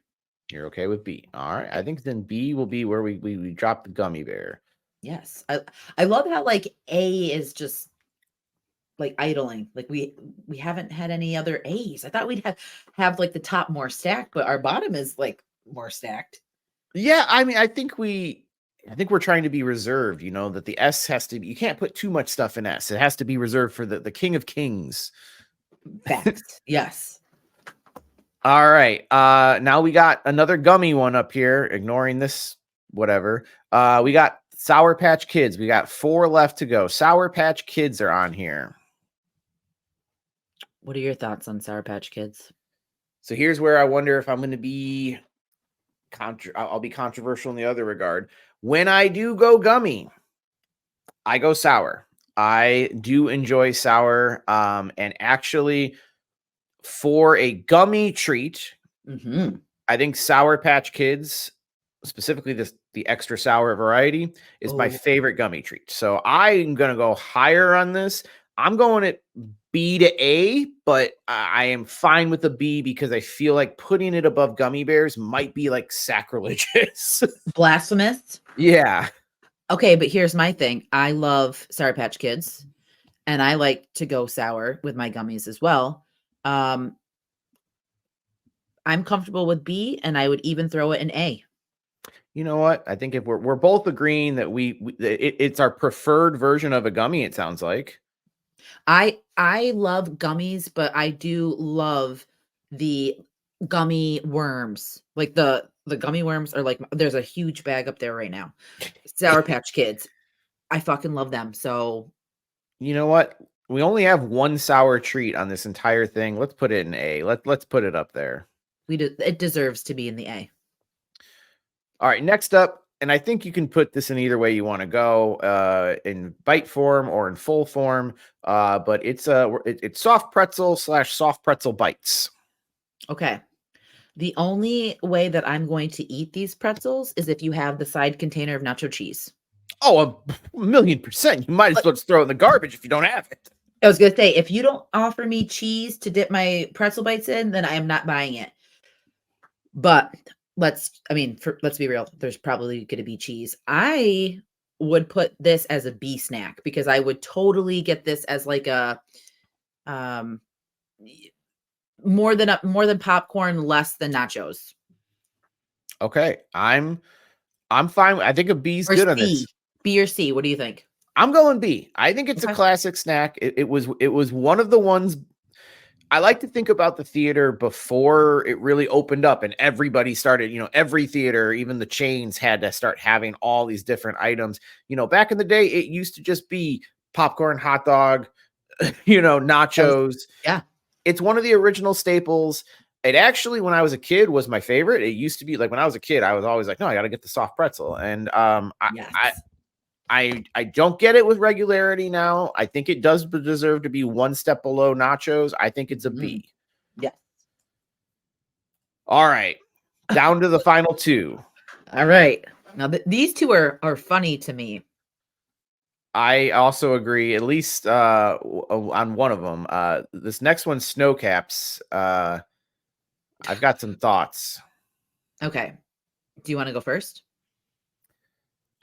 You're okay with B. All right. I think then B will be where we drop the gummy bear. Yes. I love how, like, A is just like idling. Like, we haven't had any other A's. I thought we'd have like the top more stacked, but our bottom is like more stacked. Yeah, I mean, I think we're trying to be reserved, that the S has to be, you can't put too much stuff in S. It has to be reserved for the king of kings. Facts. Yes. All right. Now we got another gummy one up here, ignoring this whatever. We got Sour Patch Kids. We got 4 left to go. Sour Patch Kids are on here. What are your thoughts on Sour Patch Kids? So here's where I wonder if I'm going to be I'll be controversial in the other regard. When I do go gummy, I go sour. I do enjoy sour. And actually, for a gummy treat, Mm-hmm. I think Sour Patch Kids, specifically the extra sour variety, is my Oh, favorite gummy treat. So I'm gonna go higher on this. I'm going at B to A, but I am fine with the B because I feel like putting it above gummy bears might be like sacrilegious. blasphemous. Yeah. Okay, but here's my thing. I love Sour Patch Kids, and I like to go sour with my gummies as well. Um, I'm comfortable with B, and I would even throw it in A. You know what? I think if we're both agreeing that it's our preferred version of a gummy, it sounds like. I love gummies, but I do love the gummy worms. Like the gummy worms are like, there's a huge bag up there right now. Sour Patch Kids. I fucking love them. So You know what? We only have one sour treat on this entire thing. Let's put it in A. Let's put it up there. it deserves to be in the A. All right, next up, and I think you can put this in either way you want to go, in bite form or in full form. But it's soft pretzel / soft pretzel bites. Okay. The only way that I'm going to eat these pretzels is if you have the side container of nacho cheese. Oh, a million percent. You might as well just throw it in the garbage if you don't have it. I was gonna say, if you don't offer me cheese to dip my pretzel bites in, then I am not buying it. But let's be real, there's probably gonna be cheese. I would put this as a B snack because I would totally get this as like a um more than popcorn, less than nachos. Okay, I'm fine. I think a B's Or good on this. C. B or C. What do you think? I'm going B. I think it's a Okay. classic snack. It was one of the ones I like to think about the theater before it really opened up and everybody started, every theater, even the chains had to start having all these different items. Back in the day, it used to just be popcorn, hot dog, That was nachos. yeah. It's one of the original staples. It actually, when I was a kid, was my favorite. It used to be like when I was a kid, I was always like, no, I got to get the soft pretzel. And Yes. I don't get it with regularity now. I think it does deserve to be one step below nachos. I think it's a B. Yeah. All right, down to the final two. All right. Now these two are funny to me. I also agree, at least on one of them. This next one, snow caps. I've got some thoughts. Okay. Do you want to go first?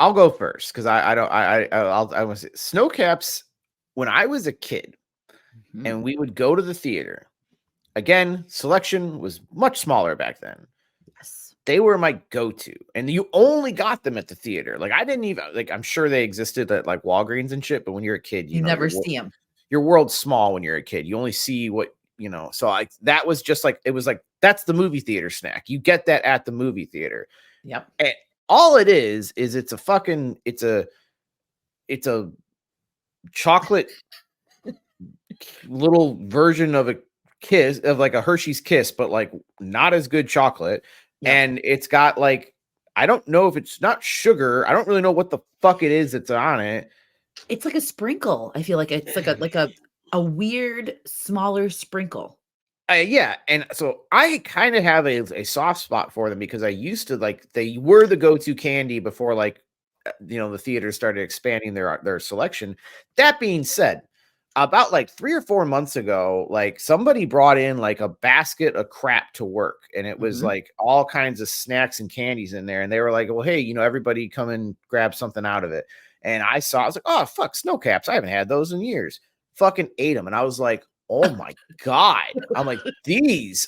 I'll go first because I want to say snow caps. When I was a kid and we would go to the theater, again, selection was much smaller back then. Yes. They were my go-to, and you only got them at the theater. Like I didn't even I'm sure they existed at like Walgreens and shit, but when you're a kid, You never see them. your world's small when you're a kid. You only see what So that was just like it was like that's the movie theater snack. You get that at the movie theater. Yep. And all it is it's a chocolate little version of a kiss of like a Hershey's Kiss, but like not as good chocolate. Yep. And it's got like I don't know if it's not sugar. I don't really know what the fuck it is that's on it. It's like a sprinkle. I feel like it's like a weird smaller sprinkle. Yeah, and so I kind of have a soft spot for them because I used to they were the go-to candy before the theaters started expanding their selection. That being said, about like 3 or 4 months ago, like somebody brought in like a basket of crap to work, and it was like all kinds of snacks and candies in there, and they were like, "Well, hey, everybody come and grab something out of it." And I was like, "Oh fuck, snow caps! I haven't had those in years." Fucking ate them, and I was like, "Oh my god!" I'm like, it's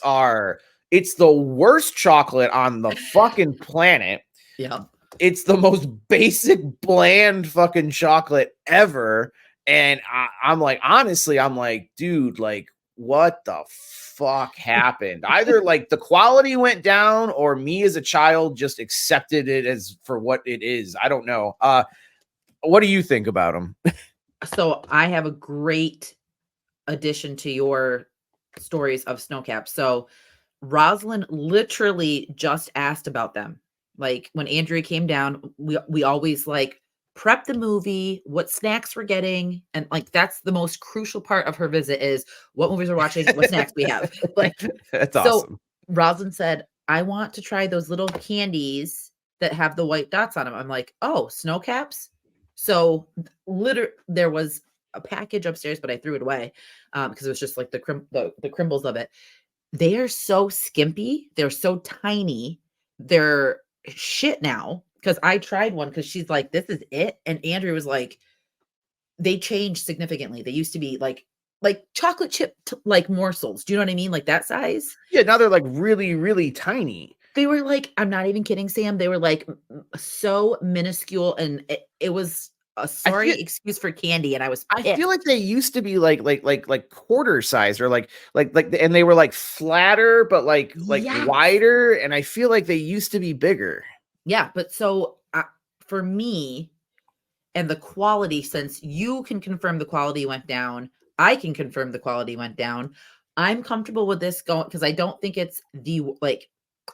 the worst chocolate on the fucking planet. Yeah. It's the most basic, bland fucking chocolate ever. And I'm like, honestly, I'm like, dude, like, what the fuck happened? Either like the quality went down or me as a child just accepted it as for what it is. I don't know. What do you think about them? So I have a great addition to your stories of snowcaps. So Rosalind literally just asked about them. Like when Andrea came down, we always like prep the movie, what snacks we're getting, and like that's the most crucial part of her visit is what movies we're watching, what snacks we have. Like That's so awesome. Rosalind said, I want to try those little candies that have the white dots on them. I'm like, oh, snow caps. So there was a package upstairs, but I threw it away because it was just like the crimbles of it. They are so skimpy. They're so tiny. They're shit now because I tried one because she's like, this is it. And Andrew was like, they changed significantly. They used to be like chocolate chip like morsels. Do you know what I mean? Like that size. Yeah, now they're like really, really tiny. They were like, I'm not even kidding, Sam. They were like so minuscule, and it was a sorry excuse for candy. And I was I pissed. feel like they used to be like quarter size or and they were like flatter but like Yes. wider, and I feel like they used to be bigger. Yeah, but so for me and the quality, since you can confirm the quality went down, I can confirm the quality went down. I'm comfortable with this going because I don't think it's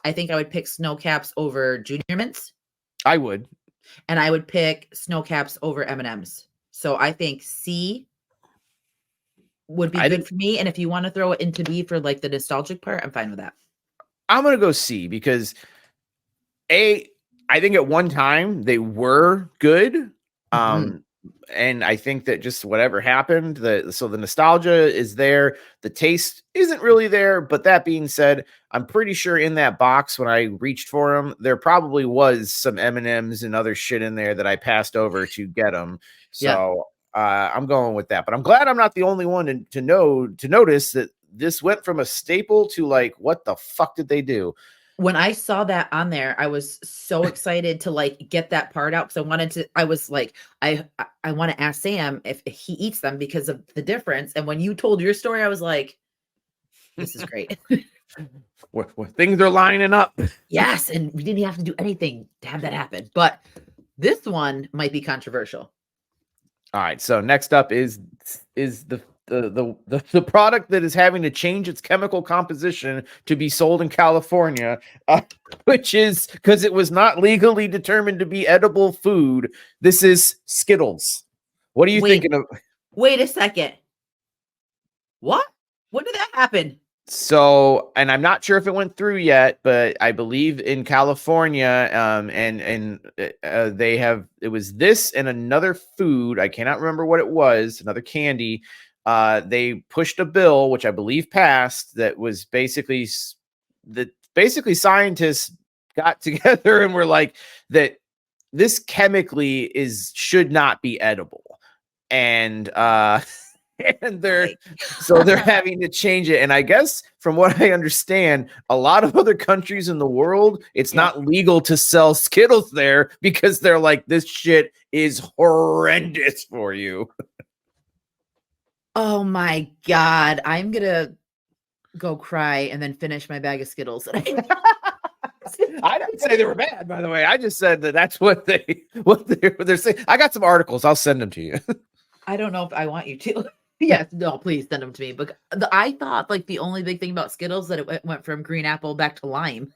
I think I would pick snow caps over junior mints. I would. And I would pick Snow Caps over M&Ms. So I think C would be I good think for me. And if you want to throw it into B for like the nostalgic part, I'm fine with that. I'm gonna go C because I think at one time they were good. Mhm. Um, and I think that just whatever happened, so the nostalgia is there, the taste isn't really there. But that being said, I'm pretty sure in that box when I reached for them, there probably was some M&Ms and other shit in there that I passed over to get them. Yeah. So I'm going with that. But I'm glad I'm not the only one to notice that this went from a staple to like, what the fuck did they do? When I saw that on there, I was so excited to like get that part out because I was like, I want to ask Sam if he eats them because of the difference. And when you told your story, I was like, this is great. Where things are lining up. Yes, and we didn't have to do anything to have that happen. But this one might be controversial. All right. So next up is the product that is having to change its chemical composition to be sold in California, which is because it was not legally determined to be edible food. This is Skittles. What are you Wait, thinking of? wait a second. What? When did that happen? So, and I'm not sure if it went through yet, but I believe in California, they have it was this and another food. I cannot remember what it was, another candy. They pushed a bill, which I believe passed, that was basically scientists got together and were like that this chemically should not be edible, and and they're having to change it. And I guess from what I understand, a lot of other countries in the world, it's Yeah. not legal to sell Skittles there because they're like, this shit is horrendous for you. Oh my God. I'm gonna go cry and then finish my bag of Skittles. I didn't say they were bad, by the way. I just said that that's what they're saying. I got some articles. I'll send them to you. I don't know if I want you to. Yes, no, please send them to me. But I thought like the only big thing about Skittles that it went from green apple back to lime.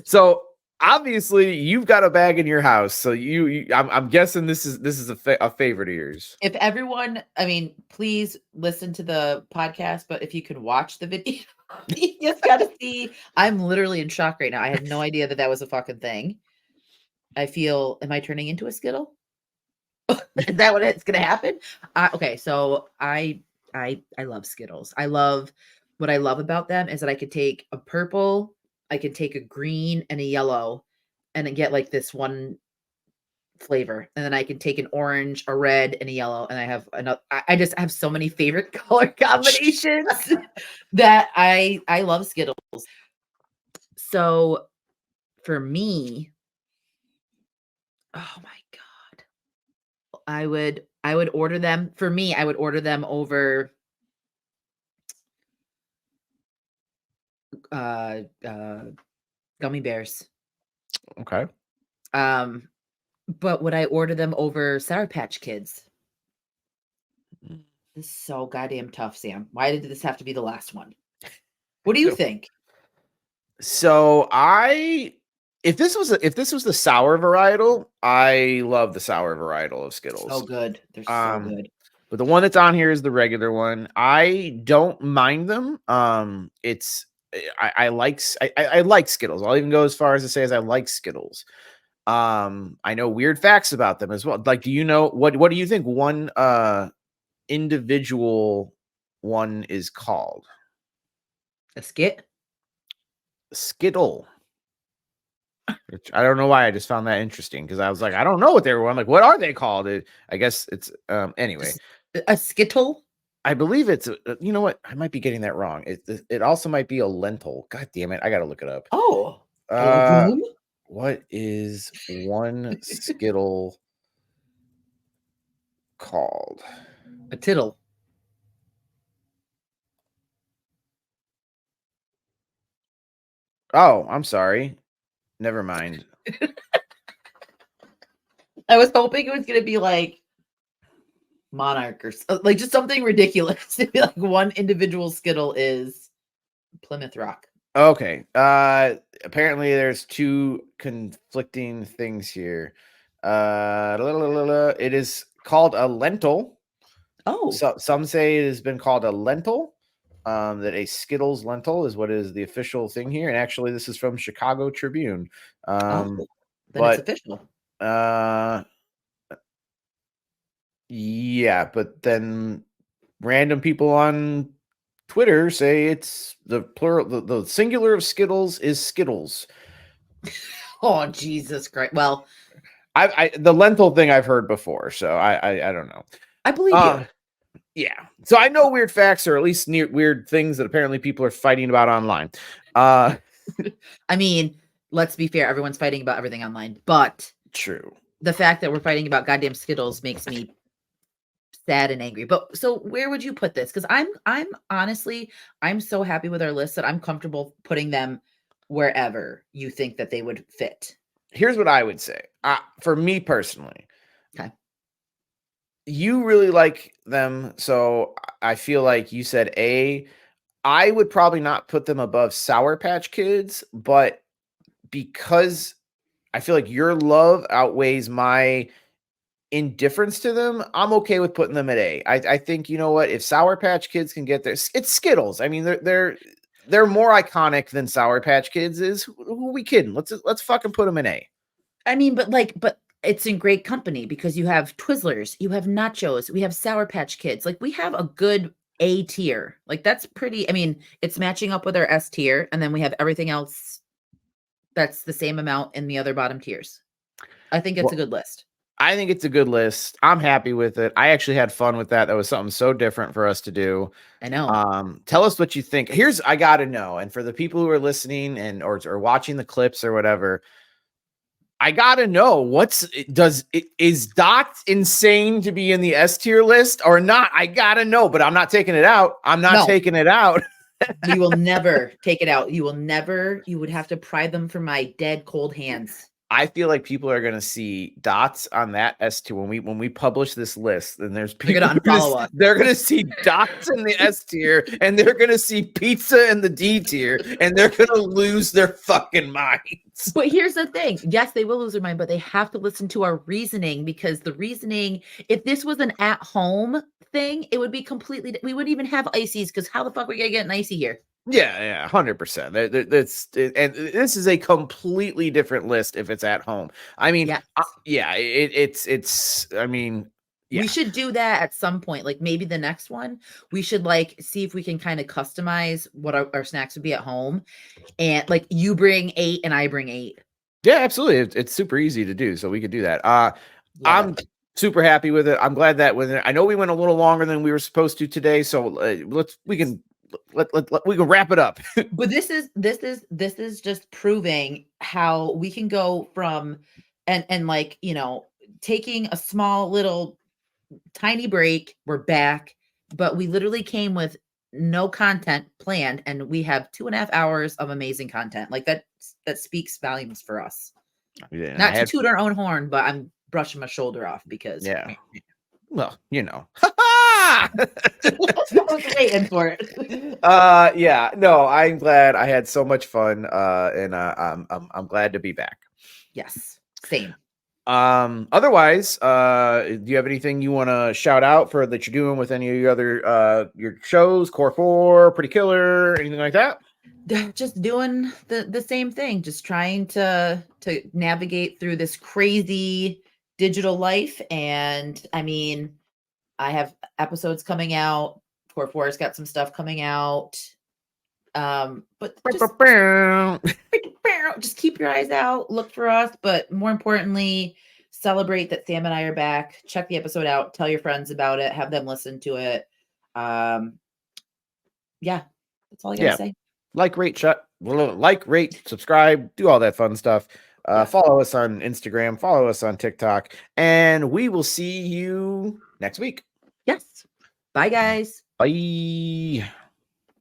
So obviously you've got a bag in your house. So I'm guessing this is a favorite of yours. If everyone, I mean, please listen to the podcast, but if you can watch the video, you just gotta see. I'm literally in shock right now. I had no idea that was a fucking thing. I feel, am I turning into a Skittle? Is that what it's gonna happen? Okay, so I love Skittles. What I love about them is that I could take a purple, I could take a green and a yellow, and then get like this one flavor, and then I can take an orange, a red, and a yellow, and I have another. I just have so many favorite color combinations that I love Skittles. So for me, oh my god, I would order them. For me, I would order them over uh uh gummy bears. Okay. But would I order them over Sour Patch Kids? This is so goddamn tough, Sam. Why did this have to be the last one? What do you think? So if this was the sour varietal, I love the sour varietal of So Skittles. good. They're so good. But the one that's on here is the regular one. I don't mind them. It's I like Skittles. I'll even go as far as to say as I like Skittles. I know weird facts about them as well. Like, do you know what do you think one individual one is called? A skit? Skittle. Which I don't know why I just found that interesting because I was like, I don't know what they were. I'm like, what are they called? I guess it's anyway. A skittle? I believe it's you know what? I might be getting that wrong. It also might be a lentil. God damn it. I gotta look it up. Oh, a legume? What is one Skittle called? A tittle. Oh, I'm sorry. Never mind. I was hoping it was gonna be like Monarch or like just something ridiculous. To be like one individual skittle is Plymouth Rock. Okay. Apparently there's two conflicting things here. It is called a lentil. Oh, So some say it has been called a lentil. That a Skittles lentil is what is the official thing here. And actually, this is from Chicago Tribune. oh, then it's But official. uh, yeah, but then random people on Twitter say it's the plural, the singular of Skittles is Skittles. Oh, Jesus Christ. Well, I the lentil thing I've heard before, so I don't know. I believe Uh you. yeah. So I know weird facts, or at least weird things that apparently people are fighting about online. Uh I mean, let's be fair. Everyone's fighting about everything online, but True. the fact that we're fighting about goddamn Skittles makes me sad and angry. But so where would you put this? Because I'm honestly, I'm so happy with our list that I'm comfortable putting them wherever you think that they would fit. Here's what I would say. For me personally, Okay. you really like them, so I feel like you said A. I would probably not put them above Sour Patch Kids, but because I feel like your love outweighs my indifference to them, I'm okay with putting them at A. I think, you know what, if Sour Patch Kids can get there, it's Skittles. I mean, they're more iconic than Sour Patch Kids is. Who are we kidding? Let's fucking put them in A. I mean, but it's in great company because you have Twizzlers, you have nachos, we have Sour Patch Kids. Like we have a good A tier. Like that's pretty. I mean, it's matching up with our S tier, and then we have everything else that's the same amount in the other bottom tiers. I think it's a Well, good list. I think it's a good list. I'm happy with it. I actually had fun with that. That was something so different for us to do. I know. Tell us what you think. I gotta know. And for the people who are listening and or watching the clips or whatever, I gotta know is Dot insane to be in the S tier list or not? I gotta know, but I'm not taking it out. I'm not No, taking it out. we will never take it out. You will never. You would have to pry them from my dead cold hands. I feel like people are gonna see dots on that S tier when we publish this list. And there's They're people gonna unfollow us. they're gonna see dots in the S tier, and they're gonna see pizza in the D tier, and they're gonna lose their fucking minds. But here's the thing. Yes, they will lose their mind, but they have to listen to our reasoning because the reasoning, if this was an at home thing, it would be completely, we wouldn't even have ices because how the fuck are we gonna get an icy here? Yeah, 100%. And this is a completely different list if it's at home. I mean, Yes. yeah, it's. I mean, yeah, We should do that at some point. Like maybe the next one, we should like see if we can kind of customize what our snacks would be at home. And like you bring 8 and I bring 8. yeah, absolutely. It's super easy to do, so we could do that. Love I'm it. super happy with it. I'm glad that I know we went a little longer than we were supposed to today, so we can we can wrap it up. But this is just proving how we can go from and like, taking a small little tiny break, we're back, but we literally came with no content planned and we have 2.5 hours of amazing content. Like that speaks volumes for us. Yeah, I Not to had toot our own horn, but I'm brushing my shoulder off because yeah. Well, I was waiting for it. Yeah, no, I'm glad I had so much fun. And I'm glad to be back. Yes, same. Otherwise, do you have anything you want to shout out for that you're doing with any of your other your shows, Core 4, Pretty Killer, anything like that? Just doing the same thing, just trying to navigate through this crazy digital life. And I mean, I have episodes coming out. Core 4's got some stuff coming out. But just keep your eyes out, look for us, but more importantly, celebrate that Sam and I are back. Check the episode out, tell your friends about it, have them listen to it. Yeah, that's all I gotta Yeah, say. like, rate, subscribe, do all that fun stuff. Yeah. Follow us on Instagram, follow us on TikTok, and we will see you next week. Yes. Bye, guys. Bye.